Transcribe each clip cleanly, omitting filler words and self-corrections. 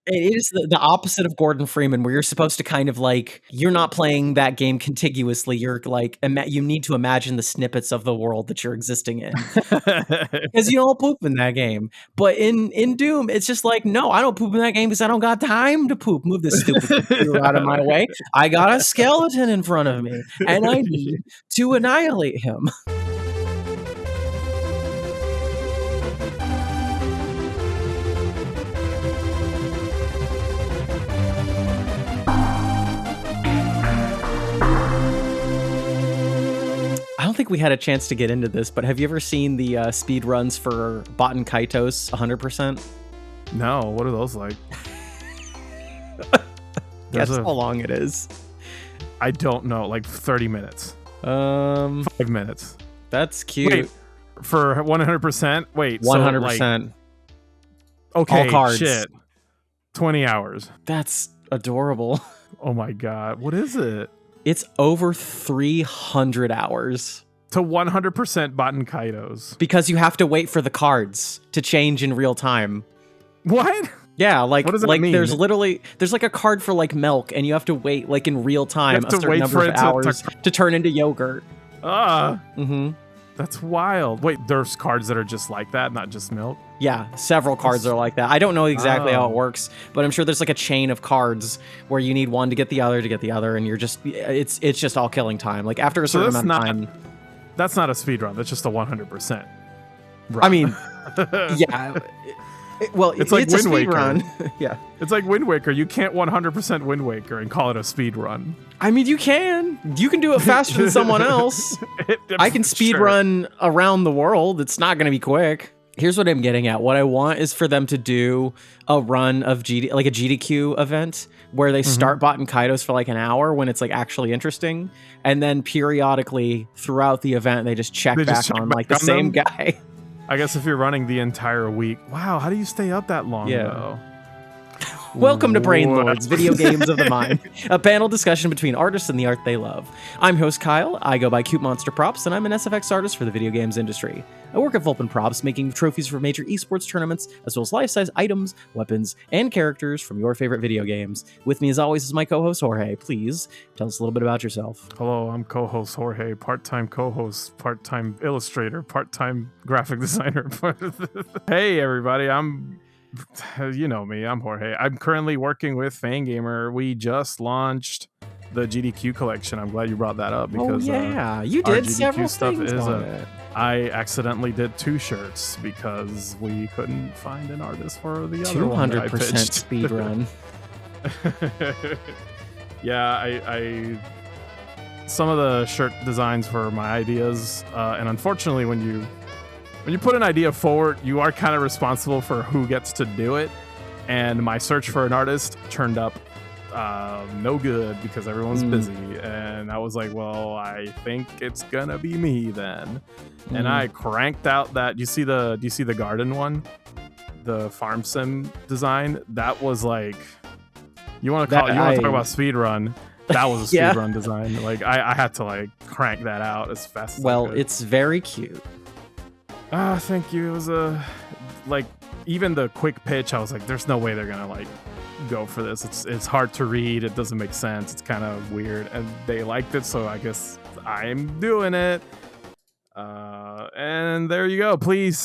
It is the opposite of Gordon Freeman, where you're supposed to kind of like you're not playing that game contiguously. You're like you need to imagine the snippets of the world that you're existing in because you don't poop in that game. But in Doom, it's just like no, I don't poop in that game because I don't got time to poop. Move this stupid computer out of my way. I got a skeleton in front of me, and I need to annihilate him. I don't think we had a chance to get into this, but have you ever seen the speed runs for Baten Kaitos 100%? No, what are those like? Guess how long it is. I don't know, like 30 minutes. 5 minutes. That's cute. Wait, for 100%? Wait, 100%. So like, okay, all cards. Shit. 20 hours. That's adorable. Oh my god, what is it? It's over 300 hours. To 100% Baten Kaitos. Because you have to wait for the cards to change in real time. What? Yeah, like what does that mean? there's like a card for like milk, and you have to wait like in real time a certain number of hours to turn into yogurt. That's wild. Wait, there's cards that are just like that, not just milk? Yeah, several cards are like that. I don't know exactly how it works, but I'm sure there's like a chain of cards where you need one to get the other, and you're just it's just all killing time. Like after a certain amount of time. That's not a speed run. That's just a 100%. I mean, yeah. Well, it's like Wind Waker. Run. Yeah, it's like Wind Waker. You can't 100% Wind Waker and call it a speed run. I mean, you can do it faster than someone else. I can speed run around the world. It's not going to be quick. Here's what I'm getting at. What I want is for them to do a run of like a GDQ event where they start Baten Kaitos for like an hour when it's like actually interesting, and then periodically throughout the event they just check back on like the same guy. I guess if you're running the entire week. Wow, how do you stay up that long though? Welcome to Brain Lords, Video Games of the Mind, a panel discussion between artists and the art they love. I'm host Kyle, I go by Cute Monster Props, and I'm an SFX artist for the video games industry. I work at Vulpin Props, making trophies for major esports tournaments, as well as life-size items, weapons, and characters from your favorite video games. With me as always is my co-host Jorge. Please tell us a little bit about yourself. Hello, I'm co-host Jorge, part-time co-host, part-time illustrator, part-time graphic designer. Hey everybody, you know me, I'm Jorge. I'm currently working with Fangamer. We just launched the GDQ collection. I'm glad you brought that up because you did several stuff things on it. I accidentally did 2 shirts because we couldn't find an artist for the other one. 200% speed run. Yeah, I some of the shirt designs were my ideas, and unfortunately when you put an idea forward, you are kind of responsible for who gets to do it. And my search for an artist turned up no good because everyone's busy. And I was like, well, I think it's gonna be me then. And I cranked out that. Do you see the garden one? The farm sim design? That was like, you want to talk about speed run? That was a speed run design. Like I had to like crank that out as fast as I could. It's very cute. Thank you. It was like even the quick pitch. I was like, "There's no way they're gonna like go for this. It's hard to read. It doesn't make sense. It's kind of weird." And they liked it, so I guess I'm doing it. And there you go. Please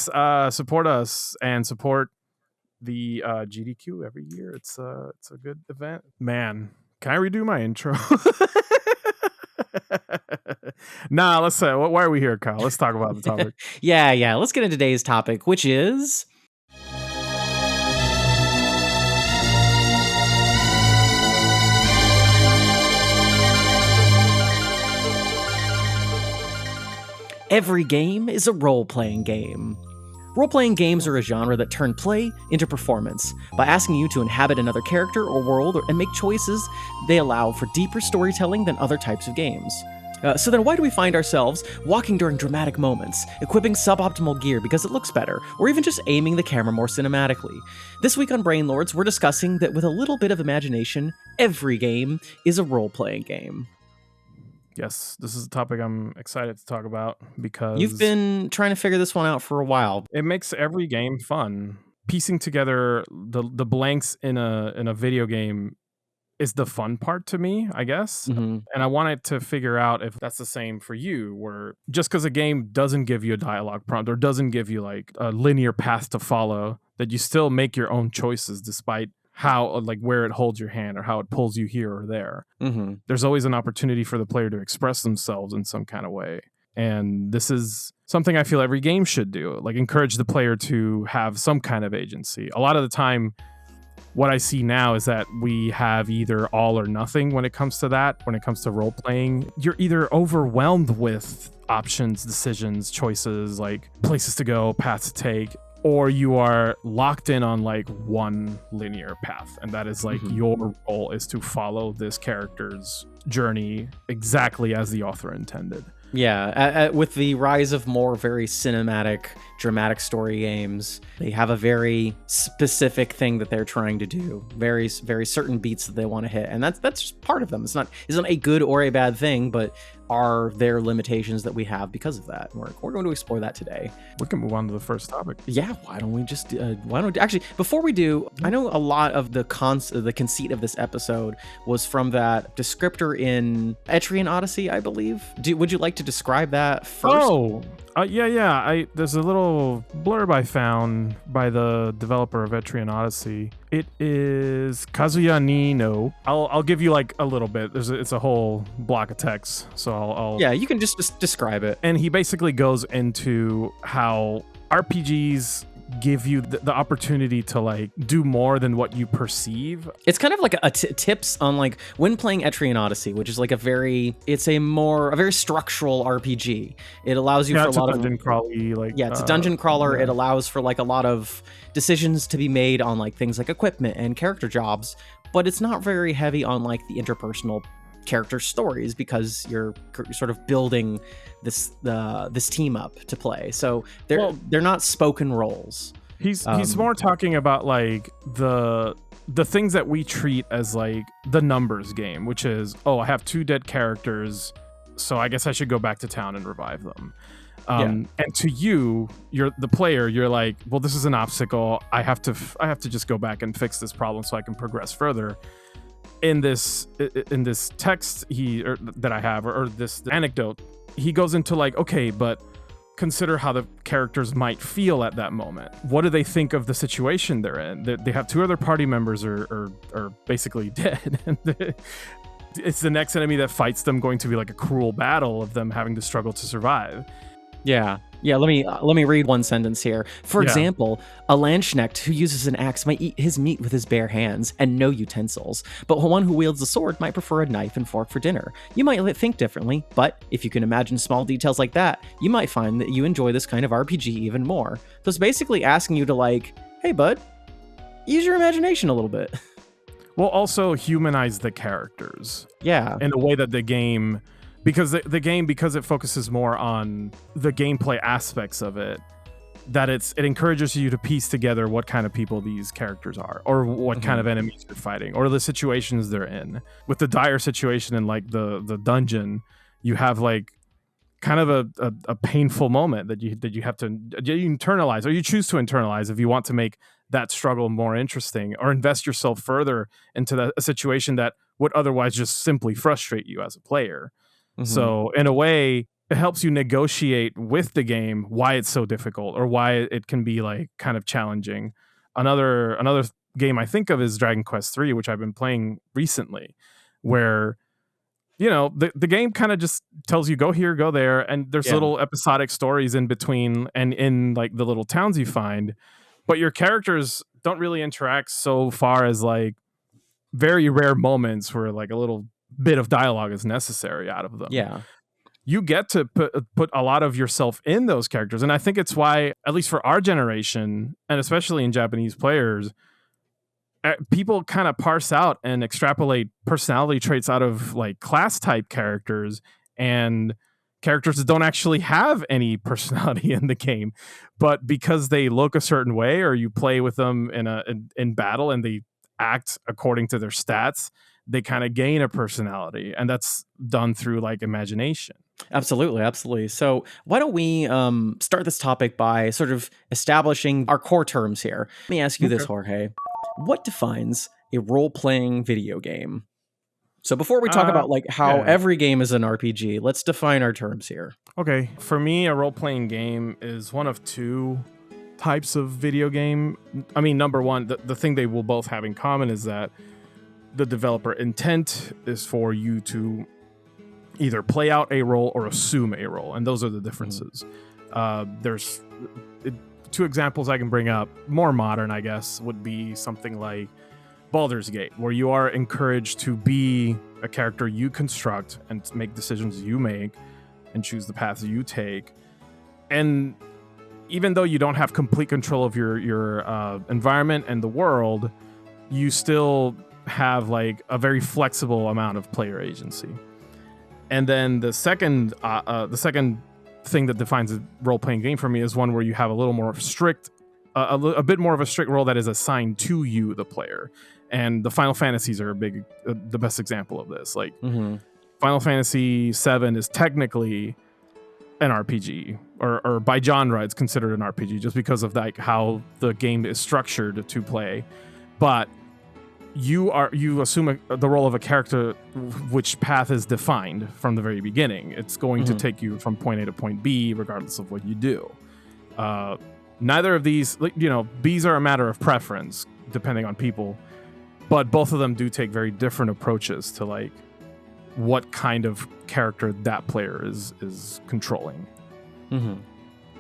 support us and support the GDQ every year. It's a good event. Man, can I redo my intro? Nah, let's say, why are we here, Kyle? Let's talk about the topic. Yeah. Let's get into today's topic, which is every game is a role-playing game. Role-playing games are a genre that turn play into performance by asking you to inhabit another character or world and make choices they allow for deeper storytelling than other types of games. So then why do we find ourselves walking during dramatic moments, equipping suboptimal gear because it looks better, or even just aiming the camera more cinematically? This week on Brain Lords, we're discussing that with a little bit of imagination, every game is a role-playing game. Yes, this is a topic I'm excited to talk about because you've been trying to figure this one out for a while. It makes every game fun. piecing together the blanks in a video game is the fun part to me, I guess. Mm-hmm. And I wanted to figure out if that's the same for you, where just because a game doesn't give you a dialogue prompt or doesn't give you like a linear path to follow, that you still make your own choices despite how, like, where it holds your hand or how it pulls you here or there. Mm-hmm. There's always an opportunity for the player to express themselves in some kind of way. And this is something I feel every game should do, like encourage the player to have some kind of agency. A lot of the time, what I see now is that we have either all or nothing when it comes to that. When it comes to role playing, you're either overwhelmed with options, decisions, choices, like places to go, paths to take, or you are locked in on like one linear path. And that is like your role is to follow this character's journey exactly as the author intended. Yeah, with the rise of more very cinematic, dramatic story games, they have a very specific thing that they're trying to do, very certain beats that they want to hit, and that's just part of them. It's not a good or a bad thing, but are there limitations that we have because of that? We're going to explore that today. We can move on to the first topic. Yeah, why don't we just actually, before we do, I know a lot of the conceit of this episode was from that descriptor in Etrian Odyssey, I believe. Would you like to describe that first? Yeah. There's a little blurb I found by the developer of Etrian Odyssey. It is Kazuya Nino. I'll give you like a little bit. It's a whole block of text, so I'll yeah, you can just describe it. And he basically goes into how RPGs give you the opportunity to like do more than what you perceive. It's kind of like tips on like when playing Etrian Odyssey, which is like a very structural RPG. It allows you for a lot of dungeon crawly, like it's a dungeon crawler. Yeah. It allows for like a lot of decisions to be made on like things like equipment and character jobs, but it's not very heavy on like the interpersonal character stories because you're sort of building this team up to play. So they're not spoken roles. He's more talking about like the things that we treat as like the numbers game, which is, I have 2 dead characters, so I guess I should go back to town and revive them. And to you, you're the player, you're like, well, this is an obstacle. I have to just go back and fix this problem so I can progress further. In this text that I have, or this anecdote, he goes into like, okay, but consider how the characters might feel at that moment. What do they think of the situation they're in? They have 2 other party members are basically dead. It's the next enemy that fights them going to be like a cruel battle of them having to struggle to survive. Yeah. Let me read one sentence here. For example, a landsknecht who uses an axe might eat his meat with his bare hands and no utensils, but one who wields a sword might prefer a knife and fork for dinner. You might think differently, but if you can imagine small details like that, you might find that you enjoy this kind of RPG even more. So it's basically asking you to like, hey bud, use your imagination a little bit. Well, also humanize the characters. Yeah. In a way that the game... Because the game, because it focuses more on the gameplay aspects of it, that it encourages you to piece together what kind of people these characters are, or what kind of enemies you're fighting, or the situations they're in. With the dire situation in like the dungeon, you have like kind of a painful moment that you have to internalize, or you choose to internalize if you want to make that struggle more interesting, or invest yourself further into a situation that would otherwise just simply frustrate you as a player. So in a way, it helps you negotiate with the game why it's so difficult or why it can be like kind of challenging. Another game I think of is Dragon Quest III, which I've been playing recently, where the game kind of just tells you go here, go there, and there's little episodic stories in between and in like the little towns you find, but your characters don't really interact so far as like very rare moments where like a little bit of dialogue is necessary out of them. Yeah. You get to put a lot of yourself in those characters. And I think it's why, at least for our generation, and especially in Japanese players, people kind of parse out and extrapolate personality traits out of like class type characters and characters that don't actually have any personality in the game. But because they look a certain way, or you play with them in battle and they act according to their stats, they kind of gain a personality, and that's done through like imagination. Absolutely, absolutely. So why don't we start this topic by sort of establishing our core terms here? Let me ask you this, Okay. Jorge. What defines a role-playing video game? So before we talk Uh, about like how yeah. every game is an RPG, let's define our terms here. Okay. For me, a role-playing game is one of two types of video game. I mean, number one, the thing they will both have in common is that the developer intent is for you to either play out a role or assume a role, and those are the differences. There's two examples I can bring up. More modern, I guess, would be something like Baldur's Gate, where you are encouraged to be a character you construct and make decisions you make and choose the paths you take. And even though you don't have complete control of your environment and the world, you still have like a very flexible amount of player agency. And then the second thing that defines a role-playing game for me is one where you have a little more strict, a bit more of a strict role that is assigned to you, the player. And the Final Fantasies are the best example of this. Like Final Fantasy VII is technically an RPG, or by genre, it's considered an RPG just because of like how the game is structured to play. But you assume the role of a character, which path is defined from the very beginning. It's going to take you from point A to point B, regardless of what you do. Neither of these, these are a matter of preference, depending on people, but both of them do take very different approaches to like what kind of character that player is controlling.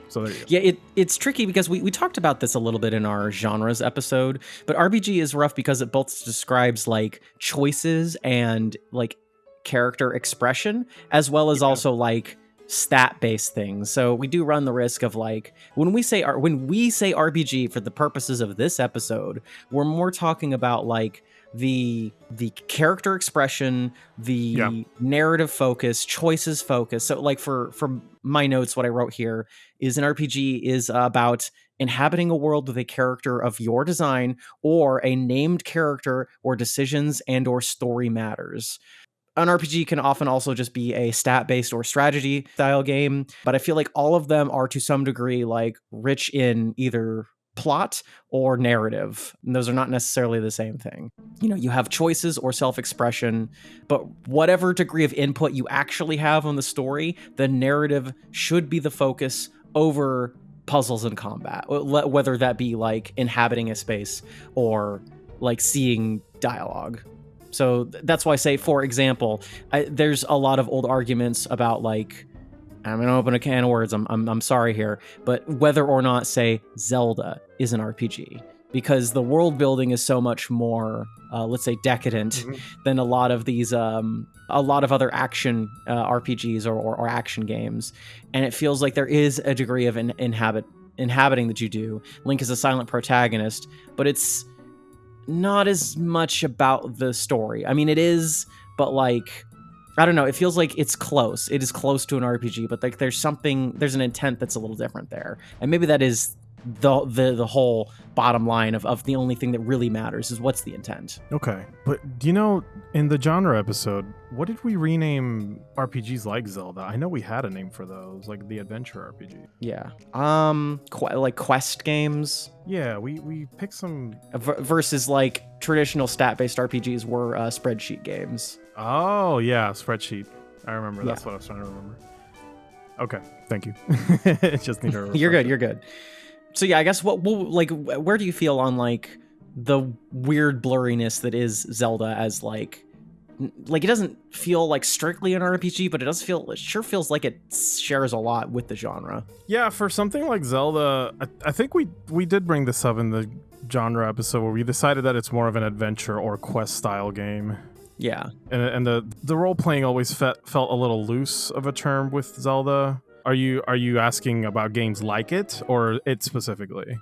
So there you go. Yeah, it's tricky because we talked about this a little bit in our genres episode, but RPG is rough because it both describes like choices and like character expression, as well as also like stat-based things. So we do run the risk of like when we say RPG for the purposes of this episode, we're more talking about like the character expression, the narrative focus, choices focus. So like for my notes, what I wrote here is an RPG is about inhabiting a world with a character of your design or a named character or decisions and or story matters. An RPG can often also just be a stat-based or strategy style game, but I feel like all of them are to some degree like rich in either plot or narrative. And those are not necessarily the same thing. You have choices or self-expression, but whatever degree of input you actually have on the story, the narrative should be the focus over puzzles and combat, whether that be like inhabiting a space or like seeing dialogue. So that's why I say, for example, there's a lot of old arguments about like, I'm going to open a can of words. I'm sorry here, but whether or not, say, Zelda is an RPG, because the world building is so much more, let's say, decadent than a lot of these, a lot of other action RPGs or action games, and it feels like there is a degree of inhabiting that you do. Link is a silent protagonist, but it's not as much about the story. I mean, it is, but like, I don't know. It feels like it's close. It is close to an RPG, but like there's an intent that's a little different there. And maybe that is the whole bottom line of the only thing that really matters is what's the intent. Okay. But in the genre episode, what did we rename RPGs like Zelda? I know we had a name for those, like the adventure RPG. Yeah. Like quest games. Yeah, we picked some versus like traditional stat-based RPGs were spreadsheet games. Oh, yeah, spreadsheet. I remember. That's what I was trying to remember. Okay, thank you. Just need to You're good. So yeah, I guess where do you feel on like the weird blurriness that is Zelda as like it doesn't feel like strictly an RPG, but it sure feels like it shares a lot with the genre. Yeah, for something like Zelda, I think we did bring this up in the genre episode where we decided that it's more of an adventure or quest style game. Yeah. And the role playing always felt a little loose of a term with Zelda. Are you asking about games like it or it specifically?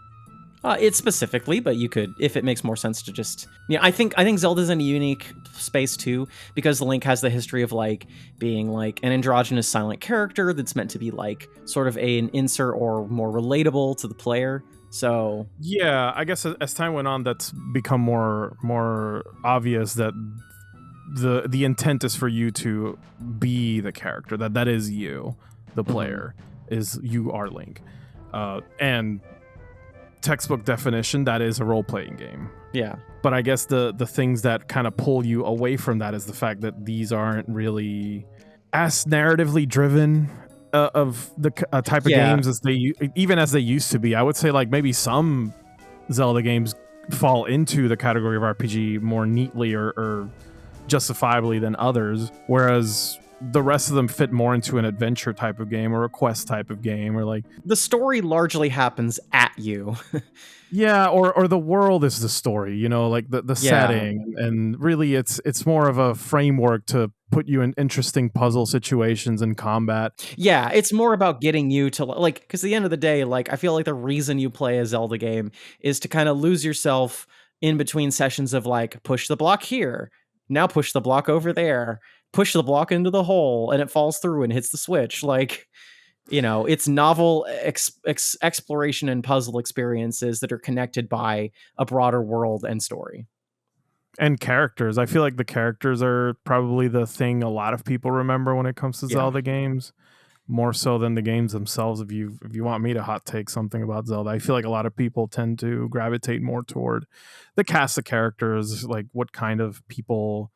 It specifically, but you could, if it makes more sense to just, I think Zelda's in a unique space too, because Link has the history of like being like an androgynous silent character that's meant to be like sort of an insert or more relatable to the player. So yeah, I guess as time went on, that's become more obvious that the intent is for you to be the character. That is you, the player, is you are Link. And textbook definition, that is a role-playing game. Yeah. But I guess the things that kind of pull you away from that is the fact that these aren't really as narratively driven of the type of games as they used to be. I would say like maybe some Zelda games fall into the category of RPG more neatly or justifiably than others, whereas the rest of them fit more into an adventure type of game or a quest type of game, or like the story largely happens at you. Yeah, or the world is the story, you know, like the setting, and really it's more of a framework to put you in interesting puzzle situations and combat. Yeah, it's more about getting you to like, because at the end of the day, like I feel like the reason you play a Zelda game is to kind of lose yourself in between sessions of like push the block here, now push the block over there, push the block into the hole, and it falls through and hits the switch. Like, you know, it's novel exploration and puzzle experiences that are connected by a broader world and story. And characters. I feel like the characters are probably the thing a lot of people remember when it comes to Zelda games, more so than the games themselves. If you want me to hot take something about Zelda, I feel like a lot of people tend to gravitate more toward the cast of characters, like what kind of people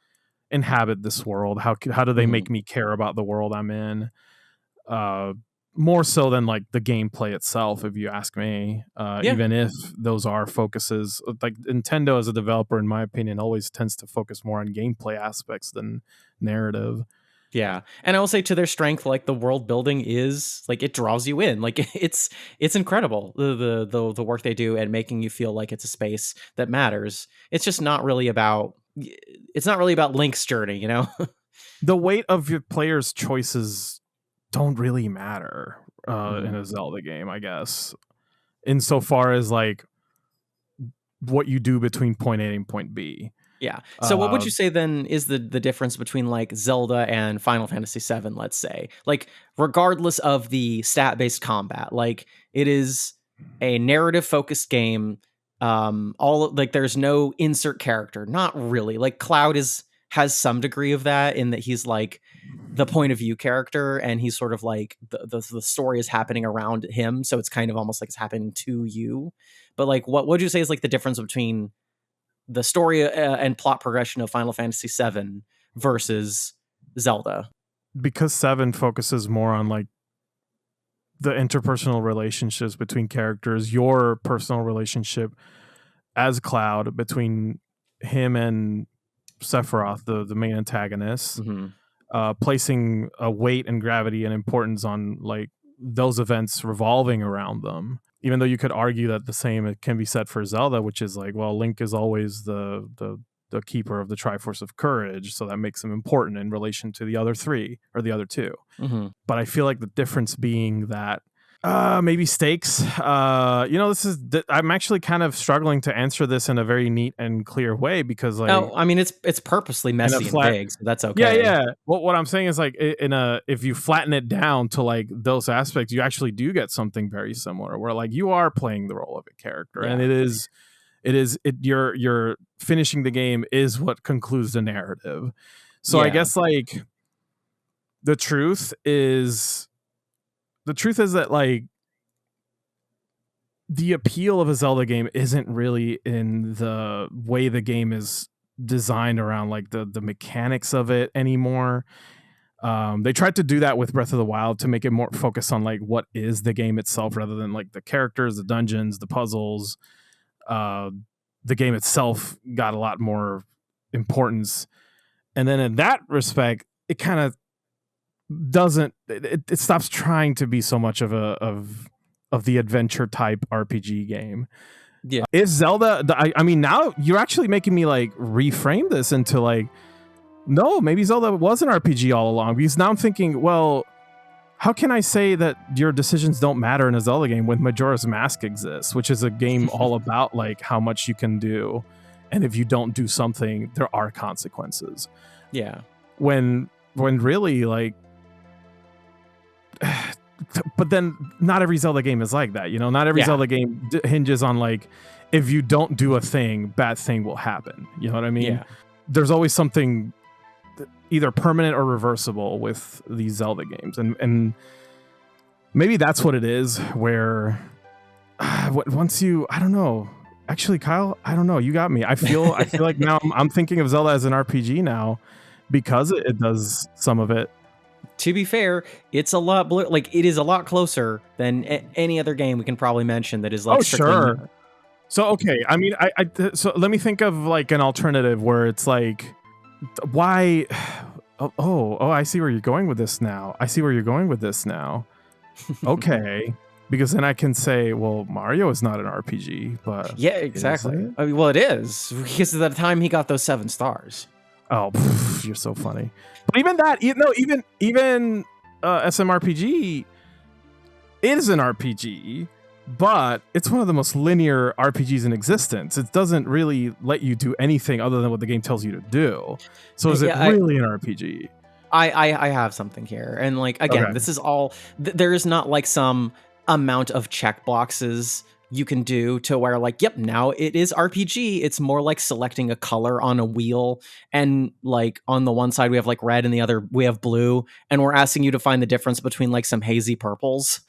inhabit this world, how do they make me care about the world I'm in, more so than like the gameplay itself, if you ask me. Even if those are focuses, like Nintendo as a developer, in my opinion, always tends to focus more on gameplay aspects than narrative. Yeah. And I will say, to their strength, like the world building is like, it draws you in. Like it's incredible, the work they do and making you feel like it's a space that matters. It's just not really about Link's journey, you know? The weight of your player's choices don't really matter in a Zelda game, I guess, insofar as like what you do between point A and point B. Yeah. So what would you say then is the difference between like Zelda and Final Fantasy VII, let's say? Like, regardless of the stat-based combat, like it is a narrative-focused game. All like there's no insert character, not really. Like Cloud has some degree of that in that he's like the point of view character, and he's sort of like the story is happening around him, so it's kind of almost like it's happening to you. But like, what would you say is like the difference between the story and plot progression of Final Fantasy VII versus Zelda? Because 7 focuses more on like the interpersonal relationships between characters, your personal relationship as Cloud between him and Sephiroth, the main antagonist, placing a weight and gravity and importance on like those events revolving around them. Even though you could argue that the same can be said for Zelda, which is like, well, Link is always the keeper of the Triforce of Courage, so that makes him important in relation to the other three or the other two. But I feel like the difference being that maybe stakes. I'm actually kind of struggling to answer this in a very neat and clear way, because like, I mean, it's purposely messy and big, so that's okay. Yeah. Well, what I'm saying is like, if you flatten it down to like those aspects, you actually do get something very similar, where like you are playing the role of a character, and you're finishing the game is what concludes the narrative. So I guess like the truth is that like the appeal of a Zelda game isn't really in the way the game is designed around like the mechanics of it anymore. They tried to do that with Breath of the Wild to make it more focused on like what is the game itself, rather than like the characters, the dungeons, the puzzles. The game itself got a lot more importance, and then in that respect, it kind of doesn't. It stops trying to be so much of the adventure type RPG game. Yeah, is Zelda? I mean, now you're actually making me like reframe this into like, no, maybe Zelda was an RPG all along. Because now I'm thinking, well, how can I say that your decisions don't matter in a Zelda game when Majora's Mask exists, which is a game all about like how much you can do, and if you don't do something, there are consequences. Yeah. When really like, but then not every Zelda game is like that, you know. Not every Zelda game hinges on like, if you don't do a thing, bad thing will happen. You know what I mean? Yeah. There's always something either permanent or reversible with these Zelda games, and maybe that's what it is. Where once you, I don't know. Actually, Kyle, I don't know. You got me. I feel like now I'm thinking of Zelda as an RPG now because it does some of it. To be fair, it's a lot it is a lot closer than any other game we can probably mention that is like. Oh, sure. So okay, I mean, so let me think of like an alternative where it's like, why? Oh, I see where you're going with this now. Okay. Because then I can say, well, Mario is not an RPG, but yeah, exactly. I mean, well, it is because of the time he got those 7 stars. Oh, you're so funny. But even that, even SMRPG is an RPG, but it's one of the most linear RPGs in existence. It doesn't really let you do anything other than what the game tells you to do. So is it really an RPG? I have something here, and like again, okay. This is all. There is not like some amount of check boxes you can do to where like, yep, now it is RPG. It's more like selecting a color on a wheel, and like on the one side we have like red and the other we have blue, and we're asking you to find the difference between like some hazy purples,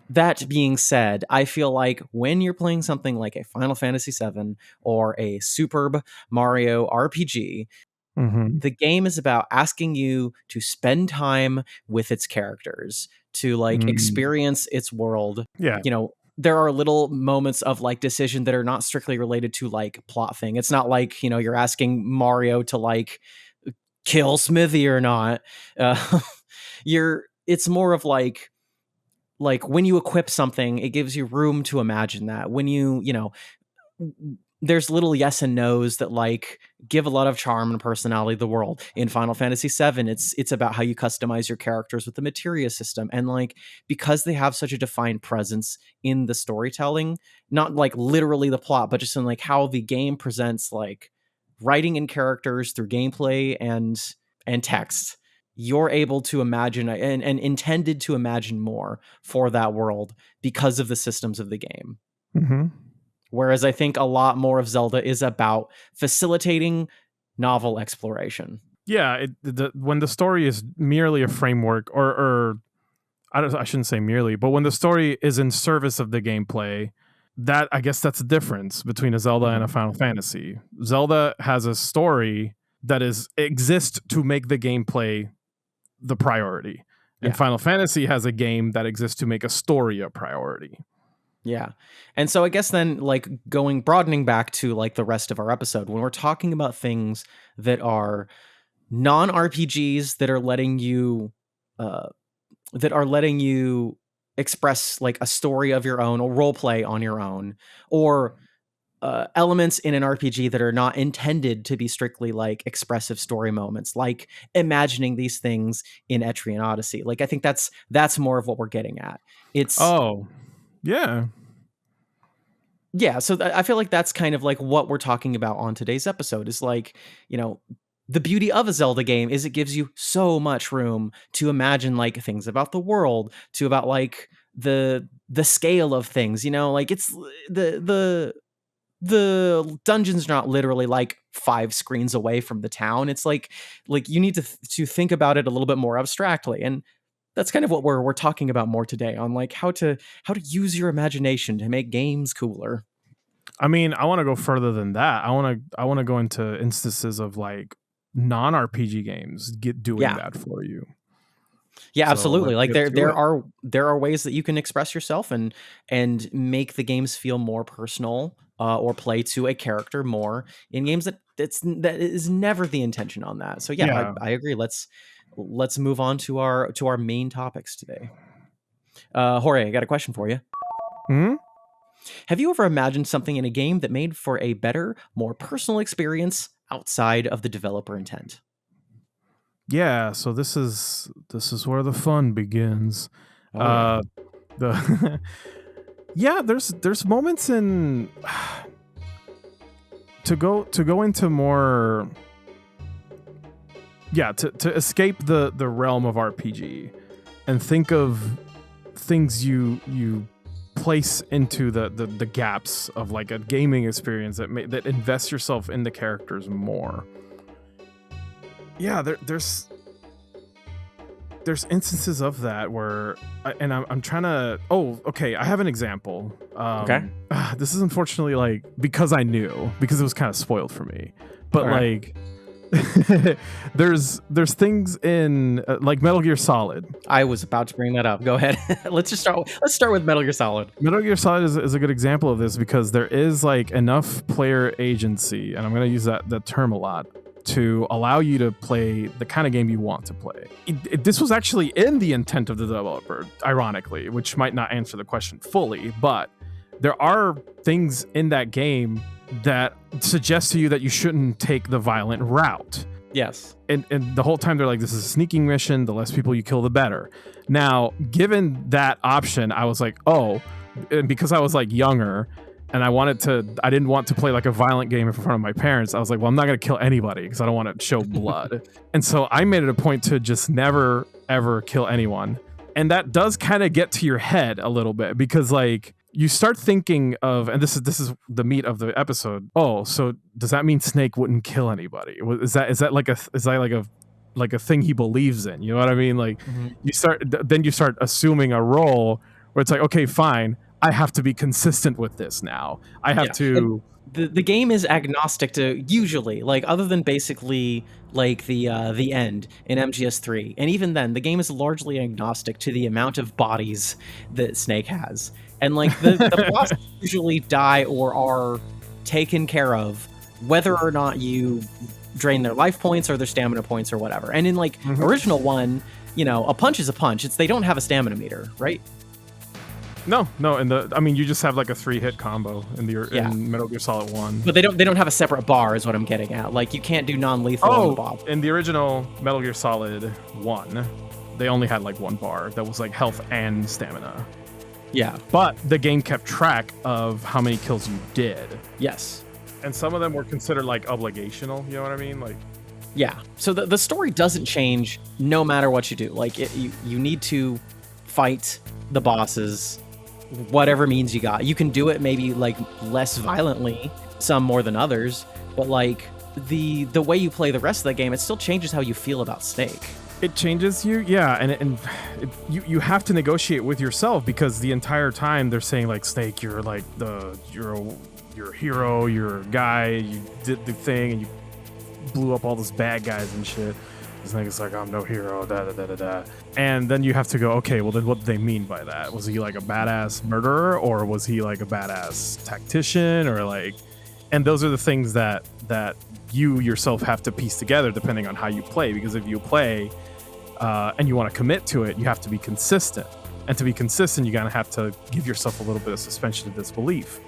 That being said, I feel like when you're playing something like a Final Fantasy VII or a superb Mario RPG, the game is about asking you to spend time with its characters, to like experience its world. Yeah. There are little moments of like decision that are not strictly related to like plot thing. It's not like, you're asking Mario to like kill Smithy or not. It's more of like when you equip something, it gives you room to imagine that. When there's little yes and no's that like give a lot of charm and personality to the world. In Final Fantasy VII, it's about how you customize your characters with the materia system. And like, because they have such a defined presence in the storytelling, not like literally the plot, but just in like how the game presents like writing in characters through gameplay and text, you're able to imagine and intended to imagine more for that world because of the systems of the game. Whereas I think a lot more of Zelda is about facilitating novel exploration. Yeah, when the story is merely a framework, or I shouldn't say merely, but when the story is in service of the gameplay, that I guess that's the difference between a Zelda and a Final Fantasy. Zelda has a story that exists to make the gameplay the priority, and Final Fantasy has a game that exists to make a story a priority. Yeah. And so I guess then like broadening back to like the rest of our episode, when we're talking about things that are non-RPGs that are letting you express like a story of your own or role play on your own, or elements in an RPG that are not intended to be strictly like expressive story moments, like imagining these things in Etrian Odyssey. Like I think that's more of what we're getting at. Yeah, so I feel like that's kind of like what we're talking about on today's episode is like, the beauty of a Zelda game is it gives you so much room to imagine like things about the world, to about like the scale of things, like it's the dungeon's not literally like 5 screens away from the town. It's like you need to think about it a little bit more abstractly, and that's kind of what we're talking about more today on like how to use your imagination to make games cooler. I mean, I want to go further than that. I want to go into instances of like non-RPG games doing that for you. Yeah, so absolutely. Like there are ways that you can express yourself and make the games feel more personal, or play to a character more in games that is never the intention on that. So I agree. Let's move on to our main topics today. Jorge, I got a question for you. Have you ever imagined something in a game that made for a better, more personal experience outside of the developer intent? Yeah, so this is where the fun begins. There's moments in to go into more. Yeah, to escape the realm of RPG and think of things you place into the gaps of like a gaming experience that invest yourself in the characters more. yeah, there's instances of that where, I'm trying to. Oh, okay. I have an example. Okay. This is unfortunately like because it was kind of spoiled for me, but Alright. like, there's things in like Metal Gear Solid. I was about to bring that up. Go ahead. Let's start with Metal Gear Solid. Metal Gear Solid is a good example of this because there is like enough player agency, and I'm going to use that term a lot, to allow you to play the kind of game you want to play. This was actually in the intent of the developer, ironically, which might not answer the question fully, but there are things in that game that suggest to you that you shouldn't take the violent route. Yes. And the whole time they're like, this is a sneaking mission, the less people you kill, the better. Now, given that option, I was like, oh, and because I was like younger, and I didn't want to play like a violent game in front of my parents. I was like, well, I'm not going to kill anybody because I don't want to show blood. And so I made it a point to just never, ever kill anyone. And that does kind of get to your head a little bit because like you start thinking of, and this is the meat of the episode. Oh, so does that mean Snake wouldn't kill anybody? Is that like a thing he believes in? You know what I mean? Like you start assuming a role where it's like, okay, fine. I have to be consistent with this now. I have to. The game is agnostic to usually, like, other than basically like the end in MGS3, and even then, the game is largely agnostic to the amount of bodies that Snake has, and like the bosses usually die or are taken care of, whether or not you drain their life points or their stamina points or whatever. And in like original one, you know, a punch is a punch. They don't have a stamina meter, right? No, and you just have like a 3-hit combo in Metal Gear Solid 1. But they don't have a separate bar is what I'm getting at. Like you can't do non-lethal on the boss. In the original Metal Gear Solid 1, they only had like one bar that was like health and stamina. Yeah. But the game kept track of how many kills you did. Yes. And some of them were considered like obligational, you know what I mean? Like yeah. So the story doesn't change no matter what you do. Like you need to fight the bosses whatever means you got. You can do it maybe like less violently, some more than others, but like the way you play the rest of the game, it still changes how you feel about Snake. It changes you, yeah, and you have to negotiate with yourself because the entire time they're saying like, Snake, you're like you're a hero, you're a guy, you did the thing and you blew up all those bad guys and shit. Snake is like, I'm no hero, da. And then you have to go, okay, well then what do they mean by that? Was he like a badass murderer or was he like a badass tactician or like, and those are the things that you yourself have to piece together depending on how you play, because if you play and you want to commit to it, you have to be consistent. And to be consistent, you gotta have to give yourself a little bit of suspension of disbelief.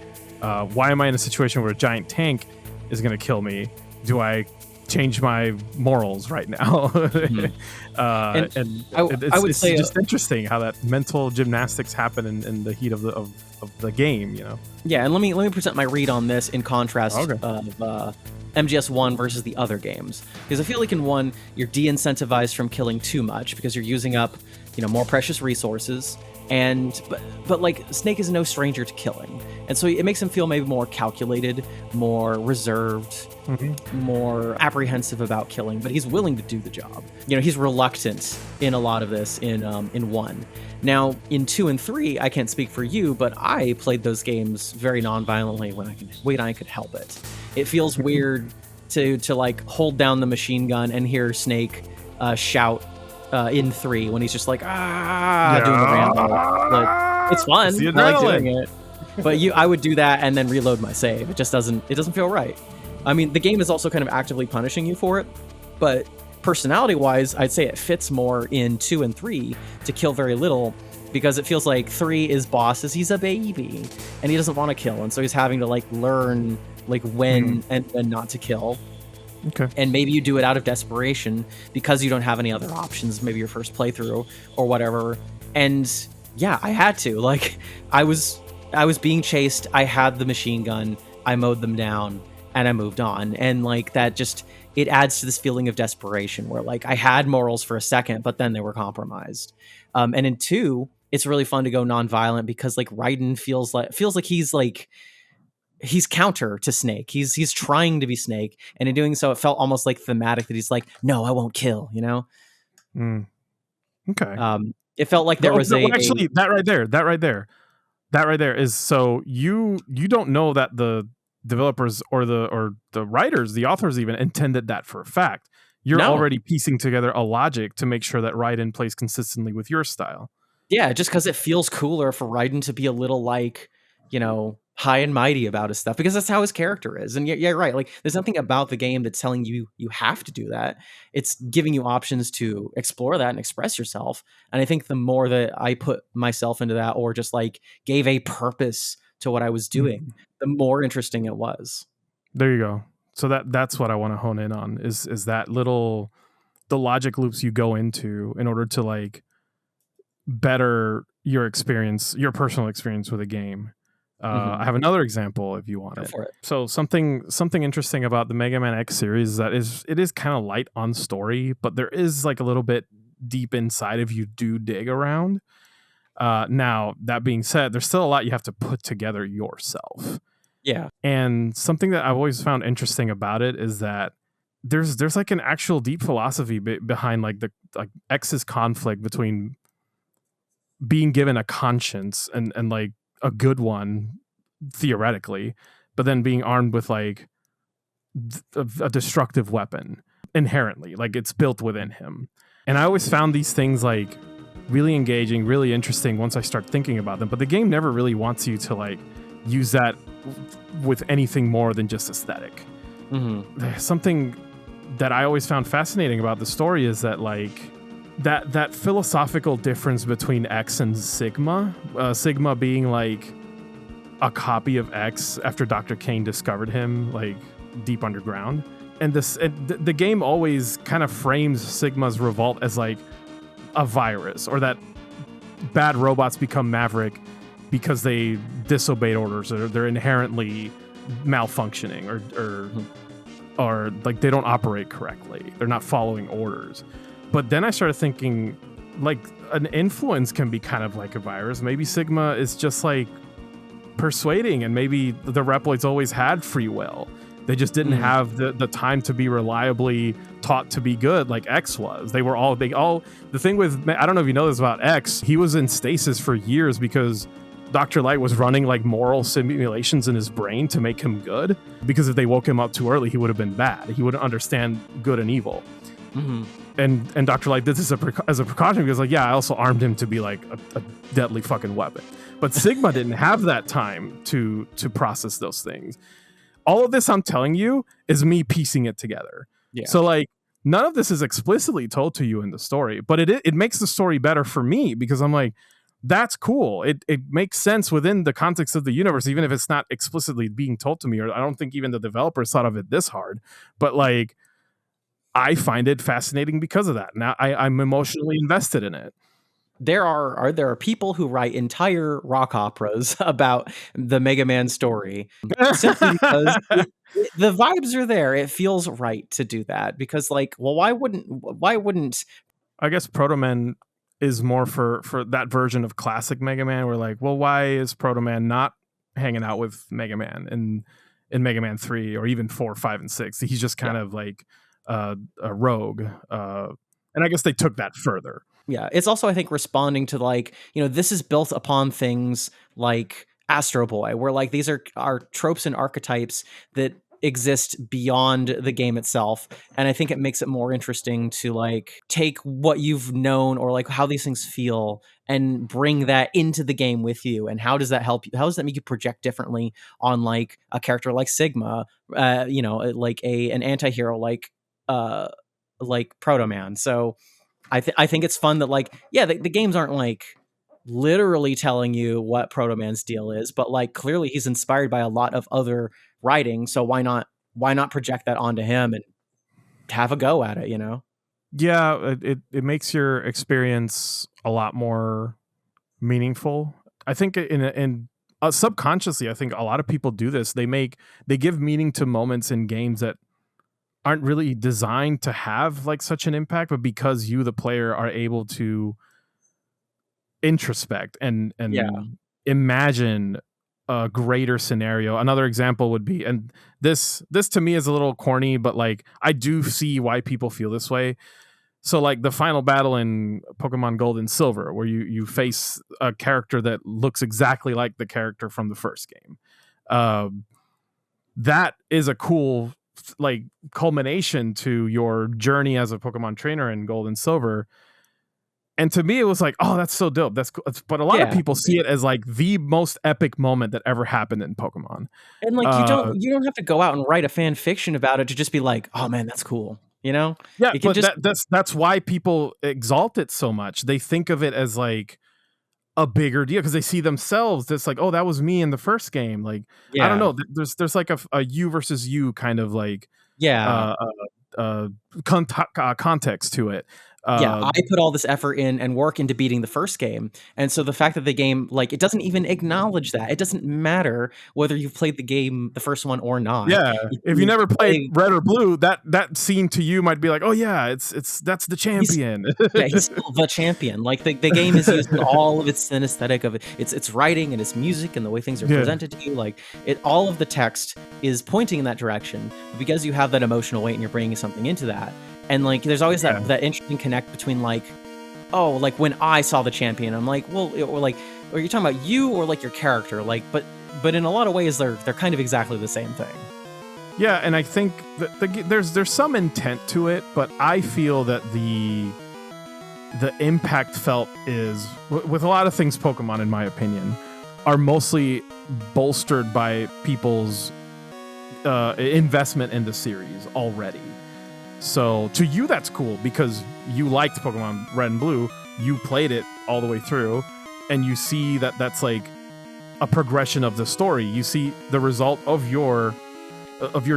Why am I in a situation where a giant tank is gonna kill me? Do I change my morals right now? It's just interesting how that mental gymnastics happen in the heat of the game, you know. Yeah, and let me present my read on this in contrast of MGS1 versus the other games, because I feel like in 1 you're de-incentivized from killing too much because you're using up, you know, more precious resources, and but like Snake is no stranger to killing, and so it makes him feel maybe more calculated, more reserved, more apprehensive about killing, but he's willing to do the job. You know, he's reluctant in a lot of this in 1. Now in 2 and 3, I can't speak for you, but I played those games very non-violently when I could help it. It feels weird to like hold down the machine gun and hear Snake shout in 3 when he's just like doing the Rambo. Like, it's fun. I like doing it. But I would do that and then reload my save. It doesn't feel right. I mean, the game is also kind of actively punishing you for it, but personality-wise, I'd say it fits more in 2 and 3 to kill very little, because it feels like 3 is bosses. He's a baby and he doesn't want to kill, and so he's having to like learn like when and not to kill. Okay. And maybe you do it out of desperation because you don't have any other options, maybe your first playthrough or whatever. And yeah, I had to. Like, I was being chased, I had the machine gun, I mowed them down, and I moved on. And like that just, it adds to this feeling of desperation where like I had morals for a second, but then they were compromised. And in 2, it's really fun to go non-violent because like Raiden feels like he's like, he's counter to Snake. He's trying to be Snake, and in doing so, it felt almost like thematic that he's like, no, I won't kill. Okay. It felt like there was actually that right there is, so you don't know that the developers or the writers, the authors even intended that for a fact. You're already piecing together a logic to make sure that Raiden plays consistently with your style. Yeah, just because it feels cooler for Raiden to be a little like, high and mighty about his stuff, because that's how his character is. And yeah, right. Like, there's nothing about the game that's telling you you have to do that. It's giving you options to explore that and express yourself. And I think the more that I put myself into that, or just like gave a purpose to what I was doing, the more interesting it was. There you go. So that's what I want to hone in on is that the logic loops you go into in order to like better your experience, your personal experience with a game. I have another example if you want it. For it. So something interesting about the Mega Man X series is that it is kind of light on story, but there is like a little bit deep inside if you do dig around. Now, that being said, there's still a lot you have to put together yourself. Yeah. And something that I've always found interesting about it is that there's like an actual deep philosophy behind like X's conflict between being given a conscience and like a good one theoretically, but then being armed with like a destructive weapon inherently, like it's built within him. And I always found these things like really engaging, really interesting once I start thinking about them, but the game never really wants you to like use that with anything more than just aesthetic. Something that I always found fascinating about the story is that like that philosophical difference between X and Sigma, Sigma being like a copy of X after Dr. Kane discovered him like deep underground. And the game always kind of frames Sigma's revolt as like a virus, or that bad robots become Maverick because they disobeyed orders, or they're inherently malfunctioning, or like they don't operate correctly. They're not following orders. But then I started thinking, like, an influence can be kind of like a virus. Maybe Sigma is just like persuading, and maybe the Reploids always had free will. They just didn't have the time to be reliably taught to be good like X was. They all the thing with, I don't know if you know this about X, he was in stasis for years because Dr. Light was running like moral simulations in his brain to make him good, because if they woke him up too early, he would have been bad. He wouldn't understand good and evil. And Dr. Light did this as a precaution because, like, yeah, I also armed him to be like a deadly fucking weapon. But Sigma didn't have that time to process those things. All of this I'm telling you is me piecing it together. Yeah. So like none of this is explicitly told to you in the story, but it makes the story better for me, because I'm like, that's cool. It makes sense within the context of the universe, even if it's not explicitly being told to me, or I don't think even the developers thought of it this hard. But like, I find it fascinating because of that. Now I'm emotionally invested in it. There are people who write entire rock operas about the Mega Man story simply because the vibes are there. It feels right to do that, because like, well, why wouldn't I guess Proto Man is more for that version of classic Mega Man, where like, well, why is Proto Man not hanging out with Mega Man in Mega Man 3 or even 4, 5, and 6? He's just kind of like a rogue, and I guess they took that further. Yeah, it's also, I think, responding to like, this is built upon things like Astro Boy, where like these are tropes and archetypes that exist beyond the game itself, and I think it makes it more interesting to like take what you've known, or like how these things feel, and bring that into the game with you. And how does that help you? How does that make you project differently on like a character like Sigma, like an anti-hero like Proto Man? So I think it's fun that like, yeah, the games aren't like literally telling you what Proto Man's deal is, but like clearly he's inspired by a lot of other writing, so why not project that onto him and have a go at it, Yeah, it makes your experience a lot more meaningful. I think in subconsciously, I think a lot of people do this. They give meaning to moments in games that aren't really designed to have like such an impact, but because you, the player, are able to introspect and imagine a greater scenario. Another example would be, and this to me is a little corny, but like I do see why people feel this way. So like the final battle in Pokemon Gold and Silver, where you face a character that looks exactly like the character from the first game. That is a cool like culmination to your journey as a Pokemon trainer in Gold and Silver. And to me, it was like, oh, that's so dope. That's cool. But a lot of people see it as like the most epic moment that ever happened in Pokemon. And like you don't have to go out and write a fan fiction about it to just be like, oh man, that's cool. You know? Yeah, but that's why people exalt it so much. They think of it as like a bigger deal because they see themselves. It's like, oh, that was me in the first game. Like, I don't know. There's like a you versus you kind of like context to it. I put all this effort in and work into beating the first game. And so the fact that the game, like, it doesn't even acknowledge that. It doesn't matter whether you've played the game, the first one, or not. Yeah. If you never played Red or Blue, that scene to you might be like, oh yeah, that's the champion. He's still the champion. Like the game is using all of its aesthetic of it. It's writing and its music and the way things are presented to you. Like all of the text is pointing in that direction. But because you have that emotional weight and you're bringing something into that. And like, there's always that interesting connect between like, oh, like when I saw the champion, I'm like, well, or like, are you talking about you or like your character? Like, but in a lot of ways, they're kind of exactly the same thing. Yeah, and I think that there's some intent to it, but I feel that the impact felt is with a lot of things Pokemon, in my opinion, are mostly bolstered by people's investment in the series already. So to you, that's cool because you liked Pokemon Red and Blue. You played it all the way through, and you see that that's like a progression of the story. You see the result of your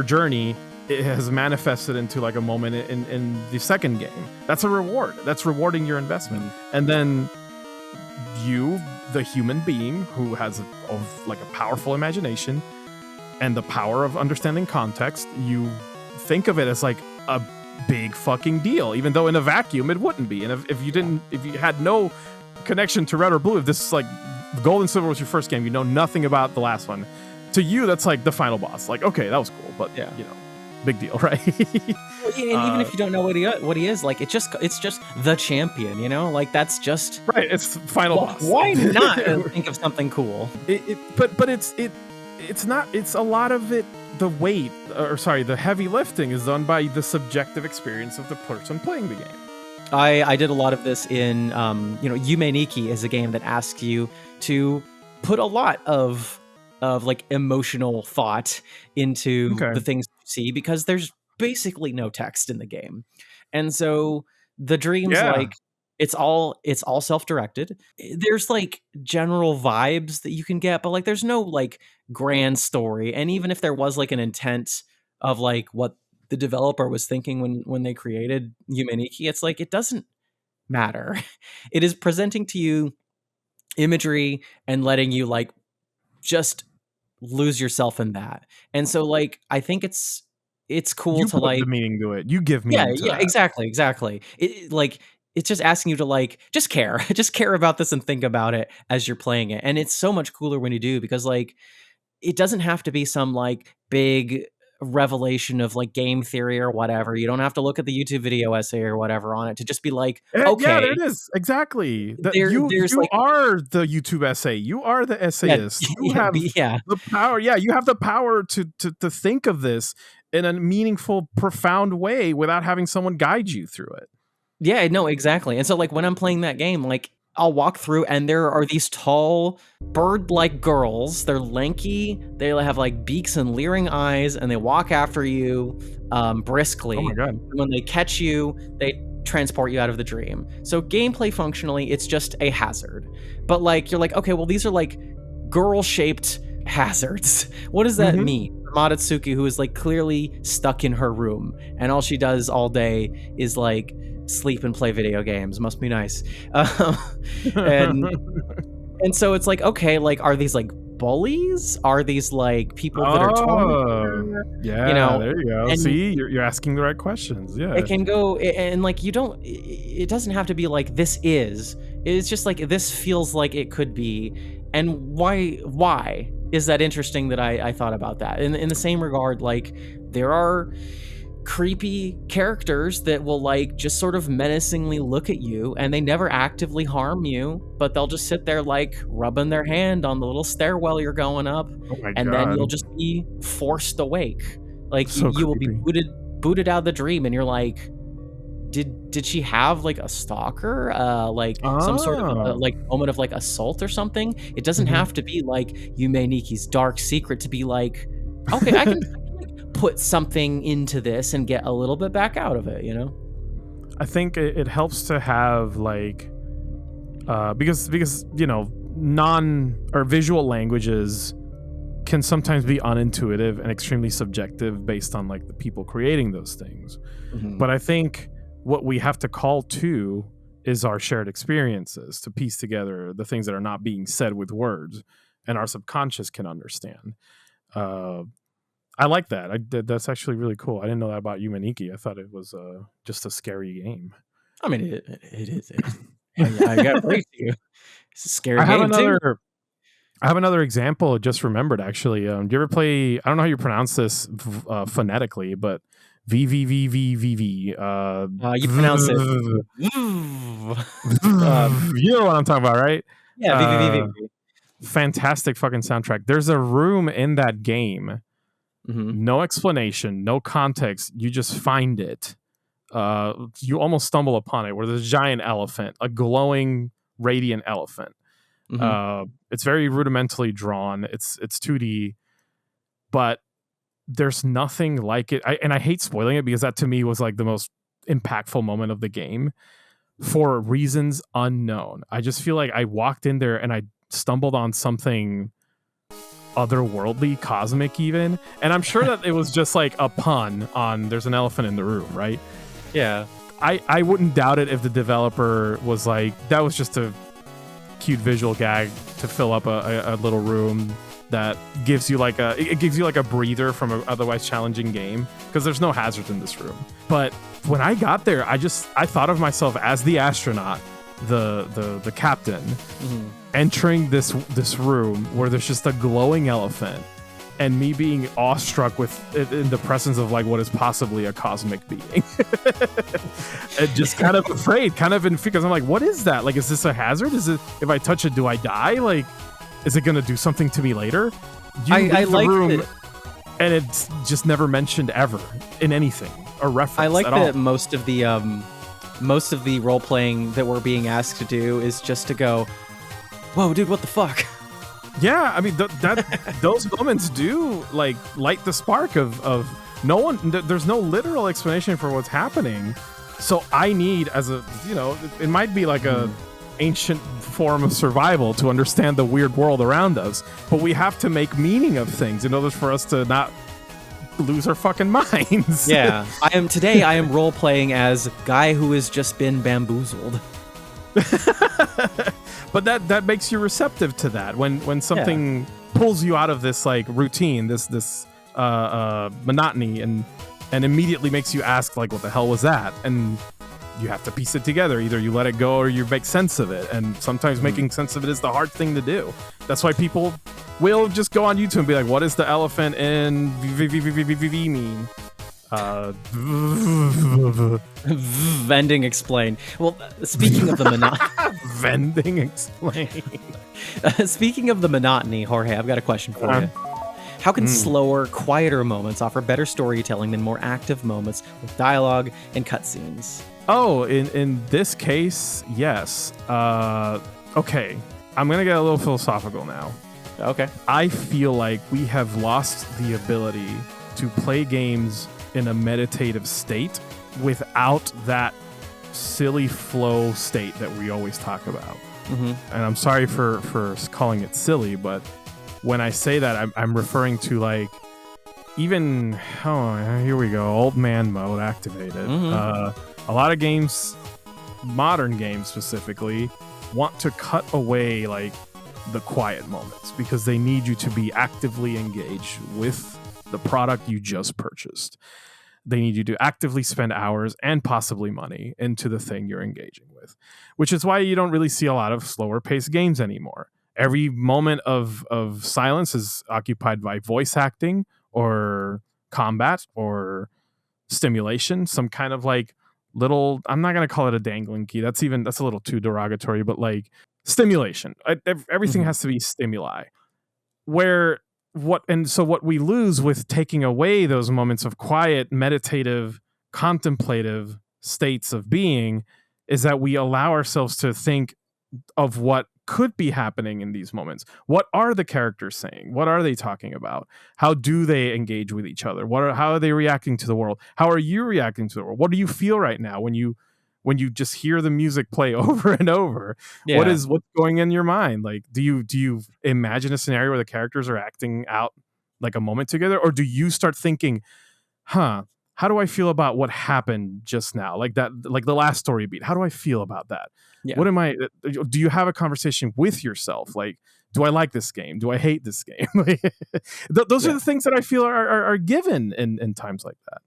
journey. It has manifested into like a moment in the second game. That's a reward. That's rewarding your investment. And then you, the human being who has like a powerful imagination and the power of understanding context, you think of it as like a big fucking deal, even though in a vacuum it wouldn't be. And if you had no connection to Red or Blue, if this is like Gold and Silver was your first game, you know nothing about the last one. To you, that's like the final boss. Like, okay, that was cool, but you know, big deal, right? And even if you don't know what he is, like it's just the champion, you know, like that's just right. It's the final boss. Why not think of something cool? But it's not. It's a lot of it. The heavy lifting is done by the subjective experience of the person playing the game. I did a lot of this in, Yume Nikki is a game that asks you to put a lot of like emotional thought into the things you see because there's basically no text in the game. And so the dreams, like it's all self-directed. There's like general vibes that you can get, but like there's no like grand story. And even if there was like an intent of like what the developer was thinking when they created Yume Nikki, it's like it doesn't matter. It is presenting to you imagery and letting you like just lose yourself in that. And so like I think it's cool to like the meaning to it. You give meaning to that. exactly. It's just asking you to like just care about this and think about it as you're playing it. And it's so much cooler when you do because like it doesn't have to be some like big revelation of like game theory or whatever. You don't have to look at the YouTube video essay or whatever on it to just be like, okay, yeah, there it is. Exactly. You like, are the YouTube essay. You are the essayist. You have the power. Yeah, you have the power to think of this in a meaningful, profound way without having someone guide you through it. Yeah, no, exactly. And so like when I'm playing that game, like I'll walk through and there are these tall bird-like girls. They're lanky. They have like beaks and leering eyes and they walk after you briskly. Oh my God. When they catch you, they transport you out of the dream. So gameplay functionally, it's just a hazard. But like you're like, okay, well these are like girl-shaped hazards. What does that mean? Madatsuki, who is like clearly stuck in her room and all she does all day is like sleep and play video games. Must be nice. And so it's like, okay, like are these like bullies? Are these like people that are tormenting her? Yeah, you know, there you go. And see, you're asking the right questions. Yeah, it can go, and like it doesn't have to be like this is. It's just like this feels like it could be. And why is that interesting that I thought about that. In the same regard, like there are creepy characters that will like just sort of menacingly look at you and they never actively harm you, but they'll just sit there like rubbing their hand on the little stairwell you're going up, Oh my and then God. you'll just be forced awake. Like So you will be creepy. booted out of the dream, and you're like, did she have like a stalker, like some sort of Ah. like moment of like assault or something? It doesn't Mhm. have to be like Yume Niki's dark secret to be like, okay, I can like, put something into this and get a little bit back out of it, you know? I think it helps to have like because non or visual languages can sometimes be unintuitive and extremely subjective based on like the people creating those things. Mhm. But I think what we have to call to is our shared experiences to piece together the things that are not being said with words and our subconscious can understand. Uh, I like that. That's actually really cool. I didn't know that about Yumaniki. I thought it was just a scary game. I mean, it is. I got to break to you. It's a scary I have game too. another. I have another example. I just remembered actually. Do you ever play? I don't know how you pronounce this phonetically, but VVVVVV. You pronounce it. You know what I'm talking about, right? Yeah, Uh, VVVV. fantastic fucking soundtrack. There's a room in that game. Mm-hmm. No explanation, no context. You just find it. You almost stumble upon it where there's a giant elephant, a glowing, radiant elephant. Mm-hmm. It's very rudimentally drawn. It's 2D, but there's nothing like it. And I hate spoiling it because that to me was like the most impactful moment of the game for reasons unknown. I just feel like I walked in there and I stumbled on something otherworldly, cosmic even. And I'm sure that it was just like a pun on there's an elephant in the room, right? Yeah. I wouldn't doubt it if the developer was like, that was just a cute visual gag to fill up a little room that gives you like a breather from an otherwise challenging game because there's no hazards in this room. But when I got there, I thought of myself as the astronaut, the captain, entering this room where there's just a glowing elephant, and me being awestruck with in the presence of like what is possibly a cosmic being. And just kind of afraid, kind of in fear, because I'm like, what is that? Like, is this a hazard? Is it, if I touch it, do I die? Like, is it gonna do something to me later? I like that. And it's just never mentioned ever in anything or reference. I like at that all. most of the role playing that we're being asked to do is just to go, whoa, dude, what the fuck? Yeah, I mean those moments do like light the spark of no one. There's no literal explanation for what's happening, so I need, as a, it might be like a ancient form of survival to understand the weird world around us, but we have to make meaning of things in order for us to not lose our fucking minds. Yeah, I am role playing as guy who has just been bamboozled. But that makes you receptive to that when something pulls you out of this like routine, this monotony, and immediately makes you ask like, what the hell was that? And you have to piece it together. Either you let it go or you make sense of it. And sometimes making sense of it is the hard thing to do. That's why people will just go on YouTube and be like, what does the elephant in VVVVVV mean? Vending explain. Well, speaking of the monotony, Vending explain. speaking of the monotony, Jorge, I've got a question for you. How can slower, quieter moments offer better storytelling than more active moments with dialogue and cutscenes? Oh, in this case, yes. Okay, I'm gonna get a little philosophical now. Okay. I feel like we have lost the ability to play games in a meditative state without that silly flow state that we always talk about. And I'm sorry for calling it silly, but when I say that, I'm referring to like even, here we go, old man mode activated. A lot of games, modern games specifically, want to cut away like the quiet moments because they need you to be actively engaged with the product you just purchased. They need you to actively spend hours and possibly money into the thing you're engaging with, which is why you don't really see a lot of slower paced games anymore. every moment of silence is occupied by voice acting or combat or stimulation, some kind of like little, I'm not going to call it a dangling key. That's a little too derogatory, but like stimulation. Everything has to be stimuli. So what we lose with taking away those moments of quiet, meditative, contemplative states of being is that we allow ourselves to think of what could be happening in these moments. What are the characters saying? What are they talking about? How do they engage with each other? How are they reacting to the world? How are you reacting to the world? What do you feel right now when you just hear the music play over and over? Yeah. What's going in your mind? Like, do you imagine a scenario where the characters are acting out like a moment together, or do you start thinking, how do I feel about what happened just now? Like that, like the last story beat. How do I feel about that? Yeah. Do you have a conversation with yourself? Like, do I like this game? Do I hate this game? Those are the things that I feel are given in times like that.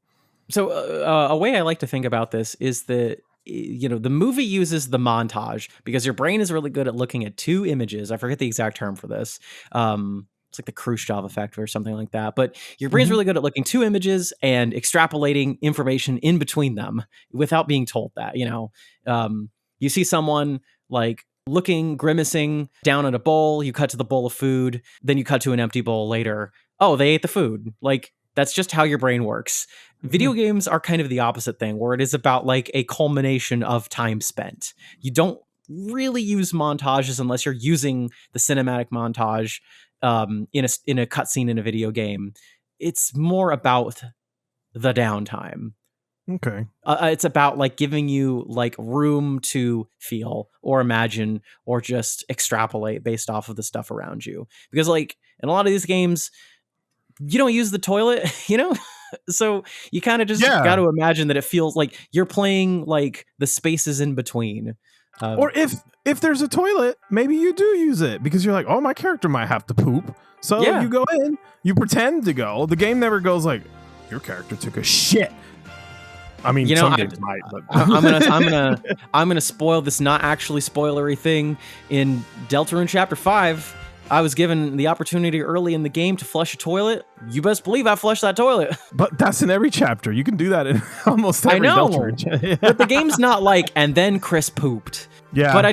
So a way I like to think about this is that, the movie uses the montage because your brain is really good at looking at two images. I forget the exact term for this. It's like the Khrushchev effect or something like that. But your brain's really good at looking two images and extrapolating information in between them without being told that, you see someone like looking, grimacing down at a bowl, you cut to the bowl of food, then you cut to an empty bowl later. Oh, they ate the food. Like, that's just how your brain works. Video games are kind of the opposite thing, where it is about like a culmination of time spent. You don't really use montages unless you're using the cinematic montage in a cutscene in a video game. It's more about the downtime. Okay. It's about like giving you like room to feel or imagine or just extrapolate based off of the stuff around you. Because like in a lot of these games, you don't use the toilet, so you kind of just got to imagine that it feels like you're playing like the spaces in between. Or if there's a toilet, maybe you do use it because you're like, oh, my character might have to poop. So you go in, you pretend to go. The game never goes like, your character took a shit. I mean, some games might, but I'm gonna spoil this not actually spoilery thing. In Deltarune Chapter 5, I was given the opportunity early in the game to flush a toilet. You best believe I flushed that toilet. But that's in every chapter. You can do that in almost every Deltarune. But the game's not like, and then Chris pooped. Yeah. But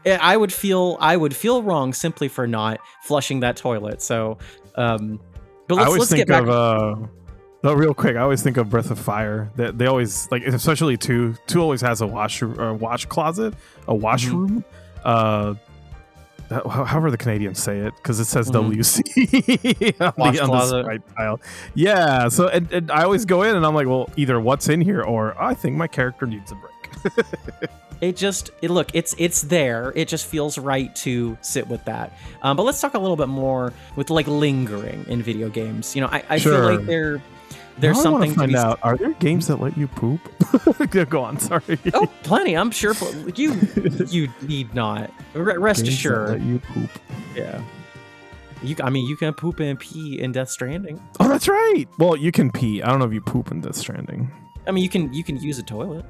I would feel wrong simply for not flushing that toilet. So, but let's get back. Real quick, I always think of Breath of Fire. They always, like, especially 2 always has a wash closet, a washroom. However the Canadians say it, because it says WC on the right tile. Yeah, so and I always go in and I'm like, well, either what's in here or I think my character needs a break. It's there. It just feels right to sit with that. But let's talk a little bit more with like lingering in video games. I feel like there's something to find out. Are there games that let you poop? Go on, sorry. Oh, plenty. I'm sure you need not. Rest games assured. That let you poop. Yeah. You can poop and pee in Death Stranding. Oh, that's right. Well, you can pee. I don't know if you poop in Death Stranding. I mean, you can use a toilet.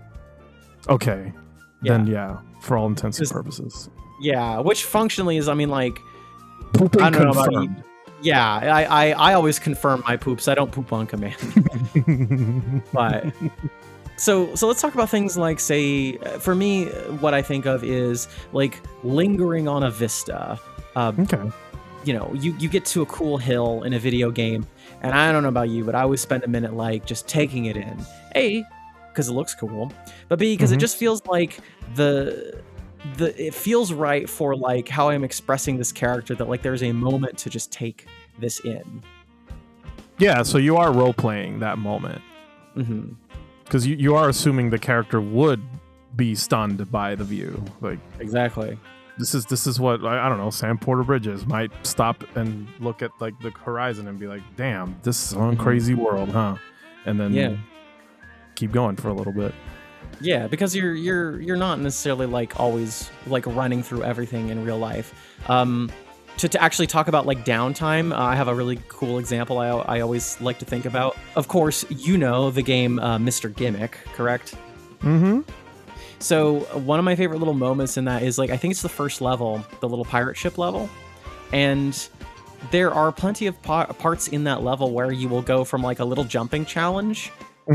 Okay. Yeah. Then for all intents and purposes. Yeah, which functionally is, pooping I don't know confirmed. about you. Yeah, I always confirm my poops. I don't poop on command. But so let's talk about things like, say, for me, what I think of is like lingering on a vista. Okay. You get to a cool hill in a video game, and I don't know about you, but I always spend a minute like just taking it in. A, because it looks cool, but B, because it just feels like it feels right for like how I'm expressing this character, that like there's a moment to just take this in. Yeah, so you are role playing that moment. Because you are assuming the character would be stunned by the view. Like, exactly. This is what I don't know. Sam Porter Bridges might stop and look at like the horizon and be like, "Damn, this is one crazy world, huh?" And then keep going for a little bit. Yeah, because you're not necessarily like always like running through everything in real life. To actually talk about like downtime, I have a really cool example I always like to think about. Of course, the game Mr. Gimmick, correct? Mm-hmm. So one of my favorite little moments in that is like, I think it's the first level, the little pirate ship level. And there are plenty of parts in that level where you will go from like a little jumping challenge,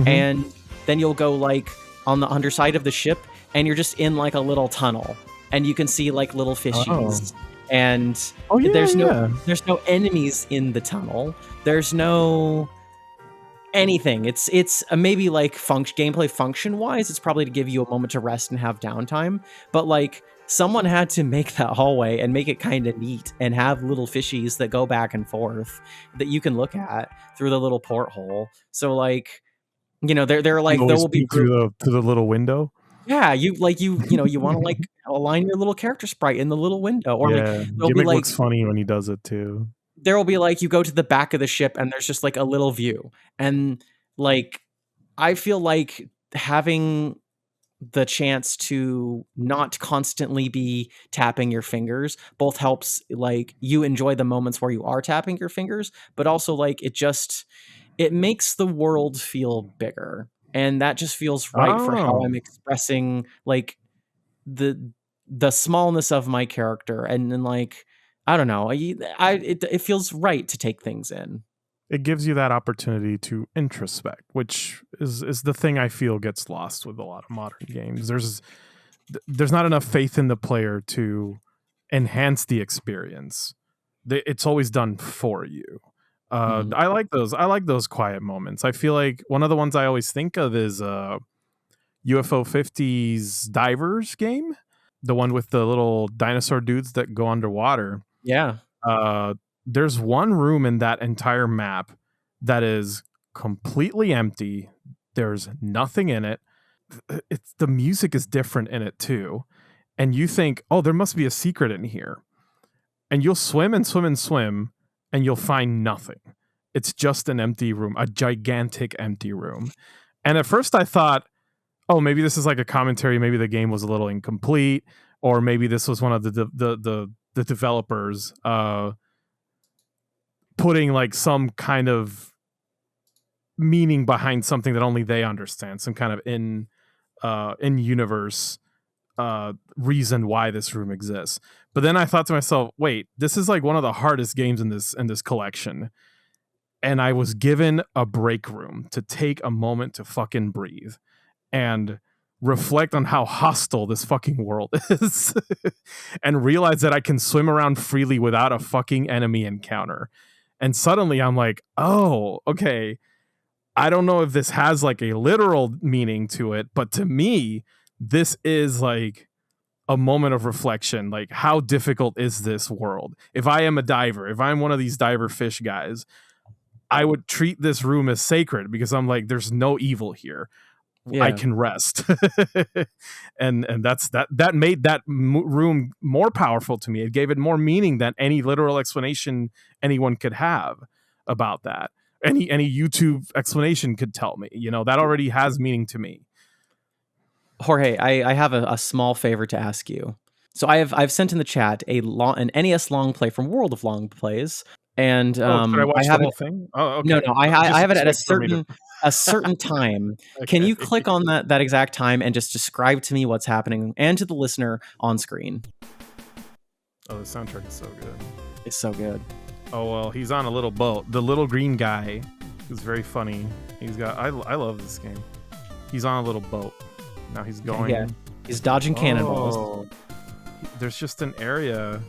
and then you'll go like on the underside of the ship, and you're just in like a little tunnel, and you can see like little fishies. And there's no enemies in the tunnel. There's no anything. It's maybe like gameplay function wise, it's probably to give you a moment to rest and have downtime. But like someone had to make that hallway and make it kind of neat and have little fishies that go back and forth that you can look at through the little porthole. So like, you know, they're like there will be to the little window. Yeah, you want to like align your little character sprite in the little window, or like Gimmick looks funny when he does it too. There will be like you go to the back of the ship and there's just like a little view, and like I feel like having the chance to not constantly be tapping your fingers both helps like you enjoy the moments where you are tapping your fingers, but also like it makes the world feel bigger. And that just feels right for how I'm expressing like the smallness of my character, and then like I don't know, it feels right to take things in. It gives you that opportunity to introspect, which is the thing I feel gets lost with a lot of modern games. There's not enough faith in the player to enhance the experience. It's always done for you. I like those. I like those quiet moments. I feel like one of the ones I always think of is UFO 50's Divers game, the one with the little dinosaur dudes that go underwater. Yeah. There's one room in that entire map that is completely empty. There's nothing in it. The music is different in it too, and you think, oh, there must be a secret in here, and you'll swim and swim and swim. And you'll find nothing. It's just an empty room, a gigantic empty room. And at first I thought, oh, maybe this is like a commentary. Maybe the game was a little incomplete, or maybe this was one of the developers putting like some kind of meaning behind something that only they understand, some kind of in universe reason why this room exists. But then I thought to myself, wait, this is like one of the hardest games in this collection, and I was given a break room to take a moment to fucking breathe and reflect on how hostile this fucking world is and realize that I can swim around freely without a fucking enemy encounter. And suddenly I'm like, oh, okay, I don't know if this has like a literal meaning to it, but to me this is like a moment of reflection. Like, how difficult is this world? If I am a diver, if I'm one of these diver fish guys, I would treat this room as sacred because I'm like, there's no evil here. Yeah. I can rest. and that made that room more powerful to me. It gave it more meaning than any literal explanation anyone could have about that. Any YouTube explanation could tell me, that already has meaning to me. Jorge, I have a small favor to ask you. So I've sent in the chat an NES long play from World of Long Plays, and should I watch the whole thing? Oh, okay. No, I have it at a certain time. Okay. Can you click on that exact time and just describe to me what's happening and to the listener on screen? Oh, the soundtrack is so good. It's so good. Oh well, he's on a little boat. The little green guy is very funny. I love this game. He's on a little boat. Now he's going. Yeah, he's dodging cannonballs. There's just an area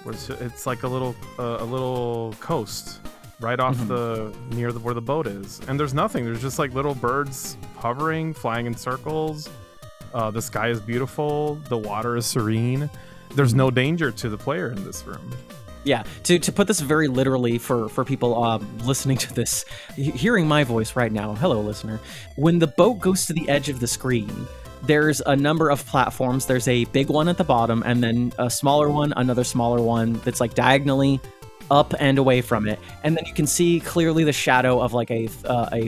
where it's like a little coast right off near where the boat is, and there's nothing. There's just like little birds hovering, flying in circles. The sky is beautiful. The water is serene. There's no danger to the player in this room. Yeah, to put this very literally for people listening to this, hearing my voice right now, hello, listener. When the boat goes to the edge of the screen, there's a number of platforms. There's a big one at the bottom, and then a smaller one, another smaller one that's like diagonally up and away from it. And then you can see clearly the shadow of like a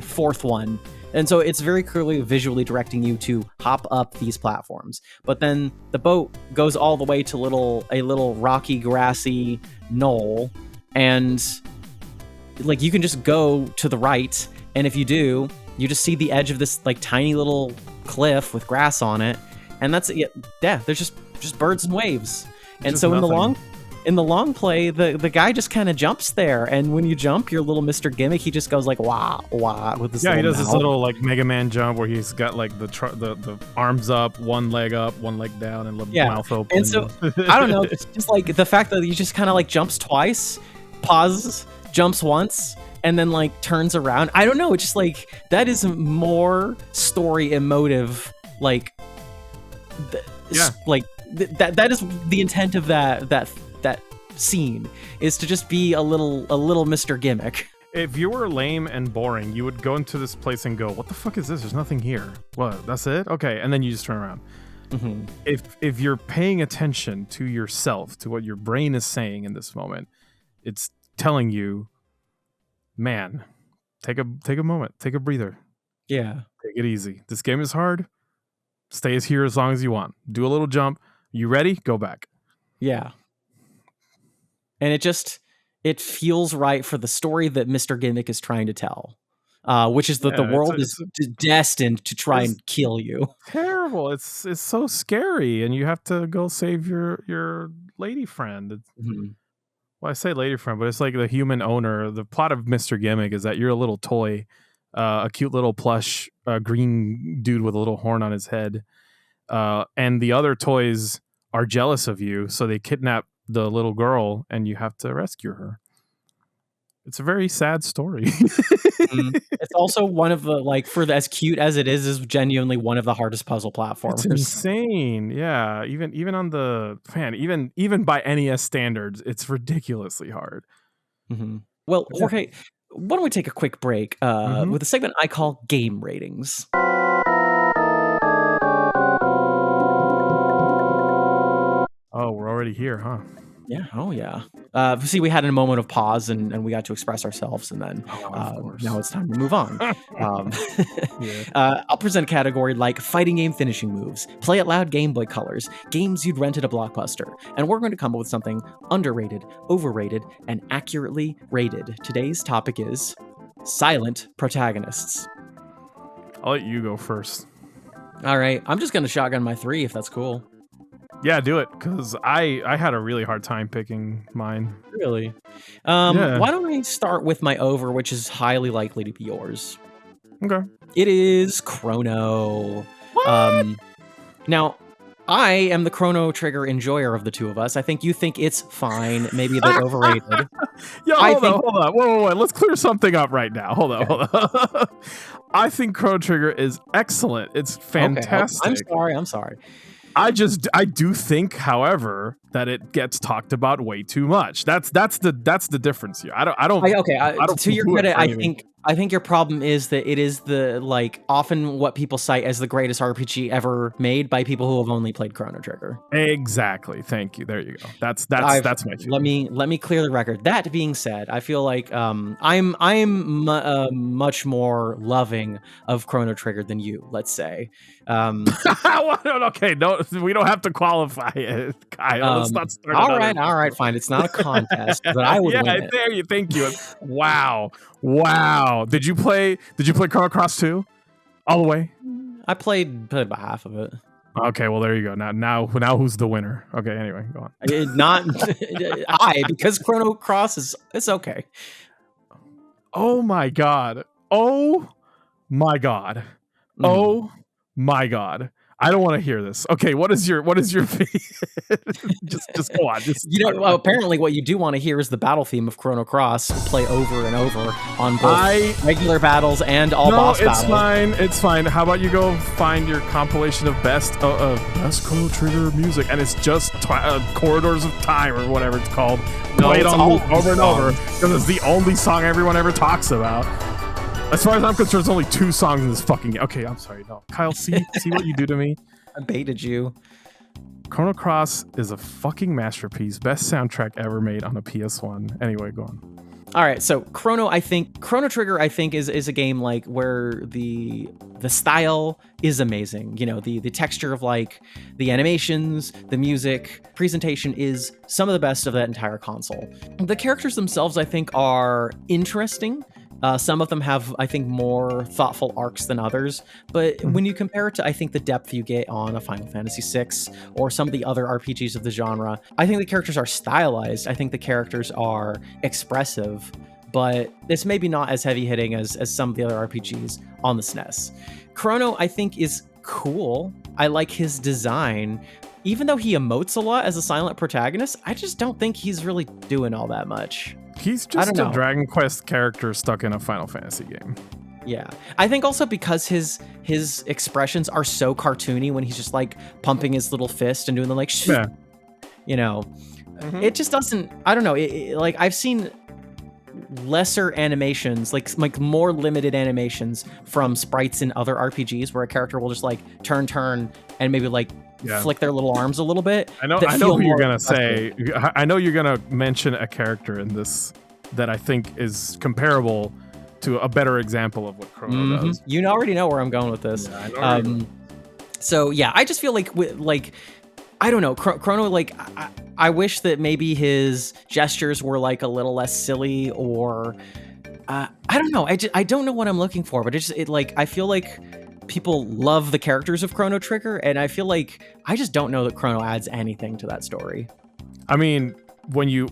fourth one. And so it's very clearly visually directing you to hop up these platforms. But then the boat goes all the way to a little rocky, grassy knoll, and like you can just go to the right, and if you do, you just see the edge of this like tiny little cliff with grass on it, and that's it. Yeah, there's just birds and waves. And so in the long play, the guy just kind of jumps there, and when you jump, your little Mr. Gimmick, he just goes like wah wah with his he does mouth. this little like Mega Man jump where he's got like the arms up, one leg down, and mouth open. And so I don't know, just like the fact that he just kind of like jumps twice, pauses, jumps once, and then like turns around. I don't know. It's just like that is more story emotive. Like, that is the intent of that scene, is to just be a little Mr. Gimmick. If you were lame and boring, you would go into this place and go, "What the fuck is this? There's nothing here. What? That's it? Okay." And then you just turn around. Mm-hmm. If you're paying attention to yourself, to what your brain is saying in this moment, it's telling you, man, take a moment, take a breather. Yeah. Take it easy. This game is hard. Stay here as long as you want. Do a little jump. You ready? Go back. Yeah. And it feels right for the story that Mr. Gimmick is trying to tell, which is that the world is destined to try and kill you. Terrible. It's so scary, and you have to go save your lady friend. Mm-hmm. Well, I say lady friend, but it's like the human owner. The plot of Mr. Gimmick is that you're a little toy, a cute little plush green dude with a little horn on his head, and the other toys are jealous of you, so they kidnap the little girl, and you have to rescue her. It's a very sad story. It's also one of the, like, as cute as it is genuinely one of the hardest puzzle platformers. It's insane. Yeah, even on the even by NES standards, it's ridiculously hard. Mm-hmm. Well, Jorge, why don't we take a quick break with a segment I call Game Ratings. Oh, we're already here, huh? Yeah. Oh, yeah. See, we had a moment of pause and we got to express ourselves, and then now it's time to move on. I'll present a category like fighting game finishing moves, play it loud Game Boy colors, games you'd rent at a Blockbuster, and we're going to come up with something underrated, overrated, and accurately rated. Today's topic is silent protagonists. I'll let you go first. All right. I'm just going to shotgun my 3 if that's cool. Yeah, do it, because I had a really hard time picking mine. Really? Why don't I start with my over, which is highly likely to be yours. Okay. It is Chrono. What? Now, I am the Chrono Trigger enjoyer of the two of us. I think you think it's fine, maybe a bit overrated. Yo, hold on. Whoa. Let's clear something up right now. Hold on. I think Chrono Trigger is excellent. It's fantastic. Okay. I'm sorry. I do think, however, that it gets talked about way too much. That's the difference here. I don't. To your credit, I think your problem is that it is often what people cite as the greatest RPG ever made by people who have only played Chrono Trigger. Exactly. Thank you. There you go. That's my feeling. Let me clear the record. That being said, I feel like I'm much more loving of Chrono Trigger than you. Let's say. Okay, no, we don't have to qualify it, Kyle. Let's not start. All right, fine. It's not a contest, but I would win it. There you. Thank you. Wow. Did you play Chrono Cross 2 all the way? I played about half of it. Okay, well there you go. Now who's the winner? Okay, anyway, go on. Not because Chrono Cross it's okay. Oh my god. Oh my god. Oh my god. I don't want to hear this. Okay, what is your just go on. Apparently what you do want to hear is the battle theme of Chrono Cross play over and over on both regular battles and all boss battles. It's fine. How about you go find your compilation of best Chrono Trigger music, and it's just Corridors of Time or whatever it's called. Play it on over and over because it's the only song everyone ever talks about. As far as I'm concerned, there's only 2 songs in this fucking game. Okay, I'm sorry. No, Kyle, see what you do to me? I baited you. Chrono Cross is a fucking masterpiece. Best soundtrack ever made on a PS1. Anyway, go on. All right, so Chrono Trigger, I think, is a game like where the style is amazing. You know, the texture of like the animations, the music, presentation is some of the best of that entire console. The characters themselves, I think, are interesting Some of them have, I think, more thoughtful arcs than others. But when you compare it to, I think, the depth you get on a Final Fantasy VI or some of the other RPGs of the genre, I think the characters are stylized. I think the characters are expressive. But it's maybe not as heavy hitting as some of the other RPGs on the SNES. Chrono, I think, is cool. I like his design. Even though he emotes a lot as a silent protagonist, I just don't think he's really doing all that much. He's just a Dragon Quest character stuck in a Final Fantasy game. Yeah. I think also because his expressions are so cartoony when he's just like pumping his little fist and doing the like, you know, it just doesn't, I don't know. Like I've seen lesser animations, like more limited animations from sprites in other RPGs where a character will just like turn and maybe like flick their little arms a little bit. I know who you're gonna say. I know you're gonna mention a character in this that I think is comparable to a better example of what Chrono does. You already know where I'm going with this. Yeah, so yeah, I just feel like I don't know, Chrono, like I wish that maybe his gestures were like a little less silly, or I don't know. I don't know what I'm looking for, but I feel like people love the characters of Chrono Trigger, and I feel like I just don't know that Chrono adds anything to that story. I mean, when you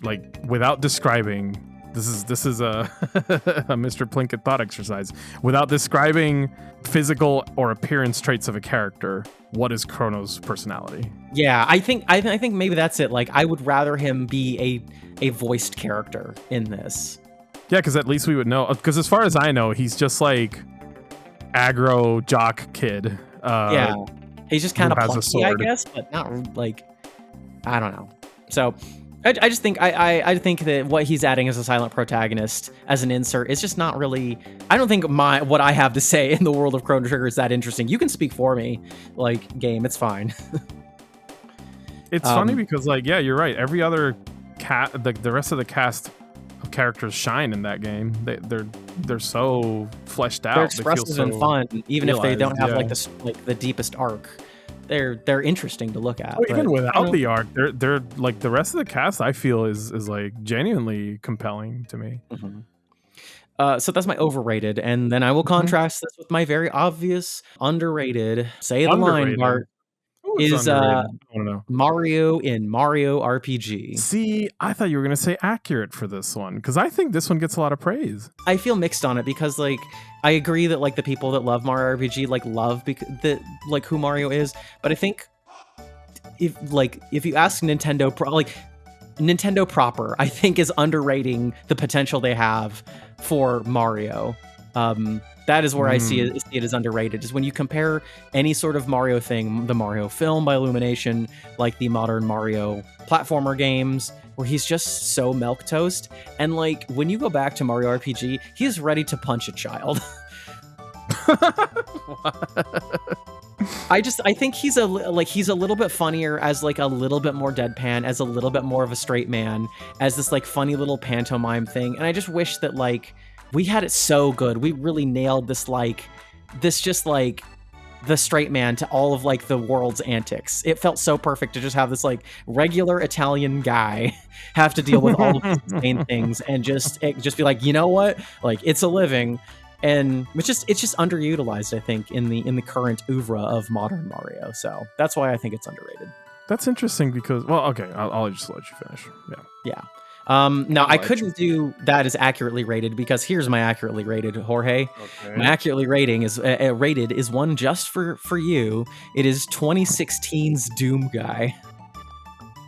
like without describing, this is a a Mr. Plinkett thought exercise. Without describing physical or appearance traits of a character, what is Chrono's personality? Yeah, I think maybe that's it. Like I would rather him be a voiced character in this. Yeah, because at least we would know. Because as far as I know, he's just like aggro jock kid. Yeah, he's just kind of plucky, I guess, but not like, I don't know. So I just think I think that what he's adding as a silent protagonist as an insert is just not really. I don't think what I have to say in the world of Chrono Trigger is that interesting. You can speak for me, like game. It's fine. It's funny because yeah, you're right. Every other the rest of the cast of characters shine in that game. They're so fleshed out. They're expressive and fun, even if they don't have like the deepest arc. They're interesting to look at. Even without the arc, they're like the rest of the cast. I feel is like genuinely compelling to me. So that's my overrated, and then I will contrast this with my very obvious underrated. Say the line, Bart. Is Mario in Mario RPG. See, I thought you were going to say accurate for this one, because I think this one gets a lot of praise. I feel mixed on it because like I agree that like the people that love Mario RPG like love like who Mario is, but I think if you ask Nintendo proper, I think is underrating the potential they have for Mario. That is where I see it as underrated, is when you compare any sort of Mario thing, the Mario film by Illumination, like the modern Mario platformer games, where he's just so milquetoast. And like when you go back to Mario RPG, he's ready to punch a child. I think he's a little bit funnier as like a little bit more deadpan, as a little bit more of a straight man, as this like funny little pantomime thing. And I just wish that like we had it so good. We really nailed this just like the straight man to all of like the world's antics. It felt so perfect to just have this like regular Italian guy have to deal with all of these insane things and just be like, you know what? Like it's a living. And it's just underutilized, I think, in the current oeuvre of modern Mario. So that's why I think it's underrated. That's interesting because, well, okay, I'll just let you finish. Yeah. Now I couldn't do that as accurately rated because here's my accurately rated, Jorge. Okay. My accurately rating is rated is one just for you. It is 2016's Doom Guy.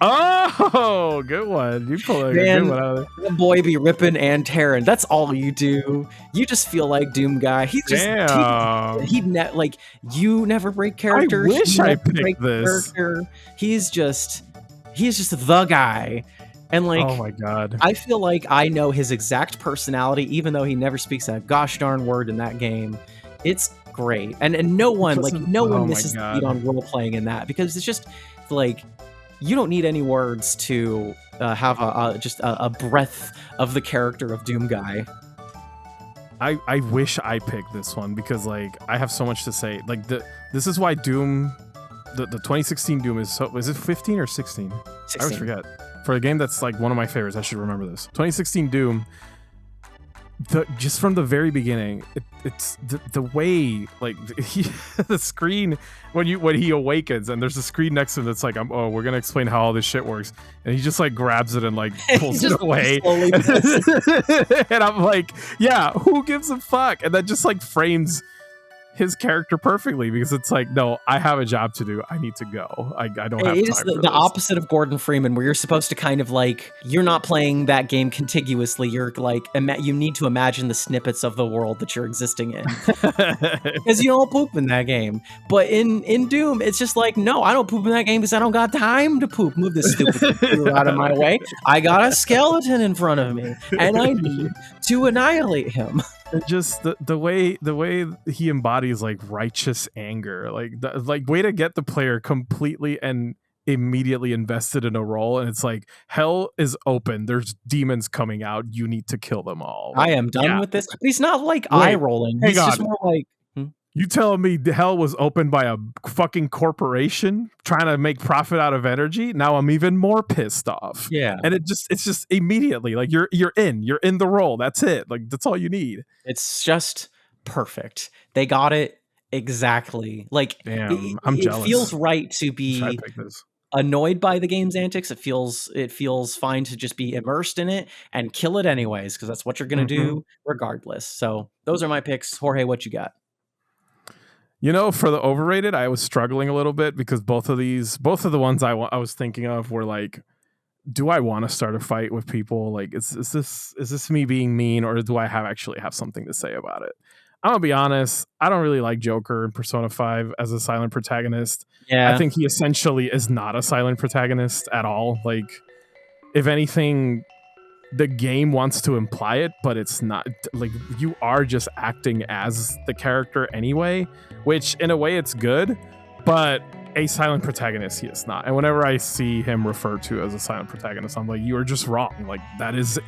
Oh, good one. You pull a good one out of there. The boy be ripping and tearing. That's all you do. You just feel like Doom Guy. He's just you never break character. I wish I picked this. He's just the guy. And like, oh my god, I feel like I know his exact personality, even though he never speaks that gosh darn word in that game. It's great, and no one misses the beat on role playing in that, because it's just like you don't need any words to have a breath of the character of Doom Guy. I wish I picked this one because like I have so much to say. Like this is why Doom, the 2016 Doom is it 15 or 16? 16. I always forget. For a game that's like one of my favorites, I should remember this. 2016 Doom just from the very beginning, it's the way like the screen when he awakens and there's a screen next to him that's like, oh, we're gonna explain how all this shit works, and he just like grabs it and like pulls it away, and I'm like, yeah, who gives a fuck? And that just like frames his character perfectly, because it's like, no, I have a job to do. I need to go. I don't have time. It is the opposite of Gordon Freeman, where you're supposed to kind of like, you're not playing that game contiguously. You're like, you need to imagine the snippets of the world that you're existing in, because you don't poop in that game. But in Doom, it's just like, no, I don't poop in that game because I don't got time to poop. Move this stupid computer out of my way. I got a skeleton in front of me, and I need to annihilate him. Just the way he embodies like righteous anger, like way to get the player completely and immediately invested in a role, and it's like, hell is open, there's demons coming out, you need to kill them all. I am done with this. But he's not like eye rolling. He's just more like, you telling me hell was opened by a fucking corporation trying to make profit out of energy? Now I'm even more pissed off. Yeah. And it's just immediately like you're in the role. That's it. Like, that's all you need. It's just perfect. They got it exactly. Like, damn, I'm jealous. It feels right to be annoyed by the game's antics. It feels fine to just be immersed in it and kill it anyways, because that's what you're gonna do regardless. So those are my picks. Jorge, what you got? You know, for the overrated, I was struggling a little bit, because both of the ones I was thinking of were like, do I want to start a fight with people? Like, is this me being mean, or do I actually have something to say about it? I'm gonna be honest, I don't really like Joker in Persona 5 as a silent protagonist. Yeah, I think he essentially is not a silent protagonist at all. Like, if anything, the game wants to imply it, but it's not. Like, you are just acting as the character anyway, which in a way it's good, but a silent protagonist he is not. And whenever I see him referred to as a silent protagonist, I'm like, you are just wrong. Like, that is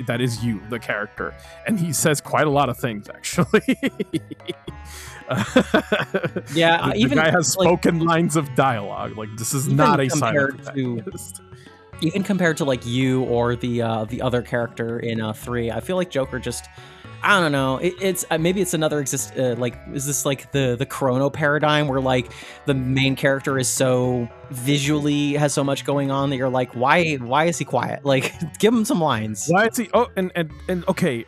you, the character. And he says quite a lot of things, actually. Yeah, the guy has spoken lines of dialogue. Like, this is not a silent protagonist. Even compared to like you or the other character in 3, I feel like Joker just, I don't know. It's maybe it's another like, is this like the Chrono paradigm where like the main character is so visually has so much going on that you're like, why is he quiet? Like, give him some lines. Why is he? Oh, and okay,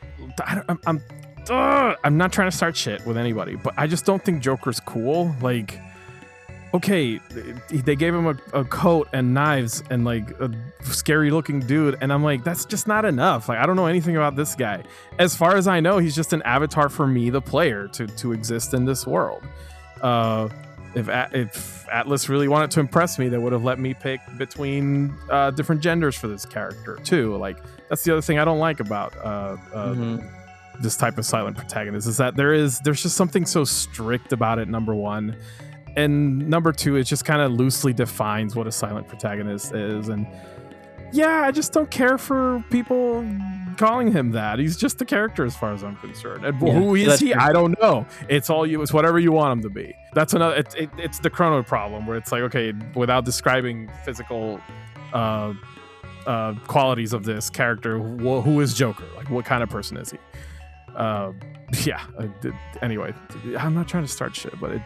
I'm not trying to start shit with anybody, but I just don't think Joker's cool. Like, okay, they gave him a coat and knives and like a scary looking dude, and I'm like, that's just not enough. Like, I don't know anything about this guy. As far as I know, he's just an avatar for me, the player, to exist in this world. If Atlas really wanted to impress me, they would have let me pick between different genders for this character too. Like, that's the other thing I don't like about this type of silent protagonist, is that there's just something so strict about it, number one. And number two, it just kind of loosely defines what a silent protagonist is. And yeah, I just don't care for people calling him that. He's just the character as far as I'm concerned. And who is he? I don't know. It's all you. It's whatever you want him to be. That's another. It's the Chrono problem, where it's like, okay, without describing physical qualities of this character, who is Joker? Like, what kind of person is he? Anyway, I'm not trying to start shit, but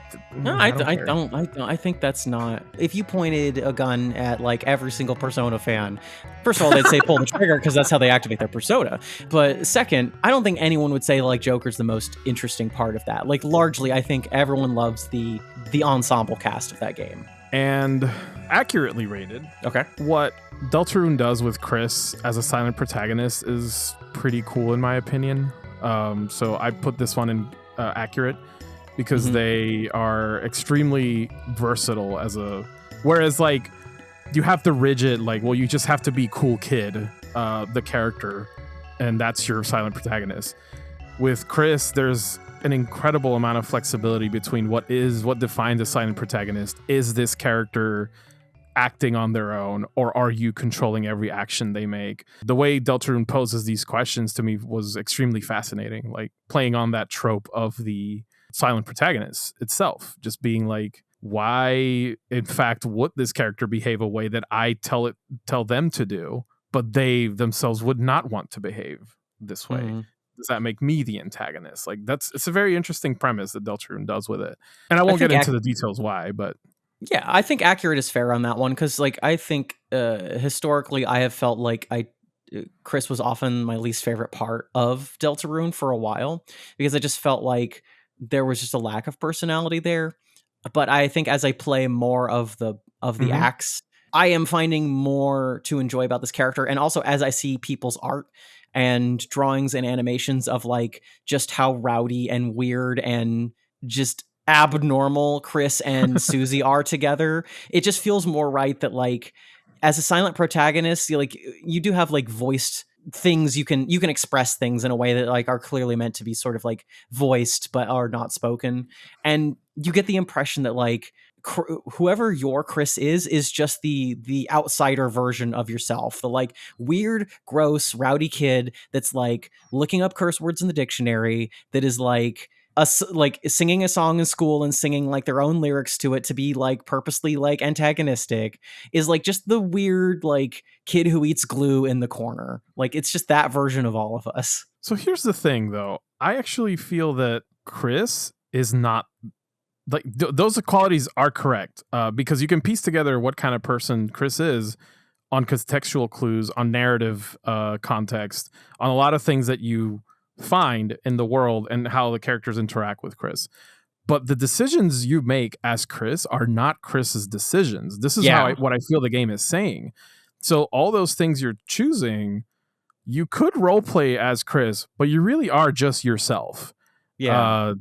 I don't. I think that's not. If you pointed a gun at like every single Persona fan, first of all, they'd say pull the trigger because that's how they activate their persona. But second, I don't think anyone would say like Joker's the most interesting part of that. Like, largely, I think everyone loves the ensemble cast of that game. And accurately rated. Okay. What Deltarune does with Chris as a silent protagonist is pretty cool in my opinion. So I put this one in accurate because they are extremely versatile whereas like you have the rigid, like, well, you just have to be cool kid, the character, and that's your silent protagonist. With Chris, there's an incredible amount of flexibility between what defines a silent protagonist. Is this character acting on their own, or are you controlling every action they make? The way Deltarune poses these questions to me was extremely fascinating, like playing on that trope of the silent protagonist itself, just being like, why in fact would this character behave a way that I tell them to do, but they themselves would not want to behave this way? does that make me the antagonist? Like it's a very interesting premise that Deltarune does with it, and I won't get into the details why, but yeah, I think accurate is fair on that one because like I think historically I have felt like Chris was often my least favorite part of Deltarune for a while because I just felt like there was just a lack of personality there. But I think as I play more of the acts, I am finding more to enjoy about this character. And also as I see people's art and drawings and animations of like just how rowdy and weird and just abnormal Chris and Susie are together, it just feels more right that like as a silent protagonist, you do have like voiced things you can express things in a way that like are clearly meant to be sort of like voiced but are not spoken, and you get the impression that like whoever your Chris is just the outsider version of yourself, the like weird, gross, rowdy kid that's like looking up curse words in the dictionary, that is like like singing a song in school and singing like their own lyrics to it to be like purposely like antagonistic, is like just the weird like kid who eats glue in the corner. Like it's just that version of all of us. So here's the thing though. I actually feel that Chris is not like those qualities are correct because you can piece together what kind of person Chris is on contextual clues, on narrative context, on a lot of things that you find in the world and how the characters interact with Chris. But the decisions you make as Chris are not Chris's decisions. This is what I feel the game is saying. So all those things you're choosing, you could roleplay as Chris, but you really are just yourself. Yeah.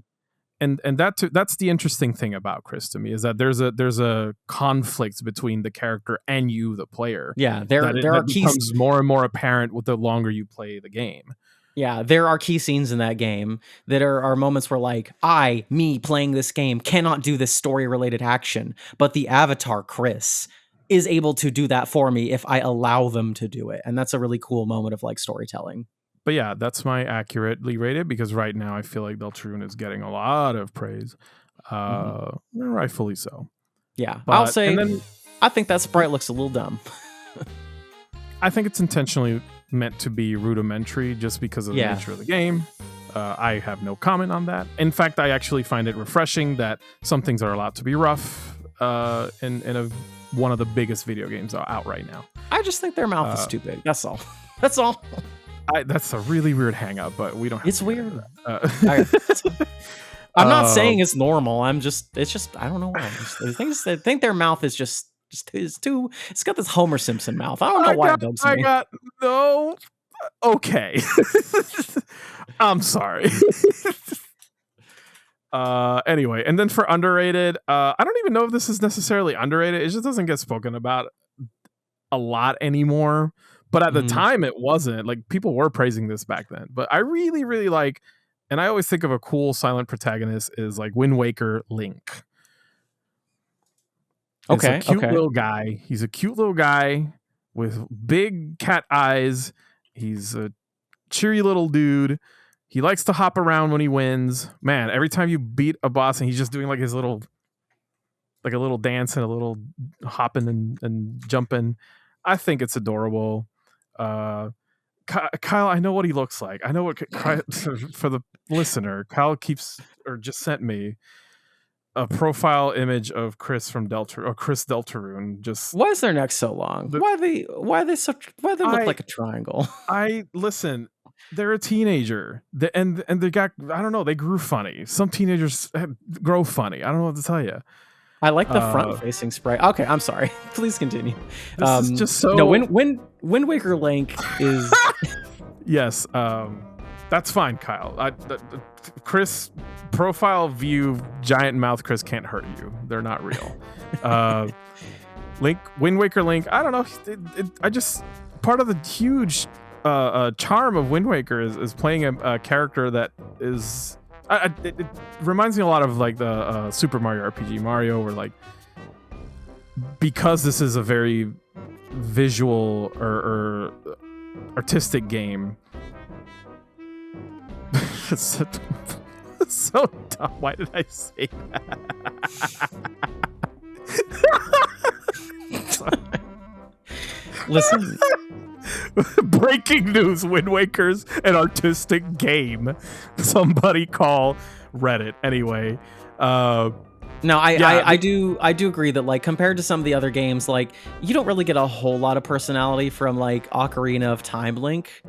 And that's the interesting thing about Chris to me, is that there's a conflict between the character and you, the player. Yeah, there are becomes more and more apparent with the longer you play the game. Yeah, there are key scenes in that game that are moments where like me playing this game cannot do this story related action, but the avatar Chris is able to do that for me if I allow them to do it. And that's a really cool moment of like storytelling. But yeah, that's my accurately rated, because right now I feel like Deltarune is getting a lot of praise. Rightfully so. Yeah, but, I'll say I think that sprite looks a little dumb. I think it's intentionally meant to be rudimentary just because of the nature of the game. I have no comment on that. In fact, I actually find it refreshing that some things are allowed to be rough in one of the biggest video games out right now. I just think their mouth is too big. That's all. That's all. That's a really weird hang-up, but we don't have it's weird. I'm not saying it's normal. It's just I don't know why. I think their mouth is just too. It's got this Homer Simpson mouth. I don't know why it bugs me. No. Okay. I'm sorry. Anyway, and then for underrated, I don't even know if this is necessarily underrated. It just doesn't get spoken about a lot anymore. But at the time, it wasn't. Like, people were praising this back then. But I really, really like, and I always think of a cool silent protagonist is like Wind Waker Link. He's a cute little guy. He's a cute little guy with big cat eyes. He's a cheery little dude. He likes to hop around when he wins. Man, every time you beat a boss and he's just doing like his little, like a little dance and a little hopping and jumping. I think it's adorable. Kyle, I know what he looks like. I know what for the listener, Kyle just sent me a profile image of Chris from Chris Deltarune. Just why is their neck so long? Why they look like a triangle? Listen. They're a teenager, and they got, I don't know, they grew funny. Some teenagers grow funny. I don't know what to tell you. I like the front-facing sprite. Okay, I'm sorry. Please continue. This is just so. No, Wind Waker Link is. Yes, that's fine, Kyle. Chris profile view giant mouth. Chris can't hurt you. They're not real. Wind Waker Link. I don't know. I just part of the huge charm of Wind Waker is playing a character that is. It reminds me a lot of like the Super Mario RPG Mario, where like, because this is a very visual or artistic game. It's so dumb. Why did I say that? Listen, Breaking news: Wind Waker's an artistic game. Somebody call Reddit. Anyway, No, I do agree that like compared to some of the other games, like you don't really get a whole lot of personality from like Ocarina of Time Link. You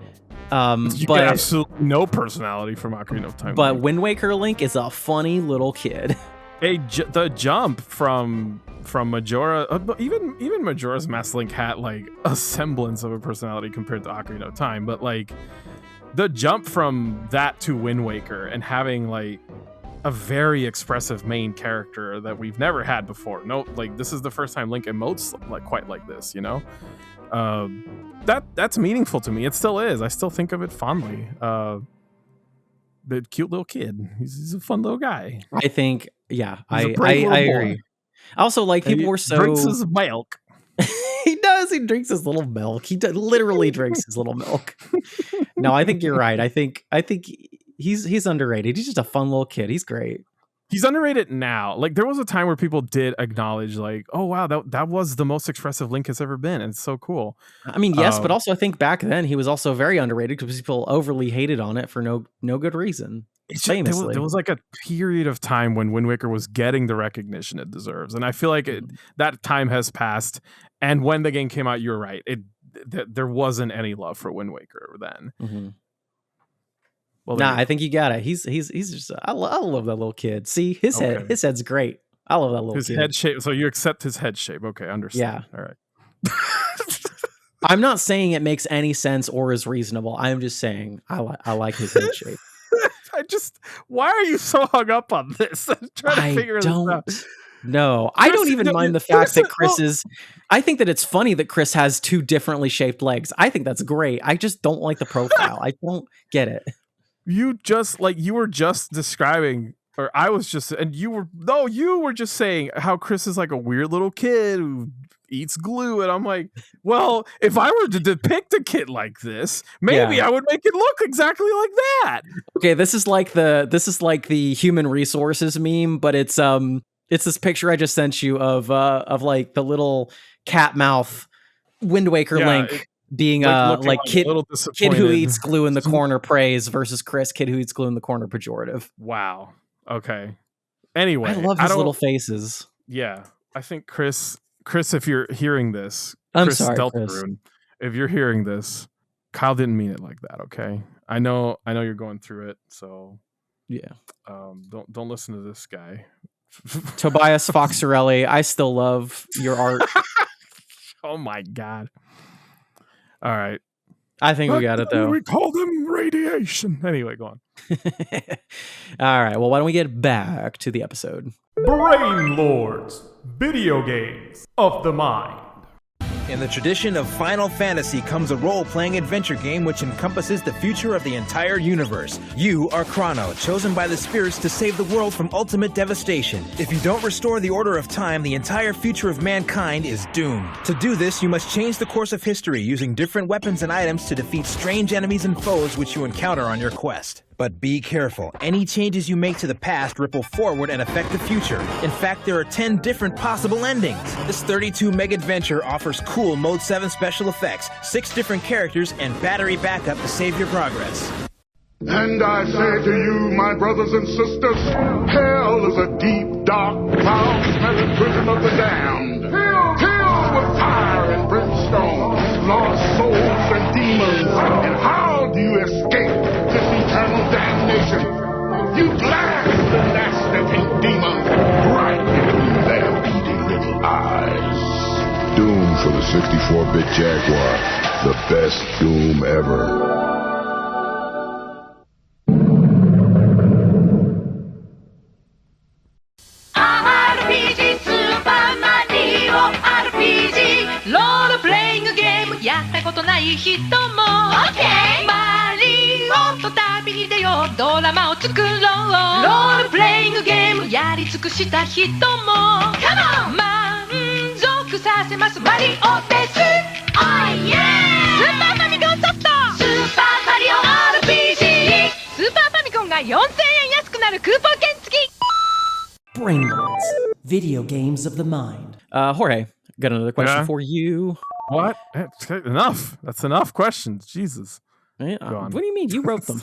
but get absolutely no personality from Ocarina of Time. But Wind Waker Link is a funny little kid. The jump from Majora, even Majora's Mask Link had like a semblance of a personality compared to Ocarina of Time, but like the jump from that to Wind Waker and having like a very expressive main character that we've never had before. No, like this is the first time Link emotes like quite like this, you know? That's meaningful to me. It still is. I still think of it fondly. The cute little kid. He's a fun little guy. I think, yeah, I agree. Also, like people were so drinks his milk. He does. He drinks his little milk. He literally drinks his little milk. No, I think you're right. I think he's underrated. He's just a fun little kid. He's great. He's underrated now. Like there was a time where people did acknowledge like, oh wow, that was the most expressive Link has ever been. And it's so cool. I mean, yes, but also I think back then he was also very underrated because people overly hated on it for no good reason. Famously. There was like a period of time when Wind Waker was getting the recognition it deserves. And I feel like that time has passed. And when the game came out, you're right. There wasn't any love for Wind Waker then. Mm-hmm. Well, I think you got it. He's just I love that little kid. See his head's great. I love that little kid. His head shape. So you accept his head shape. Okay, understand. Yeah. All right. I'm not saying it makes any sense or is reasonable. I'm just saying I like his head shape. Why are you so hung up on this? I'm trying to figure this out. No, I don't even mind the fact that Chris is. I think that it's funny that Chris has two differently shaped legs. I think that's great. I just don't like the profile. I don't get it. You were just describing, or I was just, and you were just saying how Chris is like a weird little kid who eats glue, and I'm like, well, if I were to depict a kid like this, maybe I would make it look exactly like that. Okay, this is like the human resources meme, but it's this picture I just sent you of like the little cat mouth Wind Waker Link. Being like kid who eats glue in the corner praise versus Chris, kid who eats glue in the corner pejorative. Wow. Okay. Anyway, I love his little faces. Yeah, I think Chris, if you're hearing this, I'm sorry, Chris. If you're hearing this, Kyle didn't mean it like that. Okay, I know you're going through it. So yeah, don't listen to this guy, Tobias Foxarelli. I still love your art. Oh my god. All right. I think we got it, though. We call them radiation. Anyway, go on. All right. Well, why don't we get back to the episode? Brain Lords, video games of the mind. In the tradition of Final Fantasy comes a role-playing adventure game which encompasses the future of the entire universe. You are Chrono, chosen by the spirits to save the world from ultimate devastation. If you don't restore the order of time, the entire future of mankind is doomed. To do this, you must change the course of history using different weapons and items to defeat strange enemies and foes which you encounter on your quest. But be careful. Any changes you make to the past ripple forward and affect the future. In fact, there are 10 different possible endings. This 32-meg adventure offers cool Mode 7 special effects, 6 different characters, and battery backup to save your progress. And I say to you, my brothers and sisters, hell is a deep, dark, foul-smelling prison of the damned. Filled with fire and brimstone, lost souls and demons. And how do you escape this eternal damnation? You blast the nasty pink demons right into their beady little eyes. Doom for the 64-bit Jaguar, the best Doom ever. RPG スーパーマリオ RPG ロールプレイングゲームやったことない人も OK マリオと旅に出ようドラマを作ろうロールプレイングゲームやり尽くした人も Come on 満足させますマリオです Oh yeah スーパーファミコンソフトスーパーマリオ RPG スーパーファミコンが4000円安くなるクーポン券付き Brain Lords, video games of the mind. Jorge, got another question for you. What? Enough. That's enough questions. Jesus. Yeah, Go on. what do you mean? You wrote them.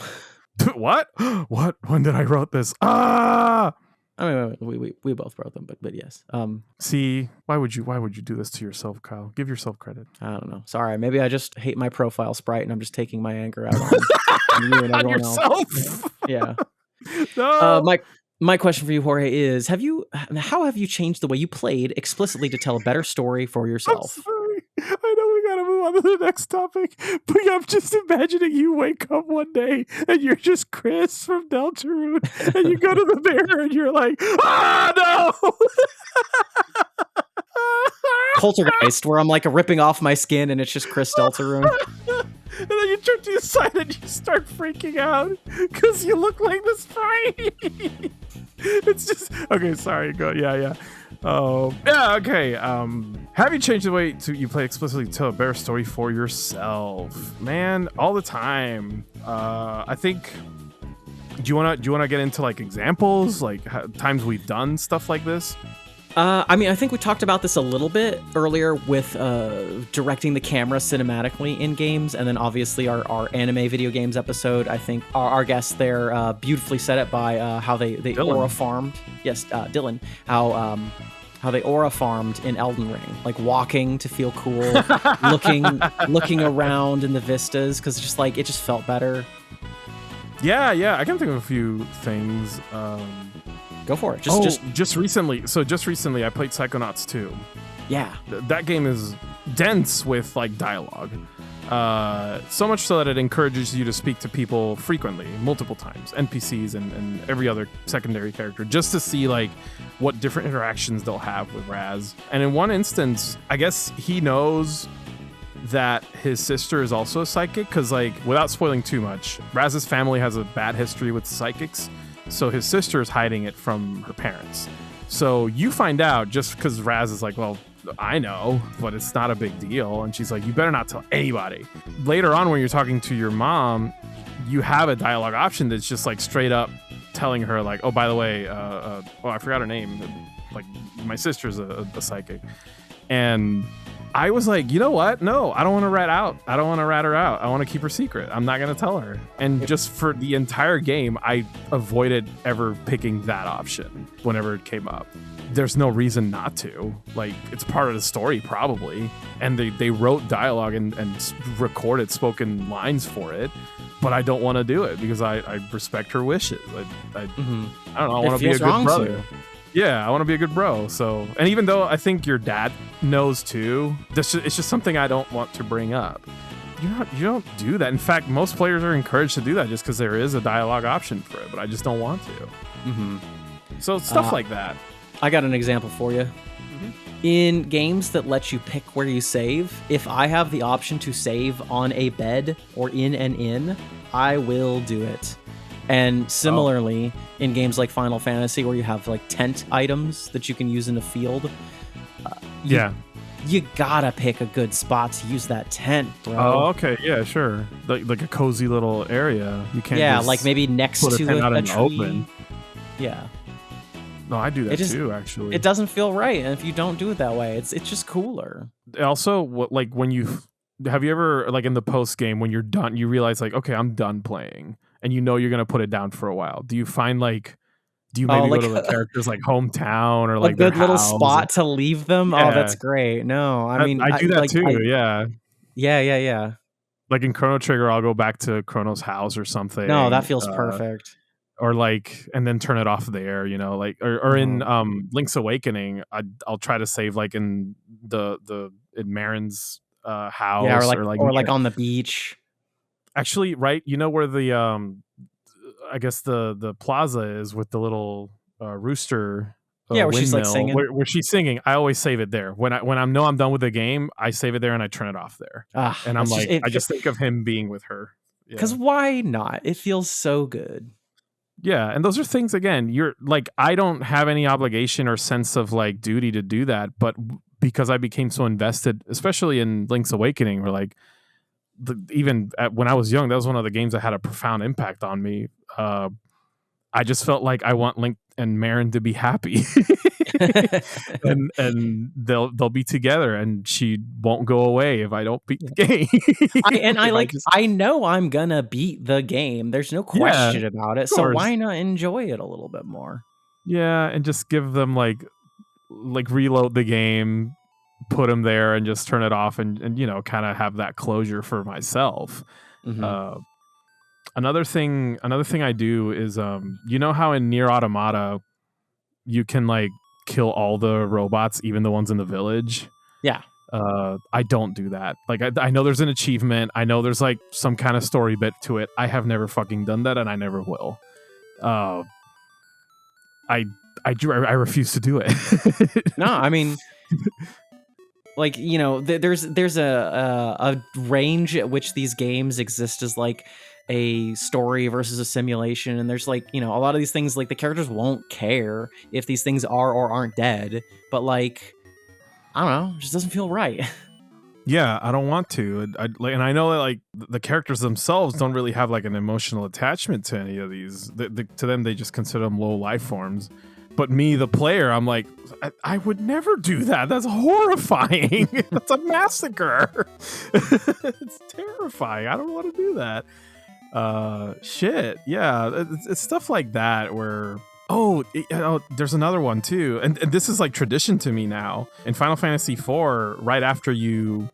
What? What? When did I wrote this? Ah! I mean, we both wrote them, but yes. See, why would you do this to yourself, Kyle? Give yourself credit. I don't know. Sorry, maybe I just hate my profile sprite, and I'm just taking my anger out on you and On everyone yourself. else. Yeah. No. My question for you, Jorge, is how have you changed the way you played explicitly to tell a better story for I'm yourself? sorry. I know we gotta move on to the next topic, but I'm just imagining you wake up one day and you're just Chris from Deltarune, and you go to the mirror and you're like, no! Poltergeist, where I'm like ripping off my skin and it's just Chris Deltarune. And then you turn to the side and you start freaking out because you look like the sprite. It's just okay. Sorry, go. Yeah. Okay. Have you changed the way you play explicitly to tell a better story for yourself, man? All the time. I think. Do you wanna get into like examples, like times we've done stuff like this? I mean, I think we talked about this a little bit earlier with directing the camera cinematically in games, and then obviously our anime video games episode. I think our guest there beautifully said it by how they aura farmed. Yes, Dylan. How they aura farmed in Elden Ring, like walking to feel cool, looking around in the vistas, because just like it just felt better. Yeah. I can think of a few things. Go for it. Just recently. So just recently, I played Psychonauts 2. Yeah. That game is dense with like dialogue. So much so that it encourages you to speak to people frequently, multiple times, NPCs and every other secondary character, just to see like what different interactions they'll have with Raz. And in one instance, I guess he knows that his sister is also a psychic, because like, without spoiling too much, Raz's family has a bad history with psychics. So his sister is hiding it from her parents. So you find out just because Raz is like, well, I know, but it's not a big deal. And she's like, you better not tell anybody. Later on, when you're talking to your mom, you have a dialogue option that's just like straight up telling her like, oh, by the way, I forgot her name. Like, my sister's a psychic. And I was like, you know what? No, I don't want to rat her out. I want to keep her secret. I'm not going to tell her. And just for the entire game, I avoided ever picking that option whenever it came up. There's no reason not to. Like, it's part of the story, probably. And they wrote dialogue and recorded spoken lines for it. But I don't want to do it because I respect her wishes. I don't know. I want to be a good brother. Yeah, I want to be a good bro. So, and even though I think your dad knows too, it's just something I don't want to bring up. You don't do that. In fact, most players are encouraged to do that just because there is a dialogue option for it, but I just don't want to. Mm-hmm. So stuff like that. I got an example for you. Mm-hmm. In games that let you pick where you save, if I have the option to save on a bed or in an inn, I will do it. And similarly, in games like Final Fantasy, where you have like tent items that you can use in the field, you gotta pick a good spot to use that tent, bro. Oh, okay, yeah, sure. Like a cozy little area. You can't. Yeah, like maybe next to a tree. Open. Yeah. No, I do that too. Actually, it doesn't feel right, and if you don't do it that way, it's just cooler. Also, like when have you ever like in the post game when you're done, you realize like, okay, I'm done playing. And you know you're gonna put it down for a while. Do you find like, maybe go to the character's like hometown or like a good little spot to leave them? Yeah. Oh, that's great. No, I mean I do that too. Yeah. Like in Chrono Trigger, I'll go back to Chrono's house or something. No, that feels perfect. Or like, and then turn it off there. You know, like or in Link's Awakening, I'll try to save like in in Marin's house. Yeah, or like on the beach. Actually, right, you know where the I guess the plaza is with the little rooster. Where she's like singing. Where she's singing, I always save it there. When I know I'm done with the game, I save it there and I turn it off there. And I'm like, I just think of him being with her. Because why not? It feels so good. Yeah, and those are things, again, you're like, I don't have any obligation or sense of like duty to do that, but because I became so invested, especially in Link's Awakening, where like when I was young, that was one of the games that had a profound impact on me. I just felt like I want Link Marin to be happy. and they'll be together, and she won't go away if I don't beat the game. I know I'm gonna beat the game. There's no question about it. So why not enjoy it a little bit more? Yeah, and just give them like reload the game, put them there, and just turn it off, and kind of have that closure for myself. Mm-hmm. Another thing I do is how in Nier Automata you can like kill all the robots, even the ones in the village. Yeah. I don't do that. Like I know there's an achievement. I know there's like some kind of story bit to it. I have never fucking done that, and I never will. I refuse to do it. No, I mean, like, there's a range at which these games exist as like a story versus a simulation, and there's like, a lot of these things, like the characters won't care if these things are or aren't dead, but like, I don't know, it just doesn't feel right. Yeah, I don't want to. And I know that like the characters themselves don't really have like an emotional attachment to any of these. To them, they just consider them low life forms. But me, the player, I'm like, I would never do that. That's horrifying. That's a massacre. It's terrifying. I don't want to do that. Shit. Yeah, it's stuff like that where. There's another one too, and this is like tradition to me now. In Final Fantasy IV, right after you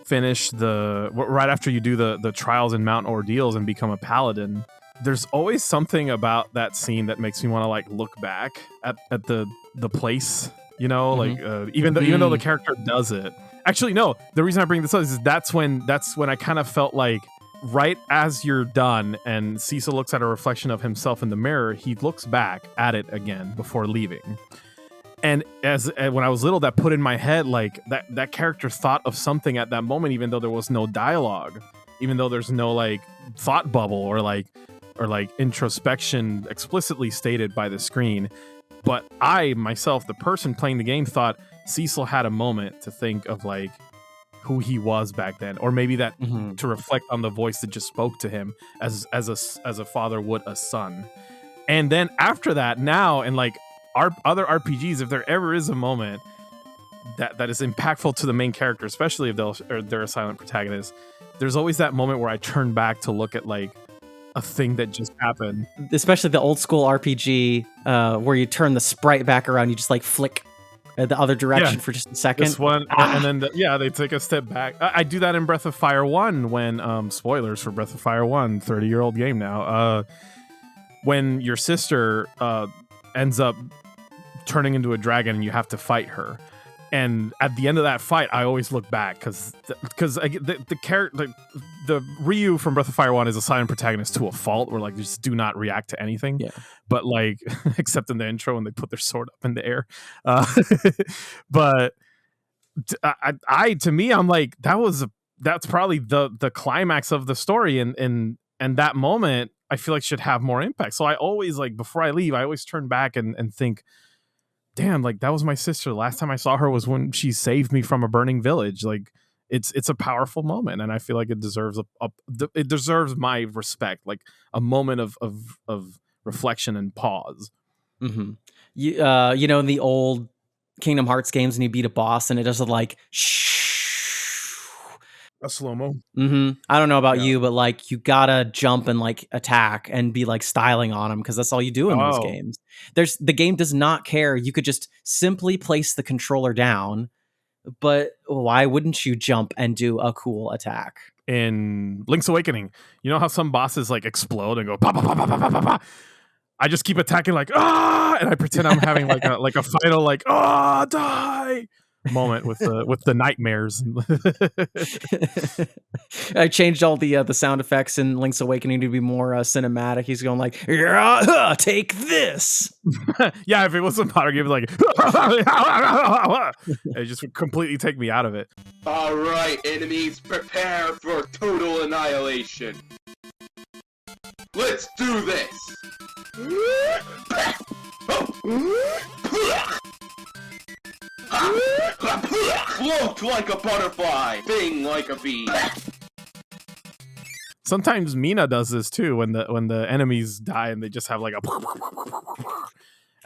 do the trials and Mount Ordeals and become a paladin, there's always something about that scene that makes me want to like look back at the place, Mm-hmm. like even though the character does it. Actually, no. The reason I bring this up is that's when I kind of felt like. Right as you're done and Cecil looks at a reflection of himself in the mirror, he looks back at it again before leaving. And when I was little, that put in my head like that character thought of something at that moment, even though there was no dialogue, even though there's no like thought bubble or like introspection explicitly stated by the screen. But I myself, the person playing the game, thought Cecil had a moment to think of like who he was back then, or maybe that to reflect on the voice that just spoke to him as a father would a son. And then after that, now in like our other RPGs, if there ever is a moment that is impactful to the main character, especially if they're a silent protagonist, there's always that moment where I turn back to look at like a thing that just happened. Especially the old school RPG where you turn the sprite back around, you just like flick the other direction for just a second. This one, and then they take a step back. I do that in Breath of Fire 1 when spoilers for Breath of Fire 1, 30-year-old game now. When your sister ends up turning into a dragon and you have to fight her, and at the end of that fight, I always look back because the character, the Ryu from Breath of Fire 1 is a silent protagonist to a fault, where like they just do not react to anything. Yeah. But like, except in the intro when they put their sword up in the air. But to me, I'm like, that's probably the climax of the story, and that moment I feel like should have more impact. So I always like before I leave, I always turn back and think, damn, like that was my sister. The last time I saw her was when she saved me from a burning village. Like it's a powerful moment, and I feel like it deserves it deserves my respect, like a moment of reflection and pause. Mm-hmm. In the old Kingdom Hearts games, and you beat a boss, and it does like a slow-mo. Mm-hmm. I don't know about you, but like you gotta jump and like attack and be like styling on them, because that's all you do in those games. The game does not care. You could just simply place the controller down, but why wouldn't you jump and do a cool attack? In Link's Awakening, you know how some bosses like explode and go pa pa pa pa pa pa pa pa? I just keep attacking like and I pretend I'm having like a final like die moment with the nightmares. I changed all the sound effects in Link's Awakening to be more cinematic. He's going like, yeah, take this. Yeah, if it was a modern game, like it just would completely take me out of it. All right, enemies, prepare for total annihilation. Let's do this. Float like a butterfly, sting like a bee. Sometimes Mina does this too when the enemies die and they just have like a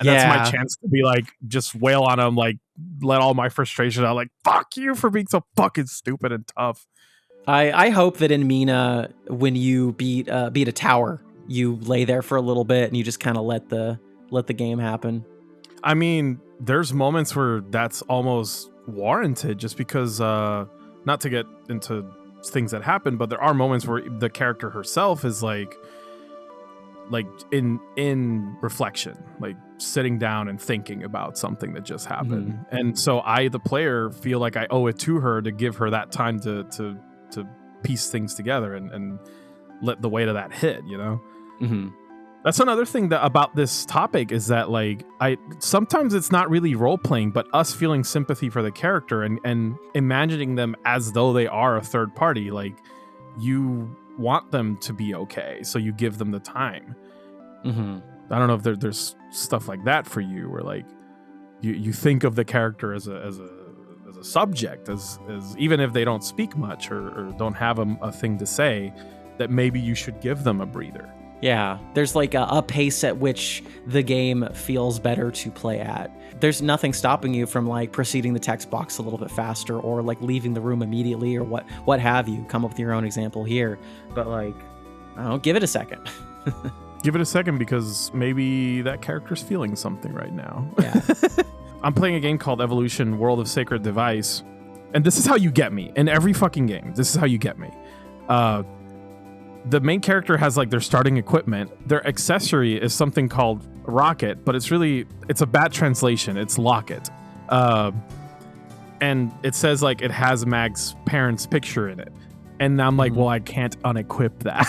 And that's my chance to be like, just wail on him, like let all my frustration out, like fuck you for being so fucking stupid and tough. I hope that in Mina, when you beat a tower, you lay there for a little bit and you just kind of let the game happen. I mean, there's moments where that's almost warranted, just because not to get into things that happen, but there are moments where the character herself is like in reflection, like sitting down and thinking about something that just happened. And so I, the player, feel like I owe it to her to give her that time to piece things together and let the weight of that hit, you know? That's another thing that about this topic is that like sometimes it's not really role playing, but us feeling sympathy for the character and imagining them as though they are a third party. Like you want them to be okay, so you give them the time. I don't know if there's stuff like that for you, where like you think of the character as a subject, as even if they don't speak much or don't have a thing to say, that maybe you should give them a breather. Yeah, there's like a pace at which the game feels better to play at. There's nothing stopping you from like proceeding the text box a little bit faster, or like leaving the room immediately, or what have you. Come up with your own example here. But like, I don't know, give it a second. Give it a second, because maybe that character's feeling something right now. Yeah. I'm playing a game called Evolution World of Sacred Device, and this is how you get me in every fucking game. This is how you get me. The main character has like their starting equipment. Their accessory is something called Rocket, but it's a bad translation. It's Locket. And it says like it has Mag's parents' picture in it. And I'm like, well, I can't unequip that.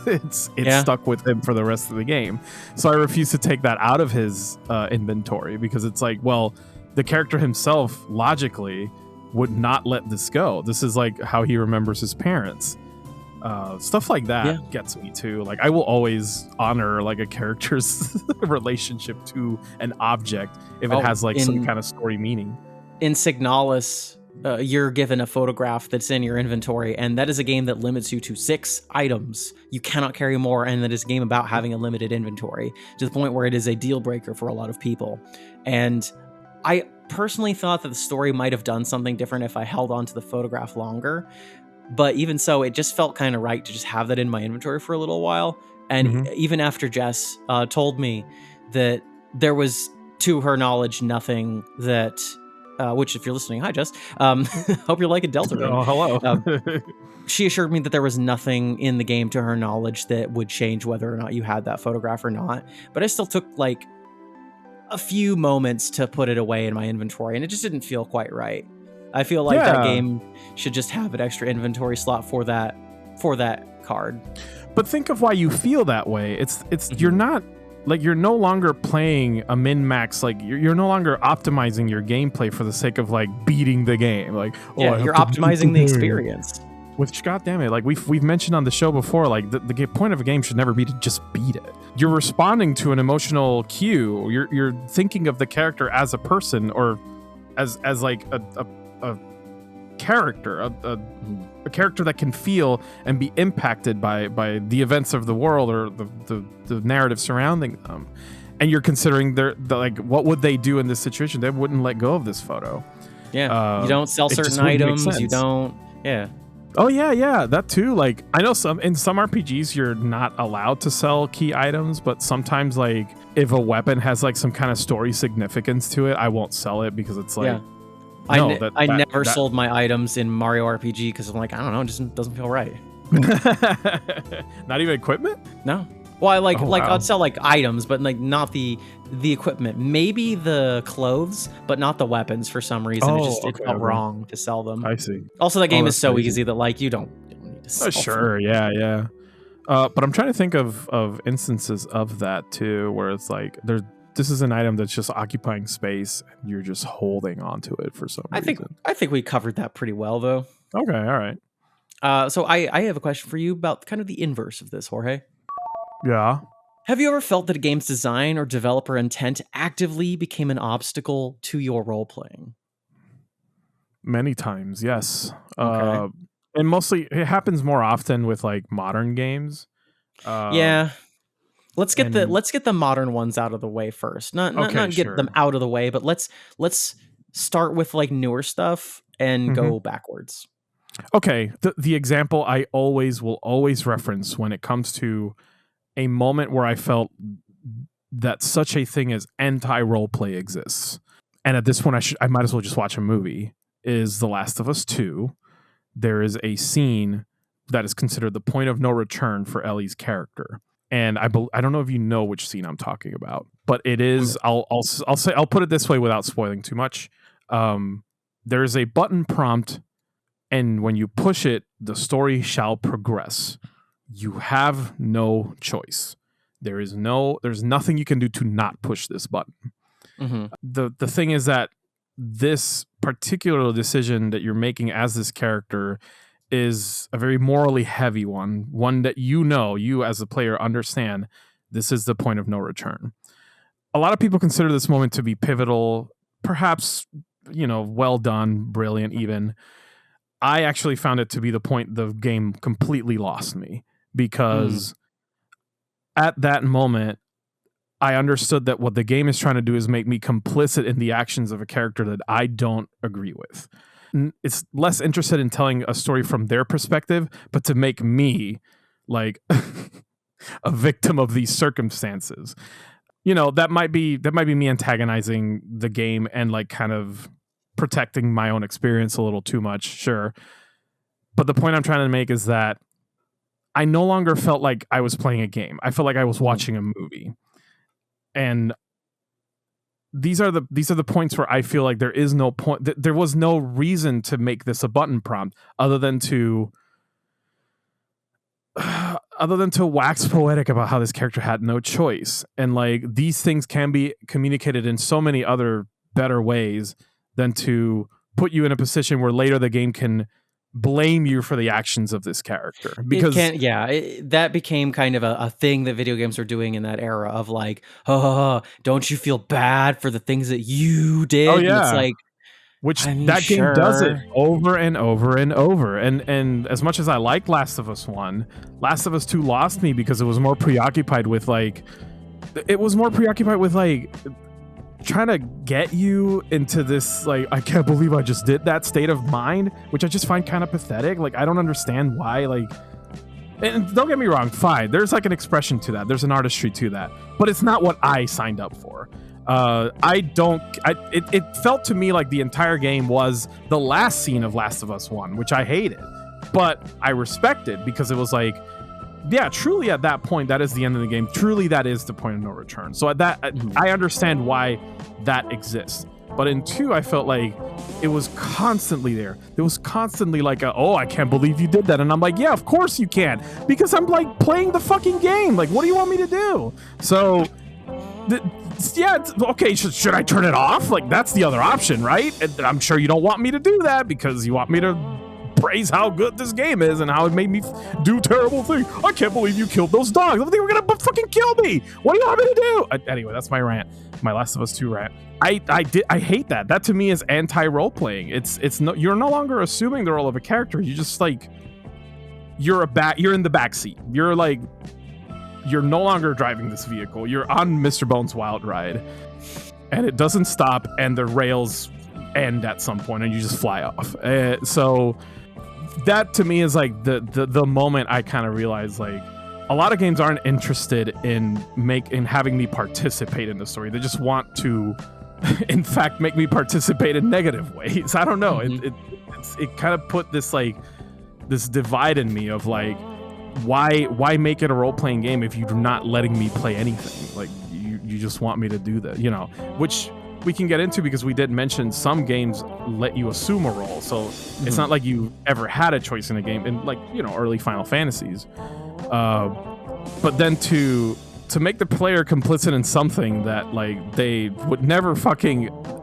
It's stuck with him for the rest of the game. So I refuse to take that out of his inventory, because it's like, well, the character himself logically would not let this go. This is like how he remembers his parents. Stuff like that gets me too. Like I will always honor like a character's relationship to an object if it has like some kind of story meaning. In Signalis, you're given a photograph that's in your inventory, and that is a game that limits you to 6 items. You cannot carry more, and that is a game about having a limited inventory, to the point where it is a deal breaker for a lot of people. And I personally thought that the story might have done something different if I held on to the photograph longer. But even so, it just felt kind of right to just have that in my inventory for a little while. And even after Jess told me that there was, to her knowledge, nothing that... which, if you're listening, hi, Jess. Hope you're liking Delta Ring. Oh, hello. She assured me that there was nothing in the game, to her knowledge, that would change whether or not you had that photograph or not. But I still took, like, a few moments to put it away in my inventory, and it just didn't feel quite right. I feel like that game should just have an extra inventory slot for that card. But think of why you feel that way. It's you're not... Like, you're no longer playing a min-max, like, you're no longer optimizing your gameplay for the sake of, like, beating the game. Like, you're optimizing the experience. Which, goddammit, like, we've mentioned on the show before, like, the point of a game should never be to just beat it. You're responding to an emotional cue. You're thinking of the character as a person, or as like, a character, a character that can feel and be impacted by the events of the world, or the narrative surrounding them. And you're considering like, what would they do in this situation? They wouldn't let go of this photo. Yeah. You don't sell certain items. You don't. Yeah. Oh yeah, that too. Like, I know in some RPGs you're not allowed to sell key items, but sometimes, like, if a weapon has like some kind of story significance to it, I won't sell it, because it's like, I never sold my items in Mario RPG, because I'm like, I don't know, it just doesn't feel right. Not even equipment? No. Well, I I'd sell like items, but like not the equipment. Maybe the clothes, but not the weapons for some reason. It felt wrong to sell them. I see. Also, the game is so easy that like you don't need to sell sure, them. yeah. But I'm trying to think of instances of that too, where it's like this is an item that's just occupying space, and you're just holding onto it for some reason. I think we covered that pretty well, though. Okay, all right. So I have a question for you about kind of the inverse of this, Jorge. Yeah. Have you ever felt that a game's design or developer intent actively became an obstacle to your role-playing? Many times, yes. Okay. And mostly, it happens more often with, like, modern games. Yeah. Let's get the modern ones out of the way first. Not get them out of the way, but let's start with like newer stuff and go backwards. Okay, the example I will always reference when it comes to a moment where I felt that such a thing as anti-role play exists, and at this point I might as well just watch a movie, is The Last of Us 2. There is a scene that is considered the point of no return for Ellie's character. And I don't know if you know which scene I'm talking about, but it is. I'll put it this way without spoiling too much. There is a button prompt, and when you push it, the story shall progress. You have no choice. There's nothing you can do to not push this button. The thing is that this particular decision that you're making as this character is a very morally heavy one that you as a player understand this is the point of no return. A lot of people consider this moment to be pivotal, perhaps, well done, brilliant even. I actually found it to be the point the game completely lost me, because at that moment, I understood that what the game is trying to do is make me complicit in the actions of a character that I don't agree with. It's less interested in telling a story from their perspective, but to make me like a victim of these circumstances. That might be me antagonizing the game and like kind of protecting my own experience a little too much, sure. But the point I'm trying to make is that I no longer felt like I was playing a game. I felt like I was watching a movie. And these are the points where I feel like there is no point. There was no reason to make this a button prompt other than to wax poetic about how this character had no choice. And like these things can be communicated in so many other better ways than to put you in a position where later the game can blame you for the actions of this character, because that became kind of a thing that video games are doing in that era of like, don't you feel bad for the things that you did? Oh yeah, and it's like, that game does it over and over and over. And as much as I like Last of Us 1, Last of Us 2 lost me because it was more preoccupied with trying to get you into this, like, I can't believe I just did that state of mind, which I just find kind of pathetic. Like, I don't understand why, like, and don't get me wrong, fine, there's like an expression to that, there's an artistry to that, but it's not what I signed up for. It felt to me like the entire game was the last scene of Last of Us 1, which I hated, but I respected because it was like, yeah, truly at that point, that is the end of the game. Truly, that is the point of no return. So at that, I understand why that exists. But in 2, I felt like it was constantly there. There was constantly like, I can't believe you did that. And I'm like, yeah, of course you can. Because I'm like playing the fucking game. Like, what do you want me to do? So, okay, should I turn it off? Like, that's the other option, right? And I'm sure you don't want me to do that because you want me to praise how good this game is and how it made me do terrible things. I can't believe you killed those dogs. I think we're gonna fucking kill me. What do you want me to do? Anyway, that's my rant. My Last of Us 2 rant. I hate that. That to me is anti-role playing. You're no longer assuming the role of a character. You just like you're in the back seat. You're no longer driving this vehicle. You're on Mr. Bones' wild ride, and it doesn't stop, and the rails end at some point, and you just fly off. So that to me is like the moment I kind of realized like a lot of games aren't interested in having me participate in the story. They just want to, in fact, make me participate in negative ways. I don't know. It kind of put this like this divide in me of like, why make it a role-playing game if you're not letting me play anything? Like you just want me to do that, which we can get into because we did mention some games let you assume a role. So it's not like you ever had a choice in a game in like, early Final Fantasies. But then to make the player complicit in something that like they would never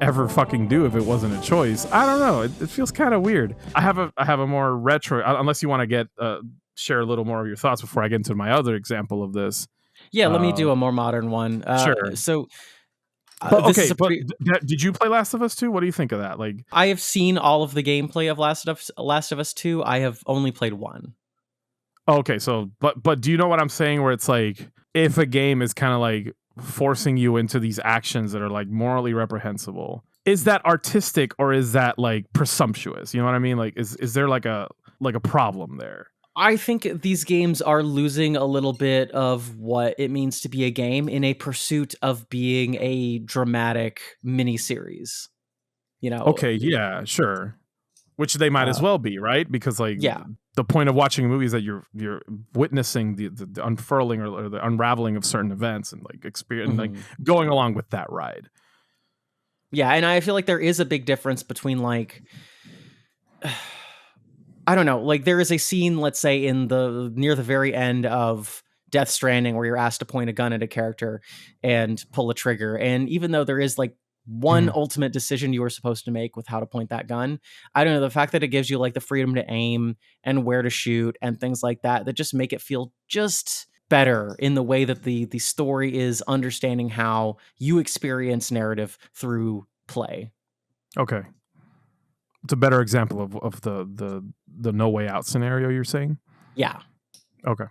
ever do if it wasn't a choice. I don't know. It feels kind of weird. I have a more retro, unless you want to share a little more of your thoughts before I get into my other example of this. Yeah, let me do a more modern one. Sure. So did you play Last of Us 2? What do you think of that? Like, I have seen all of the gameplay of Last of Us 2. I have only played 1. Okay, so but do you know what I'm saying? Where it's like if a game is kind of like forcing you into these actions that are like morally reprehensible, is that artistic or is that like presumptuous? You know what I mean? Like, is there like a problem there? I think these games are losing a little bit of what it means to be a game in a pursuit of being a dramatic miniseries. You know? Okay, yeah, sure. Which they might as well be, right? Because like the point of watching a movie is that you're witnessing the unfurling or the unraveling of certain events and like experience like going along with that ride. Yeah, and I feel like there is a big difference between like I don't know, like there is a scene, let's say in near the very end of Death Stranding where you're asked to point a gun at a character and pull a trigger, and even though there is like one ultimate decision you were supposed to make with how to point that gun, I don't know, the fact that it gives you like the freedom to aim and where to shoot and things like that just make it feel just better in the way that the story is understanding how you experience narrative through play. Okay. It's a better example of the No Way Out scenario you're saying? Yeah. Okay.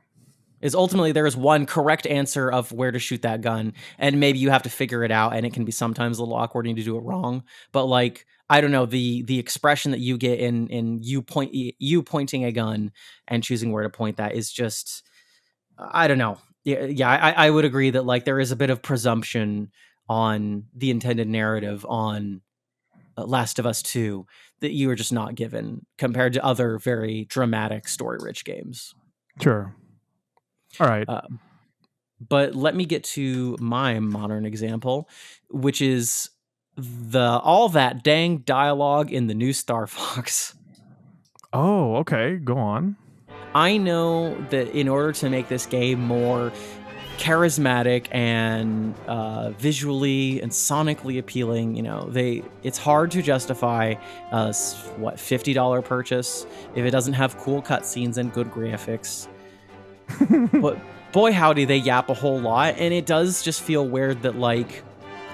Is ultimately there is one correct answer of where to shoot that gun, and maybe you have to figure it out, and it can be sometimes a little awkward and you do it wrong. But like, I don't know, the expression that you get in you pointing a gun and choosing where to point that is just, I don't know. Yeah, I would agree that like there is a bit of presumption on the intended narrative on Last of Us 2 that you are just not given compared to other very dramatic, story-rich games. Sure. All right. But let me get to my modern example, which is all that dang dialogue in the new Star Fox. Oh, okay. Go on. I know that in order to make this game more charismatic and visually and sonically appealing, you know, it's hard to justify $50 purchase if it doesn't have cool cutscenes and good graphics. But boy howdy, they yap a whole lot, and it does just feel weird that like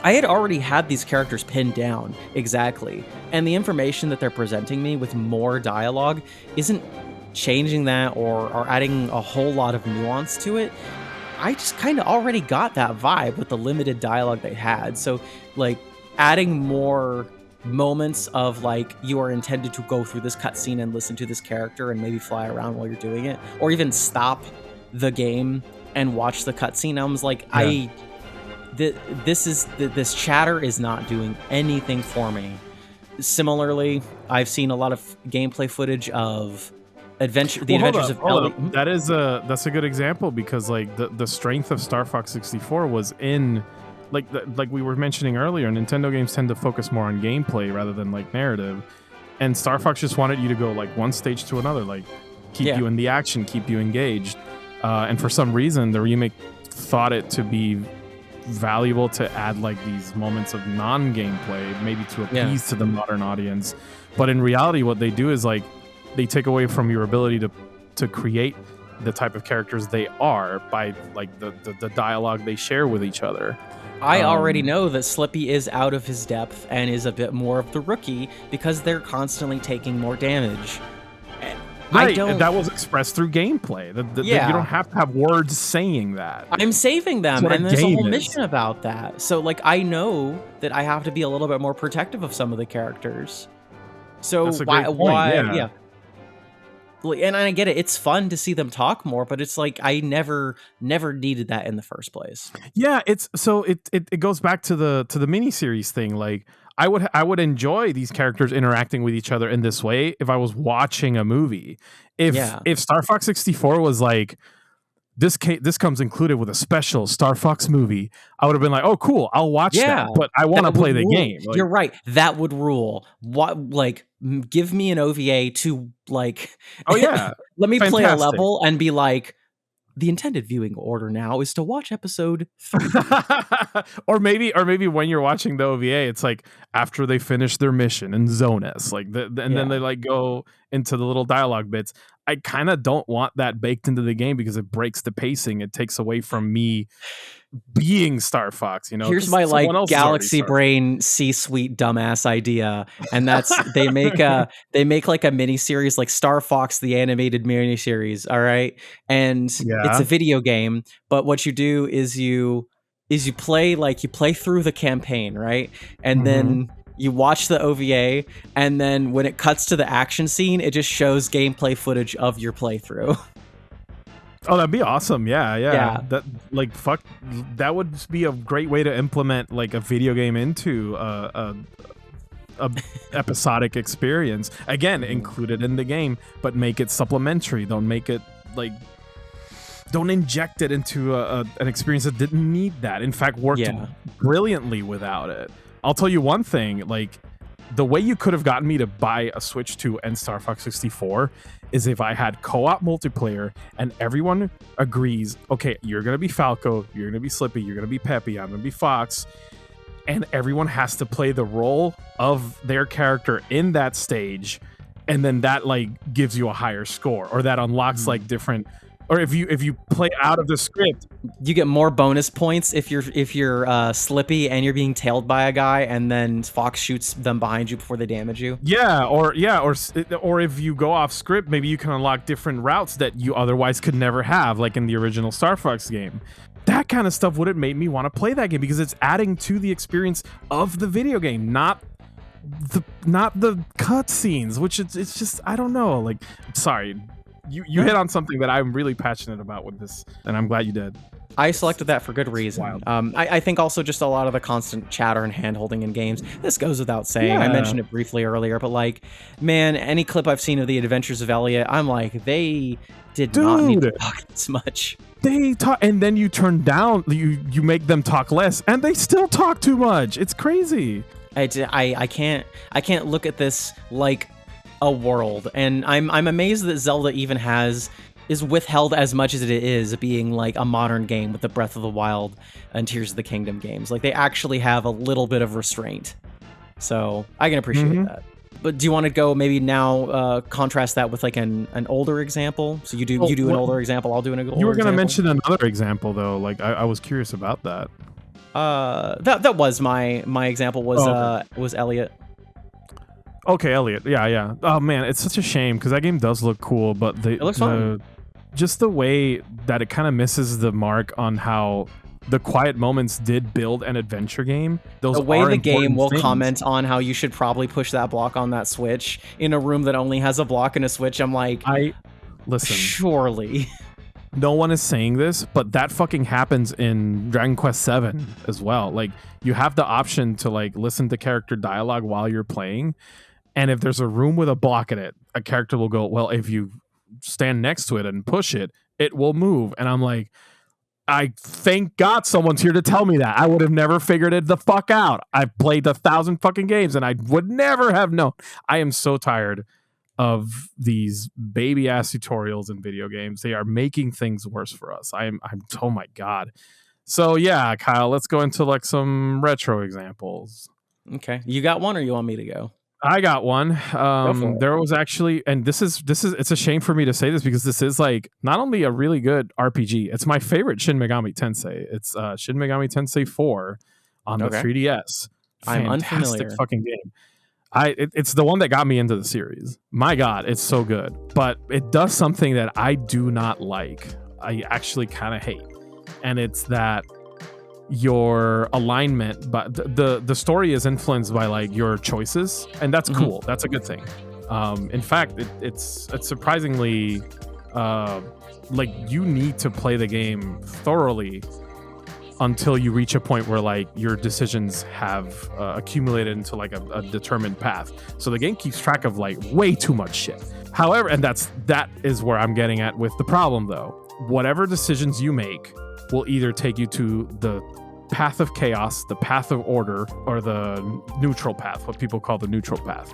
I had already had these characters pinned down exactly, and the information that they're presenting me with more dialogue isn't changing that or adding a whole lot of nuance to it. I just kind of already got that vibe with the limited dialogue they had. So like adding more moments of like you are intended to go through this cutscene and listen to this character and maybe fly around while you're doing it, or even stop the game and watch the cutscene. I was like, this chatter is not doing anything for me. Similarly, I've seen a lot of gameplay footage of adventures of Ellie. That's a good example because like the strength of Star Fox 64 was in like we were mentioning earlier, Nintendo games tend to focus more on gameplay rather than like narrative, and Star Fox just wanted you to go like one stage to another, like keep you in the action, keep you engaged, and for some reason the remake thought it to be valuable to add like these moments of non-gameplay, maybe to appease to the modern audience, but in reality what they do is like they take away from your ability to create the type of characters they are by like the dialogue they share with each other. I already know that Slippy is out of his depth and is a bit more of the rookie because they're constantly taking more damage. Right, that was expressed through gameplay. You don't have to have words saying that. I'm saving them, and there's a whole mission about that. So, like, I know that I have to be a little bit more protective of some of the characters. So why? And I get it. It's fun to see them talk more, but it's like I never needed that in the first place. Yeah, it goes back to the miniseries thing. Like I would enjoy these characters interacting with each other in this way if I was watching a movie. If Star Fox 64 was like this comes included with a special Star Fox movie, I would have been like, oh cool, I'll watch that, but I want to play the game. Like, you're right, that would rule. What, like, give me an OVA to like, oh yeah, let me play a level and be like, the intended viewing order now is to watch episode 3. or maybe when you're watching the OVA, it's like after they finish their mission in Zone S, like then they like go into the little dialogue bits. I kind of don't want that baked into the game because it breaks the pacing. It takes away from me being Star Fox. You know, here's my someone like else is galaxy already Star brain C-suite dumbass idea, and that's they make like a mini series like Star Fox the animated mini series. All right, and it's Yeah. a video game, but what you do is you play through the campaign, right, and then you watch the OVA, and then when it cuts to the action scene, it just shows gameplay footage of your playthrough. Oh, that'd be awesome. Yeah. Yeah. That like fuck. That would be a great way to implement like a video game into a episodic experience. Again, included in the game, but make it supplementary. Don't make it like. Don't inject it into an experience that didn't need that. In fact, worked brilliantly without it. I'll tell you one thing. Like the way you could have gotten me to buy a Switch 2 and Star Fox 64 is if I had co-op multiplayer and everyone agrees, okay, you're going to be Falco, you're going to be Slippy, you're going to be Peppy, I'm going to be Fox, and everyone has to play the role of their character in that stage, and then that like gives you a higher score, or that unlocks like different, or if you play out of the script, you get more bonus points if you're Slippy and you're being tailed by a guy, and then Fox shoots them behind you before they damage you. Or if you go off script, maybe you can unlock different routes that you otherwise could never have, like in the original Star Fox game. That kind of stuff would have made me want to play that game because it's adding to the experience of the video game, not the cutscenes, which it's just I don't know. Like, sorry. You hit on something that I'm really passionate about with this, and I'm glad you did. I selected that for good reason. I think also just a lot of the constant chatter and hand-holding in games. This goes without saying. Yeah. I mentioned it briefly earlier, but like, man, any clip I've seen of the Adventures of Elliot, I'm like, they did not need to talk this much. They talk, and then you turn down, you make them talk less, and they still talk too much. It's crazy. I can't look at this like a world, and I'm amazed that Zelda even is withheld as much as it is being like a modern game with the Breath of the Wild and Tears of the Kingdom games. Like they actually have a little bit of restraint, so I can appreciate that. But do you want to go maybe now contrast that with like an older example? So you do an older example, I'll do an older example. You were going to mention another example though. Like I was curious about that. That was my example was Elliot. Okay, Elliot. Yeah. Oh man, it's such a shame because that game does look cool, but it looks fun. Just the way that it kind of misses the mark on how the quiet moments did build an adventure game. The way the game will comment on how you should probably push that block on that switch in a room that only has a block and a switch. I'm like, listen. Surely. No one is saying this, but that fucking happens in Dragon Quest VII as well. Like you have the option to like listen to character dialogue while you're playing. And if there's a room with a block in it, a character will go, well, if you stand next to it and push it, it will move. And I'm like, I thank God someone's here to tell me that. I would have never figured it the fuck out. I've played 1,000 fucking games and I would never have known. I am so tired of these baby ass tutorials in video games. They are making things worse for us. I'm oh my God. So yeah, Kyle, let's go into like some retro examples. Okay. You got one or you want me to go? I got one. There was actually, and this is it's a shame for me to say this because this is like not only a really good RPG, it's my favorite Shin Megami Tensei. It's Shin Megami Tensei 4 on the 3DS. I'm unfamiliar. Fucking game. It's the one that got me into the series. My God, it's so good. But it does something that I do not like. I actually kind of hate. And it's that your alignment, but the story is influenced by like your choices, and that's cool. That's a good thing. In fact, it's surprisingly like you need to play the game thoroughly until you reach a point where like your decisions have accumulated into like a determined path. So the game keeps track of like way too much shit. However, and that is where I'm getting at with the problem though. Whatever decisions you make will either take you to the path of chaos, the path of order, or the neutral path, what people call the neutral path.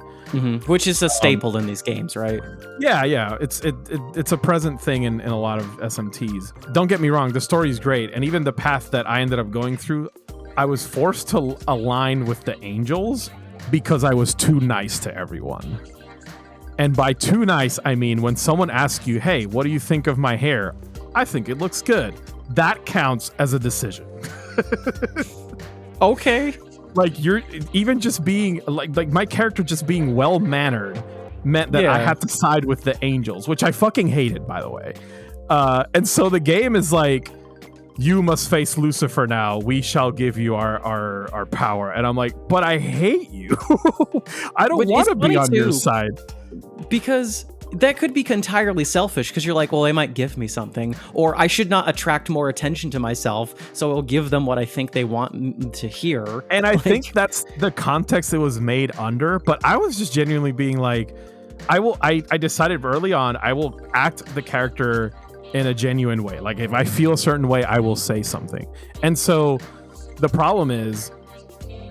Which is a staple in these games, right? Yeah. It's a present thing in a lot of SMTs. Don't get me wrong, the story's great, and even the path that I ended up going through, I was forced to align with the angels because I was too nice to everyone. And by too nice, I mean when someone asks you, hey, what do you think of my hair? I think it looks good. that counts as a decision. Okay. Like you're even just being like my character just being well mannered meant that I had to side with the angels, which I fucking hated, by the way. And so the game is like, you must face Lucifer now. We shall give you our power. And I'm like, but I hate you. I don't want to be on your side. Because that could be entirely selfish, because you're like, well, they might give me something, or I should not attract more attention to myself, so I'll give them what I think they want to hear. And I think that's the context it was made under, but I was just genuinely being like, I decided early on, I will act the character in a genuine way. Like if I feel a certain way, I will say something. And so the problem is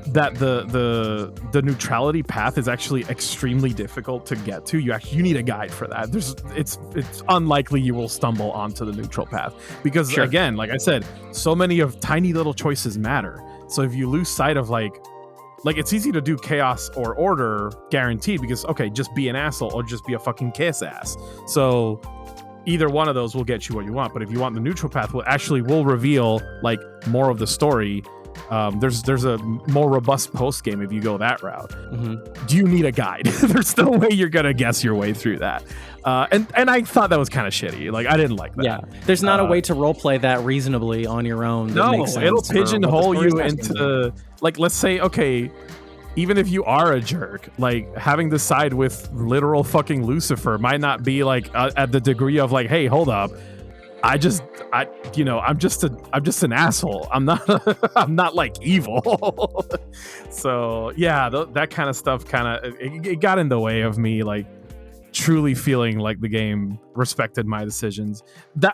that the neutrality path is actually extremely difficult to get to. You need a guide for that. It's unlikely you will stumble onto the neutral path because again, like I said, so many of tiny little choices matter. So if you lose sight of like it's easy to do chaos or order guaranteed because okay, just be an asshole or just be a fucking kiss ass. So either one of those will get you what you want. But if you want the neutral path, will reveal like more of the story. There's a more robust post game if you go that route. Mm-hmm. Do you need a guide? There's no way you're gonna guess your way through that. And I thought that was kind of shitty. Like I didn't like that. Yeah, there's not a way to roleplay that reasonably on your own. No, it'll pigeonhole you into like, let's say, okay, even if you are a jerk, like having to side with literal fucking Lucifer might not be like at the degree of like, hey, hold up. I'm just an asshole. I'm not like evil. So yeah, that kind of stuff it got in the way of me like truly feeling like the game respected my decisions.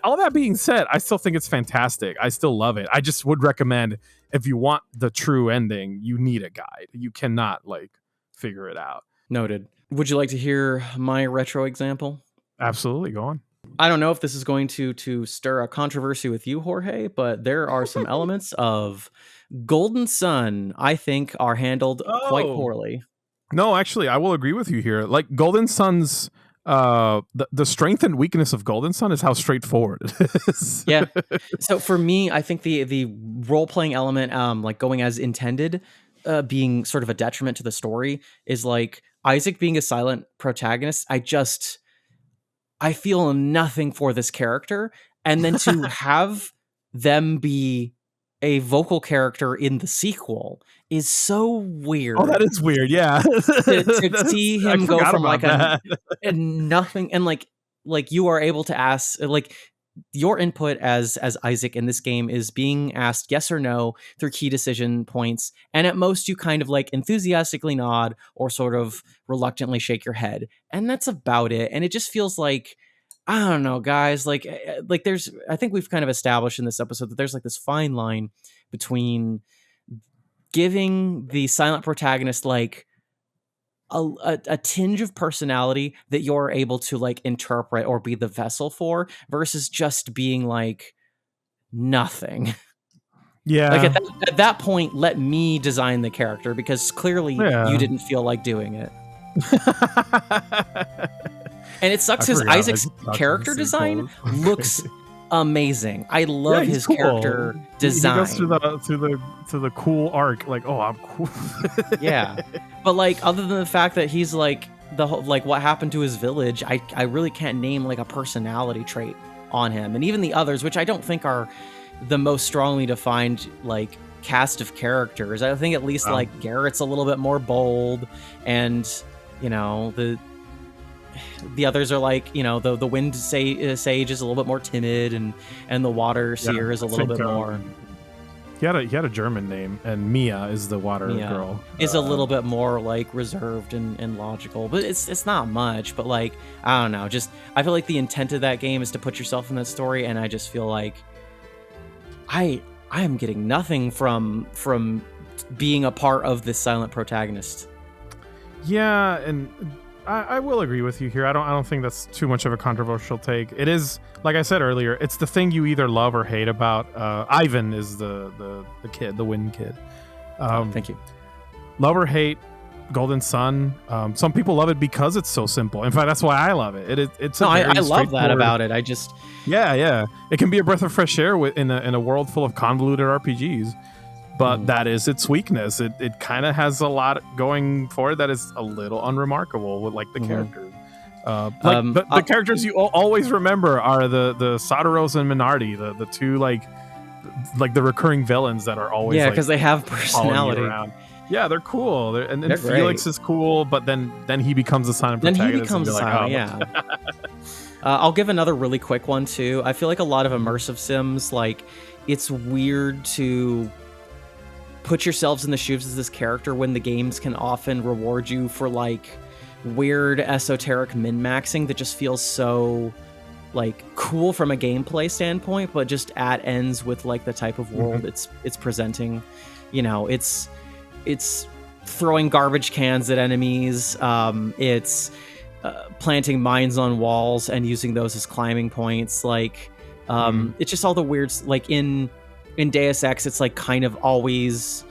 All that being said, I still think it's fantastic. I still love it. I just would recommend if you want the true ending, you need a guide. You cannot like figure it out. Noted. Would you like to hear my retro example? Absolutely, go on. I don't know if this is going to stir a controversy with you, Jorge, but there are some elements of Golden Sun I think are handled quite poorly. No, actually, I will agree with you here. Like Golden Sun's the strength and weakness of Golden Sun is how straightforward it is. Yeah. So for me, I think the role-playing element, like going as intended, being sort of a detriment to the story, is like Isaac being a silent protagonist. I feel nothing for this character, and then to have them be a vocal character in the sequel is so weird. Oh, that is weird, yeah. to see him go from like a nothing, and like you are able to ask, like your input as Isaac in this game is being asked yes or no through key decision points, and at most you kind of like enthusiastically nod or sort of reluctantly shake your head, and that's about it. And it just feels like, I don't know, guys, like there's, I think we've kind of established in this episode that there's like this fine line between giving the silent protagonist like a tinge of personality that you're able to like interpret or be the vessel for, versus just being like nothing. Yeah. Like at that point, let me design the character, because clearly you didn't feel like doing it. And it sucks because Isaac's character design looks amazing. I love his character design. He goes through the cool arc, like, oh, I'm cool. Yeah, but like, other than the fact that he's like the whole, like what happened to his village, I really can't name like a personality trait on him. And even the others, which I don't think are the most strongly defined like cast of characters. I think at least like Garrett's a little bit more bold, and you know the others are like, you know, the wind sage is a little bit more timid, and the water seer is a little bit more. He had a German name, and Mia is the water girl. Is a little bit more like reserved and logical, but it's not much. But like, I don't know, just I feel like the intent of that game is to put yourself in that story, and I just feel like I am getting nothing from being a part of this silent protagonist. Yeah, and I will agree with you here. I don't think that's too much of a controversial take. It is, like I said earlier, it's the thing you either love or hate about. Ivan is the kid, the wind kid. Thank you. Love or hate, Golden Sun. Some people love it because it's so simple. In fact, that's why I love it. It's I love that about it. Yeah. It can be a breath of fresh air in a world full of convoluted RPGs, but that is its weakness. It kind of has a lot going for it that is a little unremarkable with like the characters. The characters you always remember are the Soteros and Minardi, the two like the recurring villains that are always because they have personality. Yeah, they're cool. And They're Felix great. is cool, but then he becomes a silent Then protagonist. he becomes and a you're silent, like, yeah. I'll give another really quick one too. I feel like a lot of immersive sims, like it's weird to put yourselves in the shoes of this character when the games can often reward you for like weird esoteric min-maxing that just feels so like cool from a gameplay standpoint, but just at ends with like the type of world it's presenting. You know, it's throwing garbage cans at enemies. It's planting mines on walls and using those as climbing points. Like, it's just all the weirds. Like in Deus Ex, it's like kind of always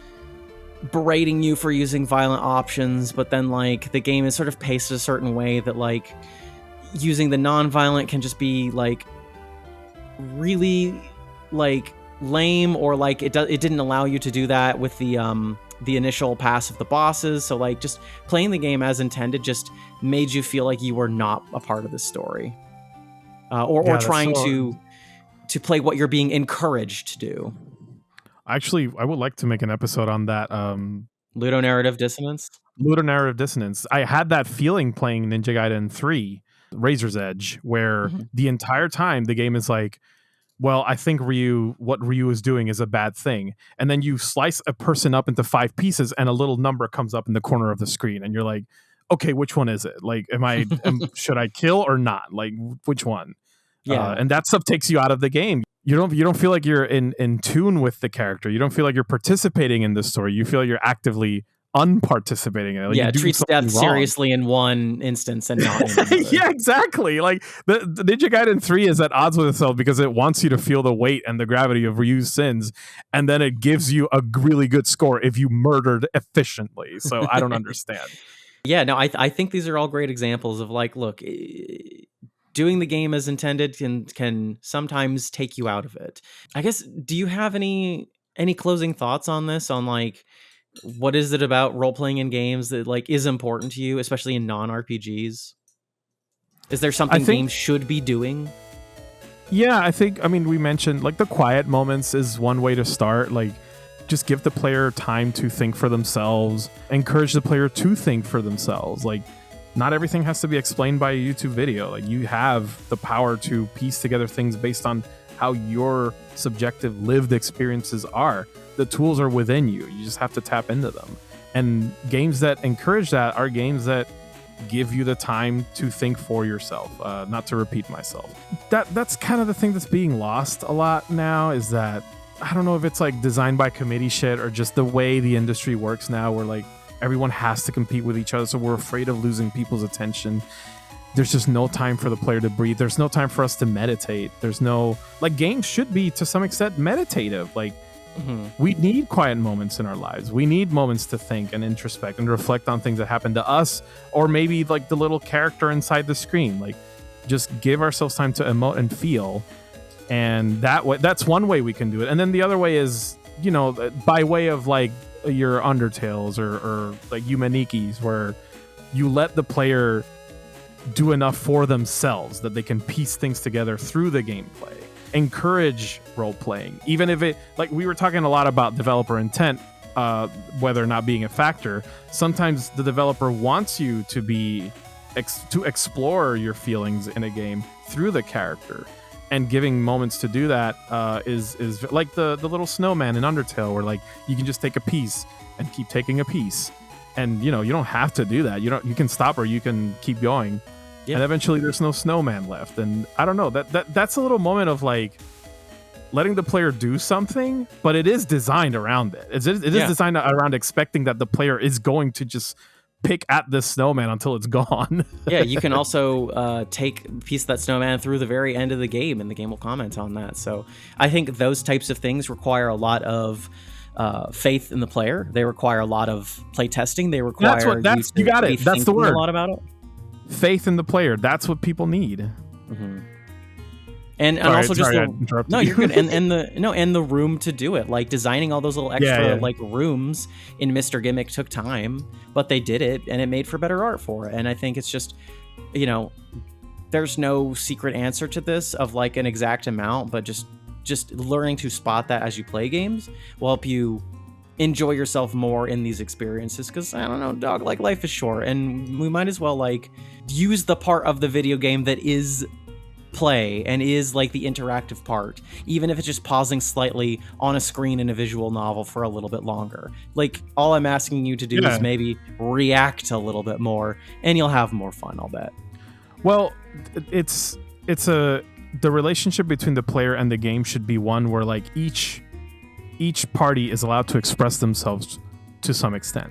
berating you for using violent options, but then like the game is sort of paced a certain way that like using the non-violent can just be like really like lame, or like it didn't allow you to do that with the initial pass of the bosses. So like just playing the game as intended just made you feel like you were not a part of the story, or trying to play what you're being encouraged to do. Actually, I would like to make an episode on that. Ludonarrative dissonance. Ludonarrative dissonance. I had that feeling playing Ninja Gaiden 3, Razor's Edge, where the entire time the game is like, well, I think what Ryu is doing is a bad thing. And then you slice a person up into 5 pieces and a little number comes up in the corner of the screen. And you're like, okay, which one is it? Like, should I kill or not? Like, which one? Yeah. And that stuff takes you out of the game. You don't feel like you're in tune with the character. You don't feel like you're participating in the story. You feel like you're actively unparticipating in it. Like treats death seriously in one instance and not in another. Yeah, exactly. Like the Ninja Gaiden 3 is at odds with itself because it wants you to feel the weight and the gravity of Ryu's sins, and then it gives you a really good score if you murdered efficiently. So I don't understand. Yeah, no, I think these are all great examples of like, look, doing the game as intended can sometimes take you out of it. I guess, do you have any closing thoughts on this? On like, what is it about role-playing in games that like is important to you, especially in non-RPGs? Is there something games should be doing? Yeah, we mentioned like the quiet moments is one way to start. Like, just give the player time to think for themselves. Encourage the player to think for themselves. Like, not everything has to be explained by a YouTube video. Like, you have the power to piece together things based on how your subjective lived experiences are. The tools are within you. You just have to tap into them. And games that encourage that are games that give you the time to think for yourself. Not to repeat myself. That's kind of the thing that's being lost a lot now, is that I don't know if it's like designed by committee shit or just the way the industry works now, where like everyone has to compete with each other, so we're afraid of losing people's attention. There's just no time for the player to breathe. There's no time for us to meditate. There's no, like, games should be to some extent meditative. Like, we need quiet moments in our lives. We need moments to think and introspect and reflect on things that happen to us, or maybe like the little character inside the screen. Like, just give ourselves time to emote and feel. And that's one way we can do it. And then the other way is, you know, by way of like your Undertales or like Yumenikis, where you let the player do enough for themselves that they can piece things together through the gameplay. Encourage role playing, even if it, like we were talking a lot about developer intent, whether or not being a factor. Sometimes the developer wants you to be to explore your feelings in a game through the character, and giving moments to do that is like the little snowman in Undertale, where like you can just take a piece and keep taking a piece, and you know you don't have to do that. You can stop or you can keep going. Yeah. And eventually there's no snowman left. And I don't know, that's a little moment of like letting the player do something, but it is designed around it. It is designed around expecting that the player is going to just pick at this snowman until it's gone. Yeah, you can also take a piece of that snowman through the very end of the game, and the game will comment on that. So I think those types of things require a lot of faith in the player. They require a lot of play testing. They require you got it. That's the word. A lot about it. Faith in the player. That's what people need. Mm-hmm. And also just no, you're good. And the room to do it, like designing all those little extra like rooms in Mr. Gimmick took time, but they did it and it made for better art for it. And I think it's just, there's no secret answer to this of like an exact amount, but just learning to spot that as you play games will help you enjoy yourself more in these experiences. Because I don't know, dog, like life is short, and we might as well like use the part of the video game that is play and is like the interactive part, even if it's just pausing slightly on a screen in a visual novel for a little bit longer. Like all I'm asking you to do is maybe react a little bit more, and you'll have more fun, I'll bet. Well, the relationship between the player and the game should be one where like each party is allowed to express themselves to some extent.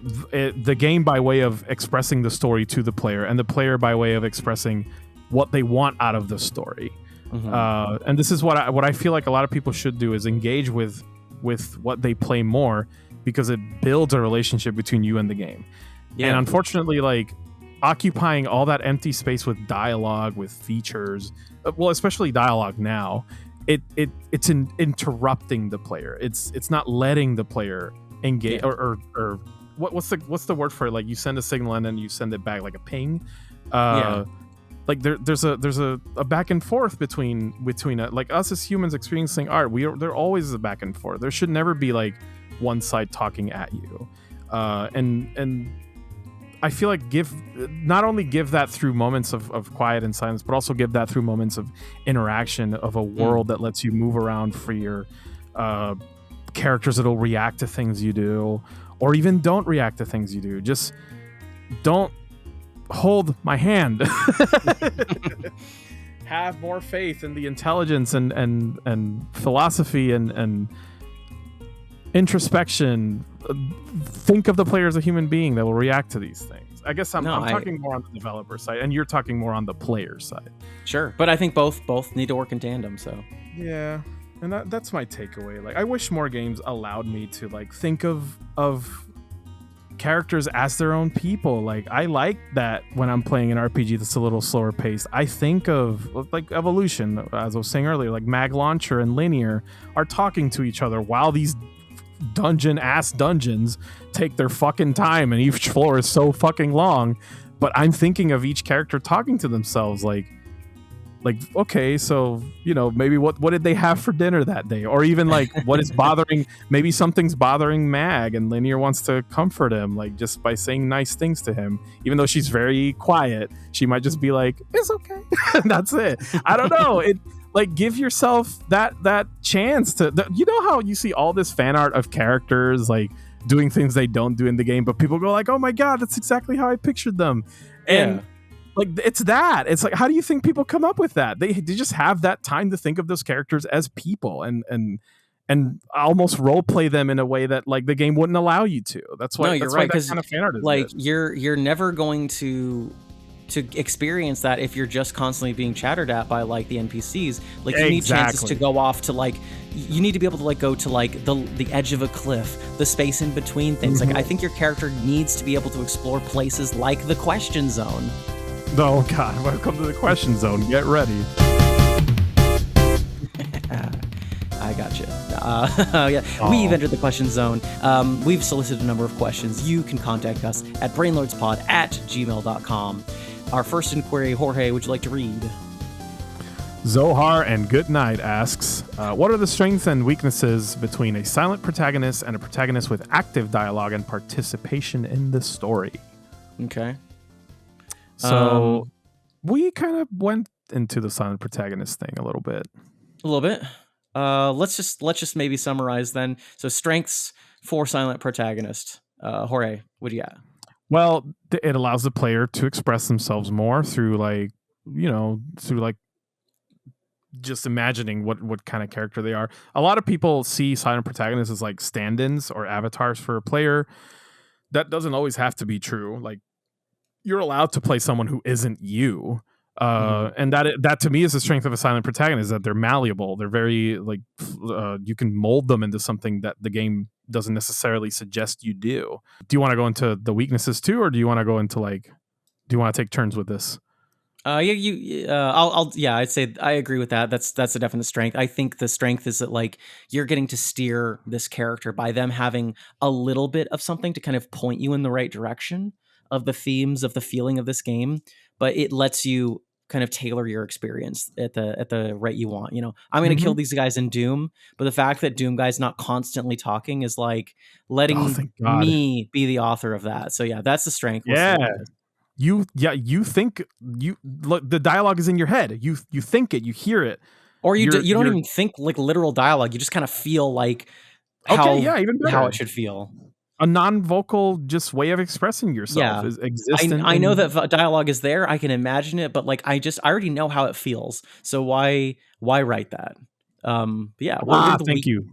The game by way of expressing the story to the player, and the player by way of expressing what they want out of the story. Mm-hmm. And this is what I feel like a lot of people should do, is engage with what they play more, because it builds a relationship between you and the game. Yeah. And unfortunately, like occupying all that empty space with dialogue, with features, well, especially dialogue now, it's interrupting the player. It's not letting the player engage, or what's the word for it? Like you send a signal and then you send it back like a ping. Like there's a back and forth between like us as humans experiencing art. There always is a back and forth. There should never be like one side talking at you. And I feel like not only give that through moments of quiet and silence, but also give that through moments of interaction, of a world that lets you move around for your characters that'll react to things you do, or even don't react to things you do. Just don't hold my hand. Have more faith in the intelligence and philosophy and introspection. Think of the player as a human being that will react to these things. I guess I'm talking more on the developer side, and you're talking more on the player side. Sure, but I think both need to work in tandem. So yeah, and that's my takeaway. Like, I wish more games allowed me to like think of characters as their own people. Like, I like that when I'm playing an RPG that's a little slower paced, I think of like Evolution, as I was saying earlier, like Mag Launcher and Linear are talking to each other while these dungeons take their fucking time, and each floor is so fucking long, but I'm thinking of each character talking to themselves like okay, so maybe what did they have for dinner that day, or even like what is bothering, maybe something's bothering Mag and Linear wants to comfort him like just by saying nice things to him, even though she's very quiet. She might just be like, it's okay. That's it. I don't know. It like, give yourself that chance to how you see all this fan art of characters like doing things they don't do in the game, but people go like, oh my god, that's exactly how I pictured them. And like, it's like, how do you think people come up with that? They just have that time to think of those characters as people and almost role play them in a way that like the game wouldn't allow you to. That's why you're right, because kind of fan art is like good. You're never going to experience that if you're just constantly being chattered at by like the NPCs. Like, you need chances to go off to like, you need to be able to like go to like the edge of a cliff, the space in between things. Like, I think your character needs to be able to explore places like the question zone. Oh god, welcome to the question zone. Get ready. I gotcha. We've entered the question zone. We've solicited a number of questions. You can contact us at brainlordspod@gmail.com. Our first inquiry, Jorge, would you like to read? Zohar and Good Night asks, what are the strengths and weaknesses between a silent protagonist and a protagonist with active dialogue and participation in the story? Okay. So we kind of went into the silent protagonist thing a little bit. Let's just maybe summarize then. So, strengths for silent protagonist. Jorge, what do you got? Well, it allows the player to express themselves more through just imagining what kind of character they are. A lot of people see silent protagonists as like stand-ins or avatars for a player. That doesn't always have to be true. Like, you're allowed to play someone who isn't you. And that to me is the strength of a silent protagonist, that they're malleable. They're very like you can mold them into something that the game doesn't necessarily suggest you do. Do you want to go into the weaknesses too, or do you want to go into do you want to take turns with this? I'd say I agree with that. That's a definite strength. I think the strength is that like you're getting to steer this character by them having a little bit of something to kind of point you in the right direction of the themes of the feeling of this game, but it lets you kind of tailor your experience at the rate you want. You know, I'm going to kill these guys in Doom, but the fact that Doom guy's not constantly talking is like letting me be the author of that. So yeah, that's the strength. Yeah. You think the dialogue is in your head. You think it, you hear it, or you don't even think like literal dialogue. You just kind of feel like how it should feel. A non-vocal just way of expressing yourself is existent. I know that dialogue is there. I can imagine it, but like I already know how it feels. So why write that? Thank you.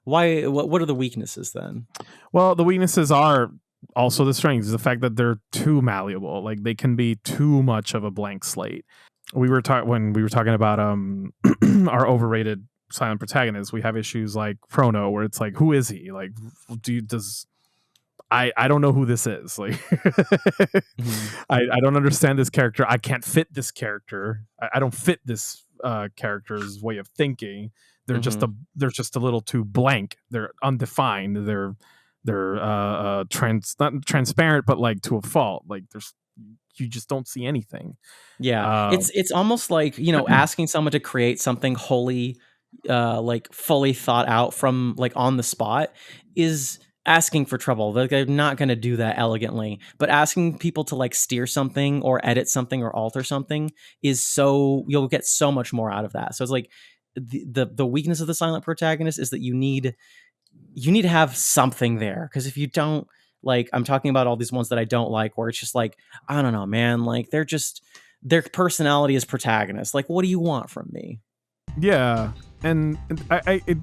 Why? What are the weaknesses then? Well, the weaknesses are also the strengths, the fact that they're too malleable. Like they can be too much of a blank slate. When we were talking about our overrated silent protagonists, we have issues like Chrono, where it's like, who is he? Like, I don't know who this is. Like, I don't understand this character. I can't fit this character. I don't fit this character's way of thinking. They're just a little too blank. They're undefined. They're not transparent, but like to a fault. Like you just don't see anything. Yeah, it's almost like, you know, asking someone to create something wholly like fully thought out from like on the spot is asking for trouble. They're not going to do that elegantly, but asking people to like steer something or edit something or alter something is you'll get so much more out of that. So it's like the weakness of the silent protagonist is that you need to have something there, because if you don't, like, I'm talking about all these ones that I don't like, where it's just like, I don't know, man, like their personality is protagonist. Like, what do you want from me? Yeah, and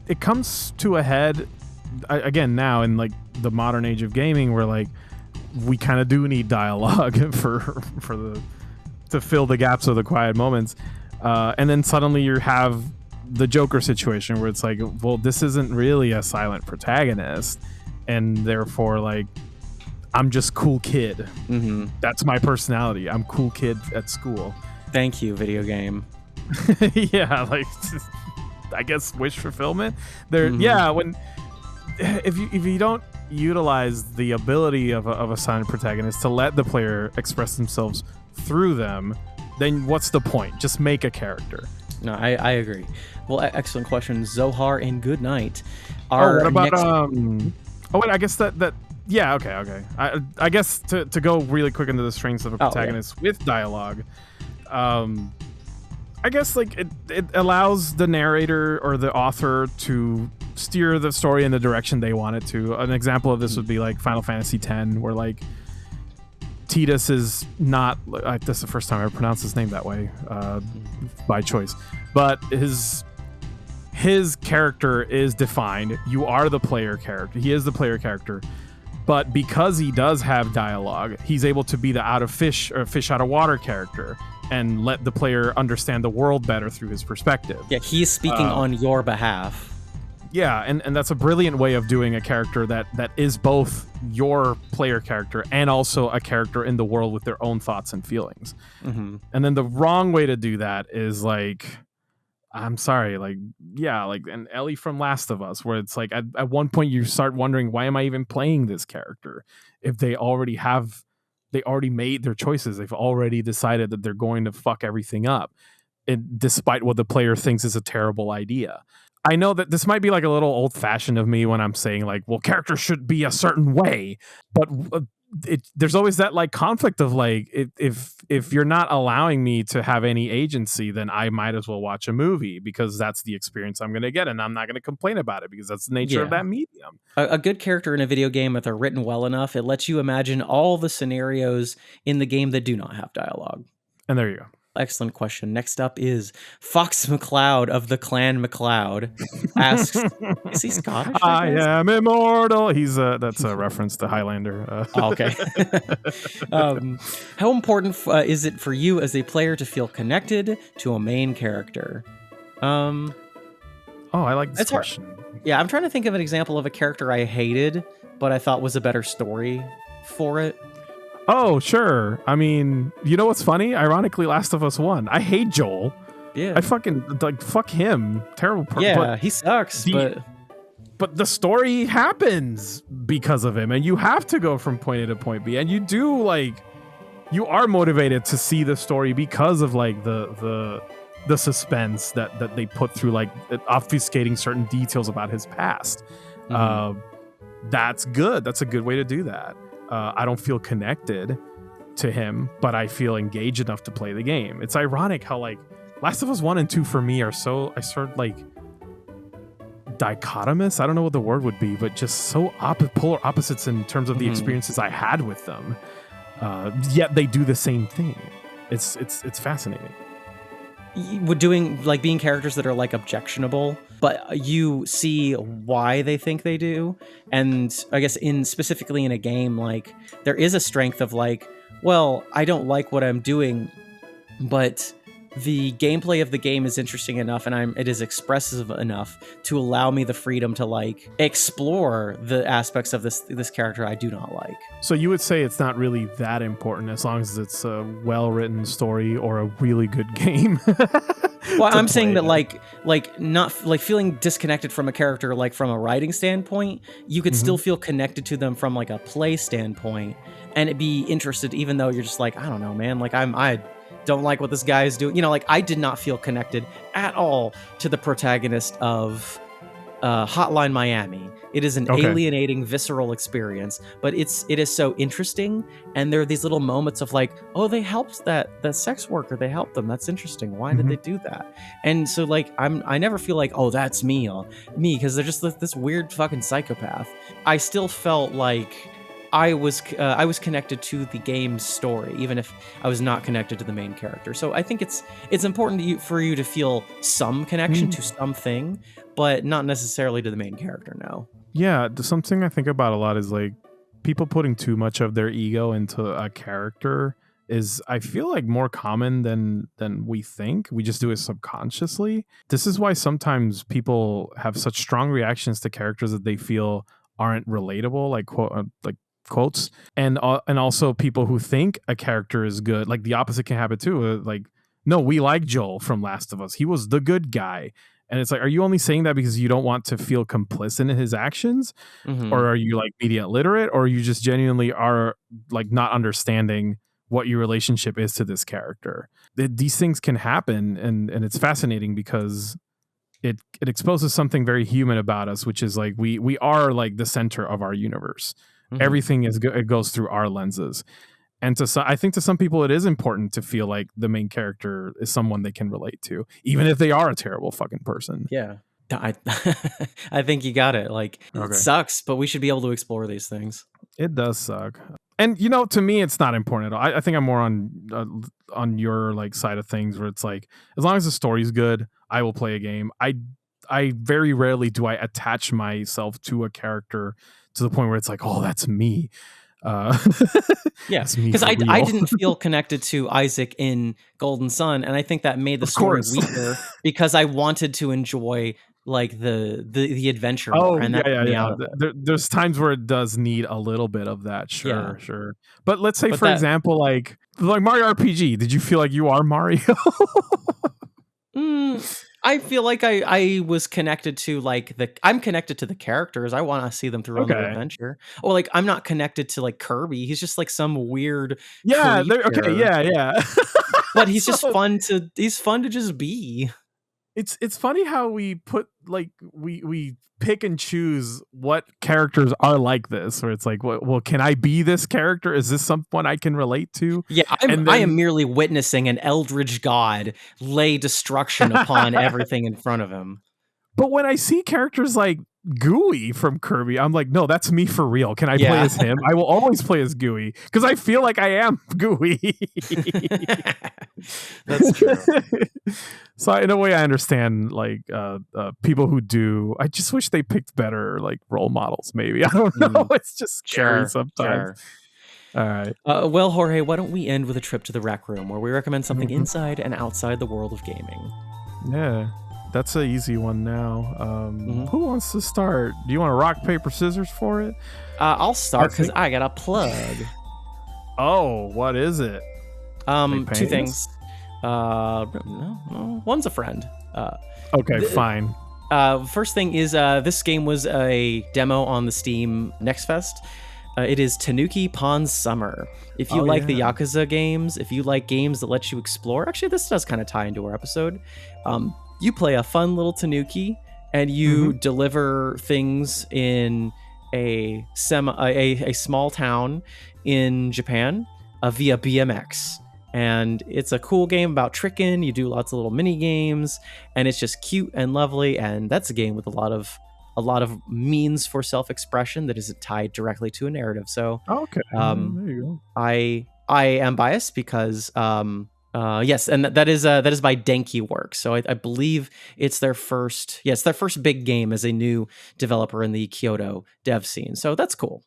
it comes to a head again now in like the modern age of gaming, where like we kind of do need dialogue to fill the gaps of the quiet moments, and then suddenly you have the Joker situation where it's like, well, this isn't really a silent protagonist, and therefore like I'm just cool kid. That's my personality. I'm cool kid at school. Thank you, video game. Yeah, like I guess wish fulfillment there. Yeah, when if you don't utilize the ability of a silent protagonist to let the player express themselves through them, then what's the point? Just make a character. No, I agree. Well, excellent question, Zohar, and good night. What about I guess that yeah, okay. I guess to go really quick into the strengths of a protagonist with dialogue, I guess like it allows the narrator or the author to steer the story in the direction they want it to. An example of this would be like Final Fantasy X, where like Tidus is not, this is the first time I ever pronounced his name that way by choice, but his character is defined. You are the player character. He is the player character. But because he does have dialogue, he's able to be the fish out of water character and let the player understand the world better through his perspective. Yeah, he's speaking on your behalf. Yeah, and that's a brilliant way of doing a character that is both your player character and also a character in the world with their own thoughts and feelings. And then the wrong way to do that is like, I'm sorry, like, yeah, like an Ellie from Last of Us, where it's like at one point you start wondering, why am I even playing this character? If they already made their choices. They've already decided that they're going to fuck everything up, despite what the player thinks is a terrible idea. I know that this might be like a little old fashioned of me when I'm saying like, well, characters should be a certain way, but there's always that like conflict of like, if you're not allowing me to have any agency, then I might as well watch a movie, because that's the experience I'm going to get, and I'm not going to complain about it because that's the nature of that medium. A good character in a video game, if they're written well enough, it lets you imagine all the scenarios in the game that do not have dialogue. And there you go. excellent question. Next up is Fox McCloud of the Clan McCloud asks, is he Scottish? I am immortal. That's a reference to Highlander. Okay. How important is it for you as a player to feel connected to a main character? I like this question. Yeah, I'm trying to think of an example of a character I hated, but I thought was a better story for it. Oh, sure. I mean, you know what's funny? Ironically, Last of Us 1. I hate Joel. Yeah. I fucking, fuck him. Terrible person. Yeah, he sucks, But the story happens because of him, and you have to go from point A to point B, and you are motivated to see the story because of, like, the suspense that they put through, like, obfuscating certain details about his past. That's good. That's a good way to do that. I don't feel connected to him, but I feel engaged enough to play the game. It's ironic how, like, Last of Us 1 and 2 for me are so, I sort of, like, dichotomous. I don't know what the word would be, but just so polar opposites in terms of the experiences I had with them. Yet they do the same thing. It's fascinating. We're doing, like, being characters that are, like, objectionable, but you see why they think they do. And I guess specifically in a game, like, there is a strength of, like, well, I don't like what I'm doing, but the gameplay of the game is interesting enough and it is expressive enough to allow me the freedom to, like, explore the aspects of this character I do not like. So you would say it's not really that important as long as it's a well-written story or a really good game. Well, I'm saying that like not like feeling disconnected from a character, like from a writing standpoint, you could still feel connected to them from, like, a play standpoint and be interested, even though you're just like, I don't know, man, like I don't like what this guy is doing. You know, like, I did not feel connected at all to the protagonist of Hotline Miami. It is an alienating, visceral experience, but it is so interesting. And there are these little moments of, like, oh, they helped that sex worker. They helped them. That's interesting. Why did they do that? And so, like, I never feel like, oh, that's me, because they're just this weird fucking psychopath. I still felt like I was connected to the game's story, even if I was not connected to the main character. So I think it's important for you to feel some connection to something, but not necessarily to the main character. No. Yeah, something I think about a lot is, like, people putting too much of their ego into a character is, I feel like, more common than we think. We just do it subconsciously. This is why sometimes people have such strong reactions to characters that they feel aren't relatable, like quotes, and also people who think a character is good. Like, the opposite can happen too. Like, no, we like Joel from Last of Us. He was the good guy. And it's like, are you only saying that because you don't want to feel complicit in his actions? Or are you, like, media literate? Or you just genuinely are, like, not understanding what your relationship is to this character? These things can happen. And it's fascinating because it exposes something very human about us, which is, like, we are, like, the center of our universe. Everything it goes through our lenses. And I think to some people it is important to feel like the main character is someone they can relate to, even if they are a terrible fucking person. Yeah. I think you got it. Like, It sucks, but we should be able to explore these things. It does suck. And, you know, to me, it's not important at all. I think I'm more on your, like, side of things, where it's like, as long as the story's good, I will play a game. I very rarely do I attach myself to a character to the point where it's like, oh, that's me. Yeah, because I didn't feel connected to Isaac in Golden Sun, and I think that made the story weaker because I wanted to enjoy, like, the adventure more, and that took me out of it. There's times where it does need a little bit of that, sure. But let's say, for example, like Mario RPG, did you feel like you are Mario? I feel like I was connected to, like, I'm connected to the characters. I want to see them through their adventure. Or, like, I'm not connected to, like, Kirby. He's just, like, some weird yeah. But he's just fun to just be. It's funny how we put, like, we pick and choose what characters are like this, where it's like, well, can I be this character? Is this someone I can relate to? Yeah, I am merely witnessing an eldritch god lay destruction upon everything in front of him. But when I see characters like Gooey from Kirby. I'm like, no, that's me for real. Can I play as him? I will always play as Gooey because I feel like I am Gooey. That's true. So in a way, I understand like people who do. I just wish they picked better like role models. Maybe I don't know. It's just scary sometimes. All right. Well, Jorge, why don't we end with a trip to the rec room where we recommend something inside and outside the world of gaming? Yeah. That's an easy one now. Who wants to start? Do you want to rock, paper, scissors for it? I'll start because I got a plug. Oh, what is it? Two things. No, one's a friend. Okay, fine. First thing is this game was a demo on the Steam Next Fest. It is Tanuki Pond's Summer. If you like the Yakuza games, if you like games that let you explore, actually this does kind of tie into our episode. You play a fun little tanuki, and you deliver things in a small town in Japan via BMX. And it's a cool game about tricking. You do lots of little mini games, and it's just cute and lovely. And that's a game with a lot of means for self-expression that isn't tied directly to a narrative. So okay, there you go. I am biased because yes, and that is by Denki Works. So I believe it's their first big game as a new developer in the Kyoto dev scene. So that's cool.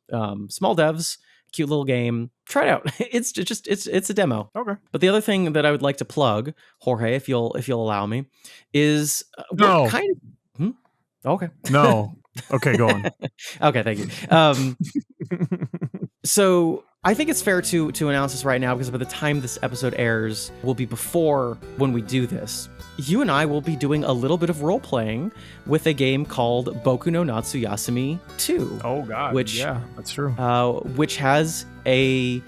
Small devs, cute little game. Try it out. It's a demo. Okay. But the other thing that I would like to plug, Jorge, if you'll allow me, is no. Okay. No. Okay, go on. Okay, thank you. So I think it's fair to announce this right now because by the time this episode airs will be before when we do this. You and I will be doing a little bit of role-playing with a game called Boku no Natsuyasumi 2. Oh god, yeah, that's true. Which has an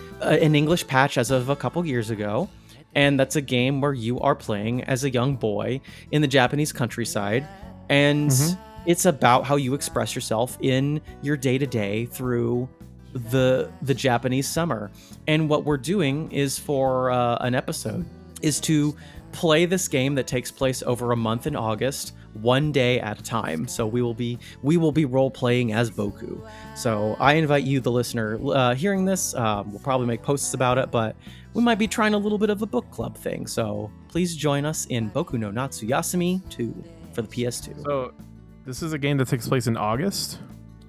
English patch as of a couple years ago. And that's a game where you are playing as a young boy in the Japanese countryside. And it's about how you express yourself in your day-to-day through the Japanese summer. And what we're doing is for an episode is to play this game that takes place over a month in August, one day at a time. So we will be role playing as Boku. So I invite you, the listener, hearing this, we'll probably make posts about it, but we might be trying a little bit of a book club thing. So please join us in Boku no Natsuyasumi 2 for the PS2. So this is a game that takes place in August?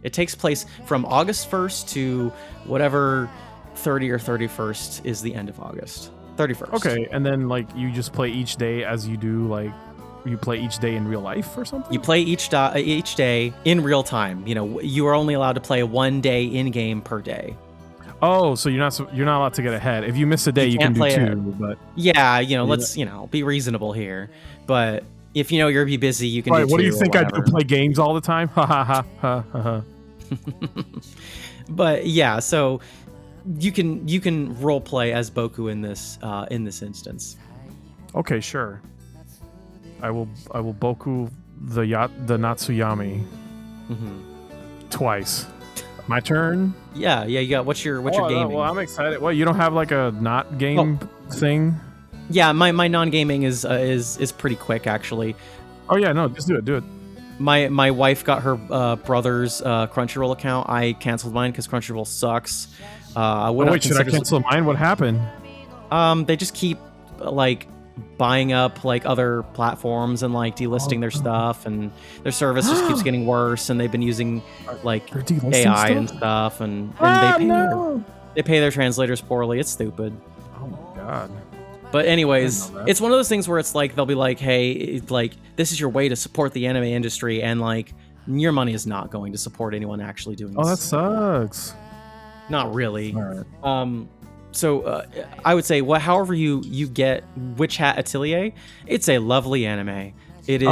It takes place from August 1st to whatever 30 or 31st is the end of August. 31st. Okay, and then like you just play each day as you do, like you play each day in real life or something? You play each day in real time. You know, you are only allowed to play one day in game per day. Oh, so you're not allowed to get ahead. If you miss a day, you can do two. But yeah, let's be reasonable here. But if you're gonna be busy, you can. Right, do what do you two think? or I do play games all the time? Ha ha ha ha ha. But yeah, so you can role play as Boku in this instance. Okay, sure. I will Boku the Natsuyami twice. My turn. Yeah. You got what's your gaming? Well, I'm excited. Well, you don't have like a not game thing. Yeah, my non-gaming is pretty quick actually. Oh yeah, no, just do it. My wife got her brother's Crunchyroll account. I canceled mine because Crunchyroll sucks. Should I cancel mine? What happened? They just keep like buying up like other platforms and like delisting their stuff, and their service just keeps getting worse. And they've been using like AI and stuff, and they pay their translators poorly. It's stupid. Oh my god. But anyways, it's one of those things where it's like they'll be like, hey, like this is your way to support the anime industry, and like your money is not going to support anyone actually doing this. Oh, that sucks. Not really. All right. So I would say, however you get Witch Hat Atelier, it's a lovely anime. It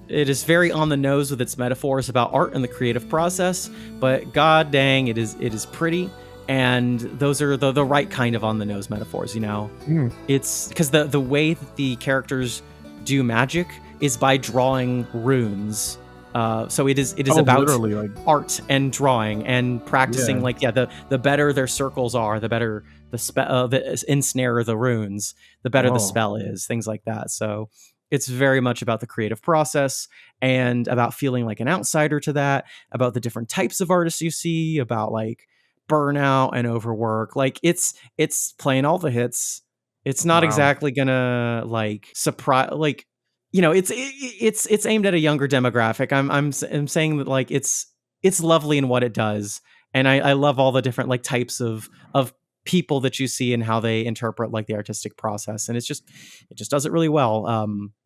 is very on the nose with its metaphors about art and the creative process, but god dang, it is pretty. And those are the right kind of on the nose metaphors, It's because the way that the characters do magic is by drawing runes. So it is about like art and drawing and practicing. The better their circles are, the better the spell, the ensnare the runes, the better the spell is. Things like that. So It's very much about the creative process and about feeling like an outsider to that, about the different types of artists you see, about like burnout and overwork. Like it's playing all the hits. It's not Wow. exactly gonna like surprise, like, it's aimed at a younger demographic. I'm saying that like it's lovely in what it does, and I love all the different like types of people that you see and how they interpret like the artistic process, and it just does it really well.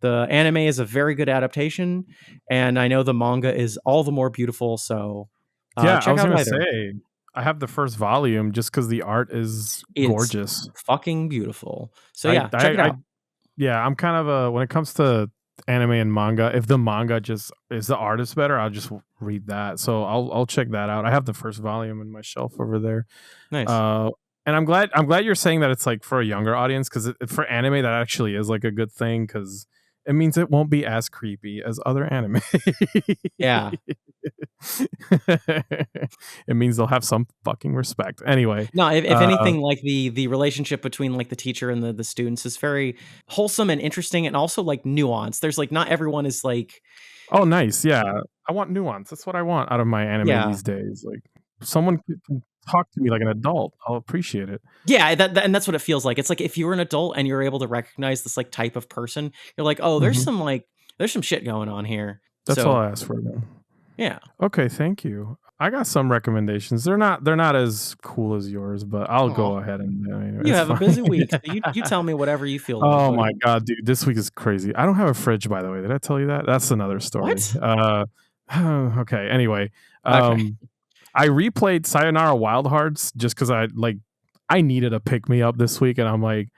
The anime is a very good adaptation, and I know the manga is all the more beautiful. So I check was out gonna either. say I have the first volume just because the art is It's gorgeous. fucking beautiful. So yeah, check it out. I'm kind of a when it comes to anime and manga, if the manga just is the artist better, I'll just read that. So I'll check that out. I have the first volume in my shelf over there. Nice. And I'm glad you're saying that it's like for a younger audience, because for anime that actually is like a good thing, because it means it won't be as creepy as other anime. Yeah. It means they'll have some fucking respect. Anyway. No, if anything, like the relationship between like the teacher and the students is very wholesome and interesting, and also like nuanced. There's like not everyone is like, oh, nice. Yeah. I want nuance. That's what I want out of my anime these days. Like someone can talk to me like an adult. I'll appreciate it. Yeah, and that's what it feels like. It's like if you're an adult and you're able to recognize this like type of person, you're like, oh, there's some shit going on here. That's all I asked for now. Yeah. Okay, thank you. I got some recommendations. They're not as cool as yours, but I'll go ahead and you have a busy week. So you tell me whatever you feel. Oh my god, dude, this week is crazy. I don't have a fridge, by the way. Did I tell you that? That's another story. What? Okay. Anyway, I replayed Sayonara Wild Hearts just because I needed a pick me up this week, and I'm like,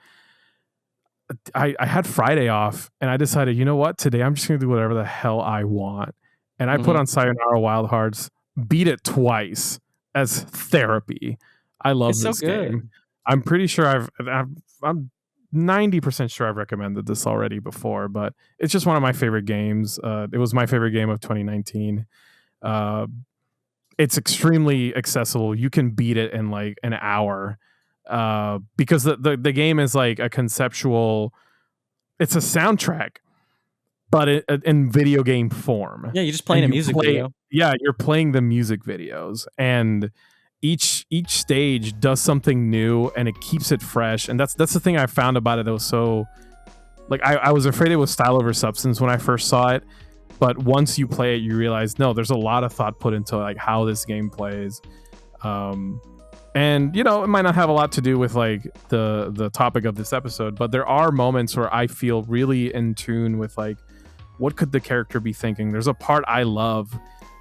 I had Friday off, and I decided, you know what? Today I'm just gonna do whatever the hell I want, and I put on Sayonara Wild Hearts, beat it twice as therapy. I love this game. I'm pretty sure I'm 90% sure I've recommended this already before, but it's just one of my favorite games. It was my favorite game of 2019. It's extremely accessible. You can beat it in like an hour because the game is like a conceptual. It's a soundtrack, but in video game form. Yeah, you're just playing a music video. Yeah, you're playing the music videos, and each stage does something new, and it keeps it fresh. And that's the thing I found about it that was so like I was afraid it was style over substance when I first saw it. But once you play it, you realize, no, there's a lot of thought put into like how this game plays. And, it might not have a lot to do with like the topic of this episode, but there are moments where I feel really in tune with like, what could the character be thinking? There's a part I love,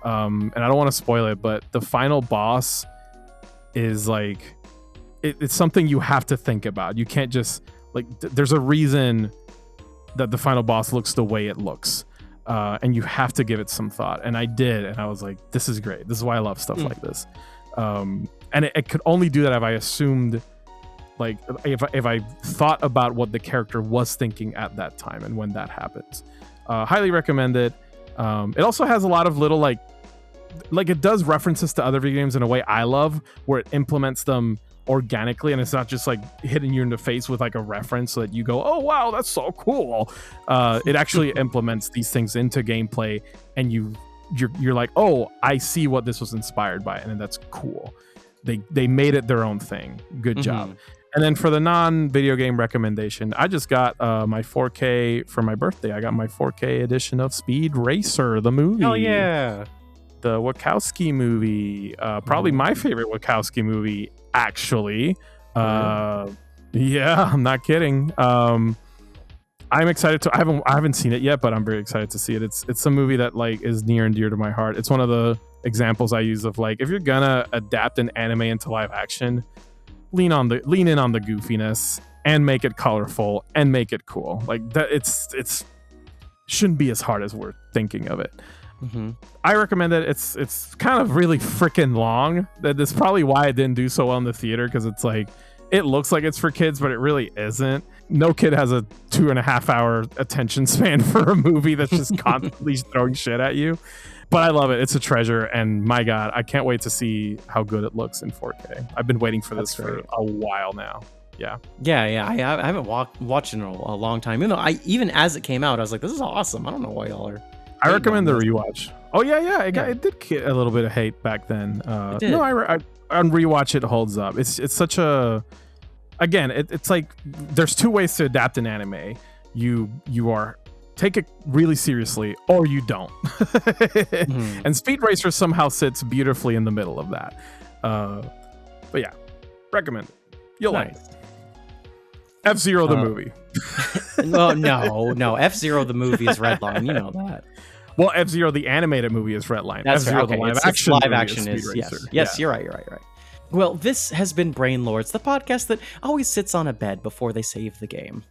and I don't want to spoil it, but the final boss is like, it's something you have to think about. You can't just like, there's a reason that the final boss looks the way it looks. And you have to give it some thought, and I did, and I was like, "This is great. This is why I love stuff like this." And it could only do that if I assumed, like, if I thought about what the character was thinking at that time and when that happens. Highly recommend it. It also has a lot of little like it does references to other video games in a way I love, where it implements them organically, and it's not just like hitting you in the face with like a reference so that you go, oh wow, that's so cool. It actually implements these things into gameplay, and you're like, oh, I see what this was inspired by, and that's cool. They made it their own thing. Good job. And then for the non-video game recommendation, I just got my 4K for my birthday. I got my 4K edition of Speed Racer, the movie. Oh yeah, the Wachowski movie. Probably my favorite Wachowski movie, actually. Yeah, I'm not kidding. I'm excited to. I haven't seen it yet, but I'm very excited to see it. It's a movie that like is near and dear to my heart. It's one of the examples I use of like, if you're gonna adapt an anime into live action, lean in on the goofiness and make it colorful and make it cool. Like that, it's shouldn't be as hard as we're thinking of it. I recommend it. It's kind of really freaking long. That's probably why it didn't do so well in the theater, because it's like, it looks like it's for kids, but it really isn't. No kid has a 2.5 hour attention span for a movie that's just constantly throwing shit at you. But I love it. It's a treasure, and my God, I can't wait to see how good it looks in 4K. I've been waiting for this for a while now. Yeah. Yeah. I haven't watched it in a long time. Even as it came out, I was like, this is awesome. I don't know why y'all are. I recommend the rewatch. Oh yeah. It did get a little bit of hate back then. It did. No, I on rewatch it holds up. It's such a. Again, it's like there's two ways to adapt an anime. You are take it really seriously or you don't. And Speed Racer somehow sits beautifully in the middle of that. But yeah, recommend it. You'll like it. F-Zero the movie. No. F-Zero the movie is Redline. You know that. Well, F-Zero the animated movie is Redline. That's F-Zero okay. the live action is yes. You're right. Well, this has been Brain Lords, the podcast that always sits on a bed before they save the game.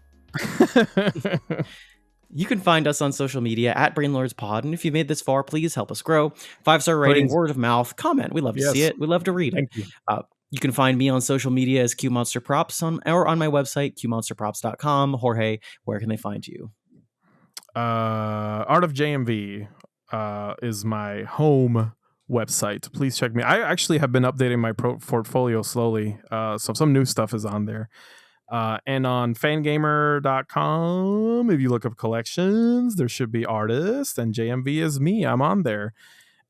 You can find us on social media at BrainLordsPod, and if you made this far, please help us grow. 5-star rating, word of mouth, comment. We love to see it. We love to read it. Thank you. You can find me on social media as QMonsterProps or on my website, QMonsterProps.com. Jorge, where can they find you? Art of JMV is my home website. Please check me. I actually have been updating my portfolio slowly, so some new stuff is on there. And on fangamer.com, if you look up collections, there should be artists, and JMV is me. I'm on there.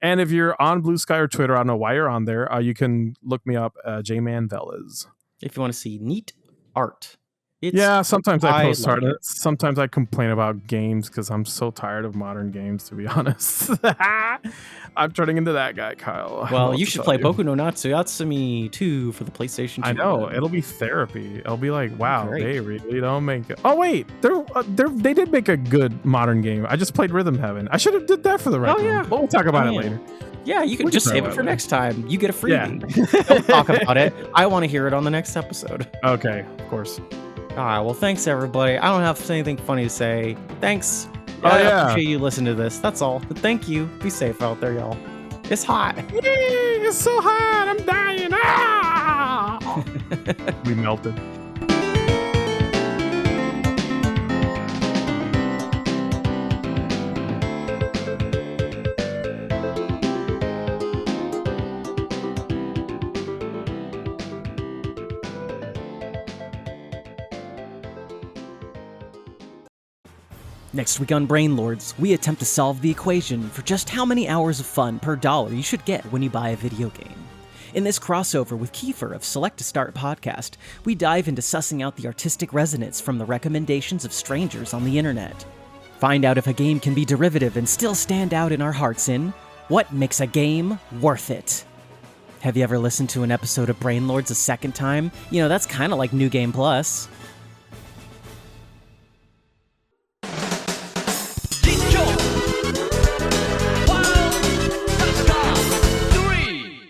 And if you're on Blue Sky or Twitter, I don't know why you're on there, you can look me up, J-Man Velas. If you want to see neat art. Sometimes I post art. It. Sometimes I complain about games because I'm so tired of modern games, to be honest. I'm turning into that guy, Kyle. Well, you should play Boku no Yatsumi 2 for the PlayStation 2. I know. It'll be therapy. It'll be like, wow, they really don't make it. Oh, wait. They did make a good modern game. I just played Rhythm Heaven. I should have did that for the record. Yeah. But we'll talk about it later. Yeah, you can just save it for next time. You get a freebie. Don't talk about it. I want to hear it on the next episode. Okay, of course. All right, well, thanks, everybody. I don't have anything funny to say. Thanks. I appreciate you listening to this. That's all. But thank you. Be safe out there, y'all. It's hot. It's so hot. I'm dying. Ah! We melted. Next week on Brain Lords, we attempt to solve the equation for just how many hours of fun per dollar you should get when you buy a video game. In this crossover with Kiefer of Select to Start podcast, we dive into sussing out the artistic resonance from the recommendations of strangers on the internet. Find out if a game can be derivative and still stand out in our hearts in what makes a game worth it. Have you ever listened to an episode of Brain Lords a second time? You know, that's kind of like New Game Plus.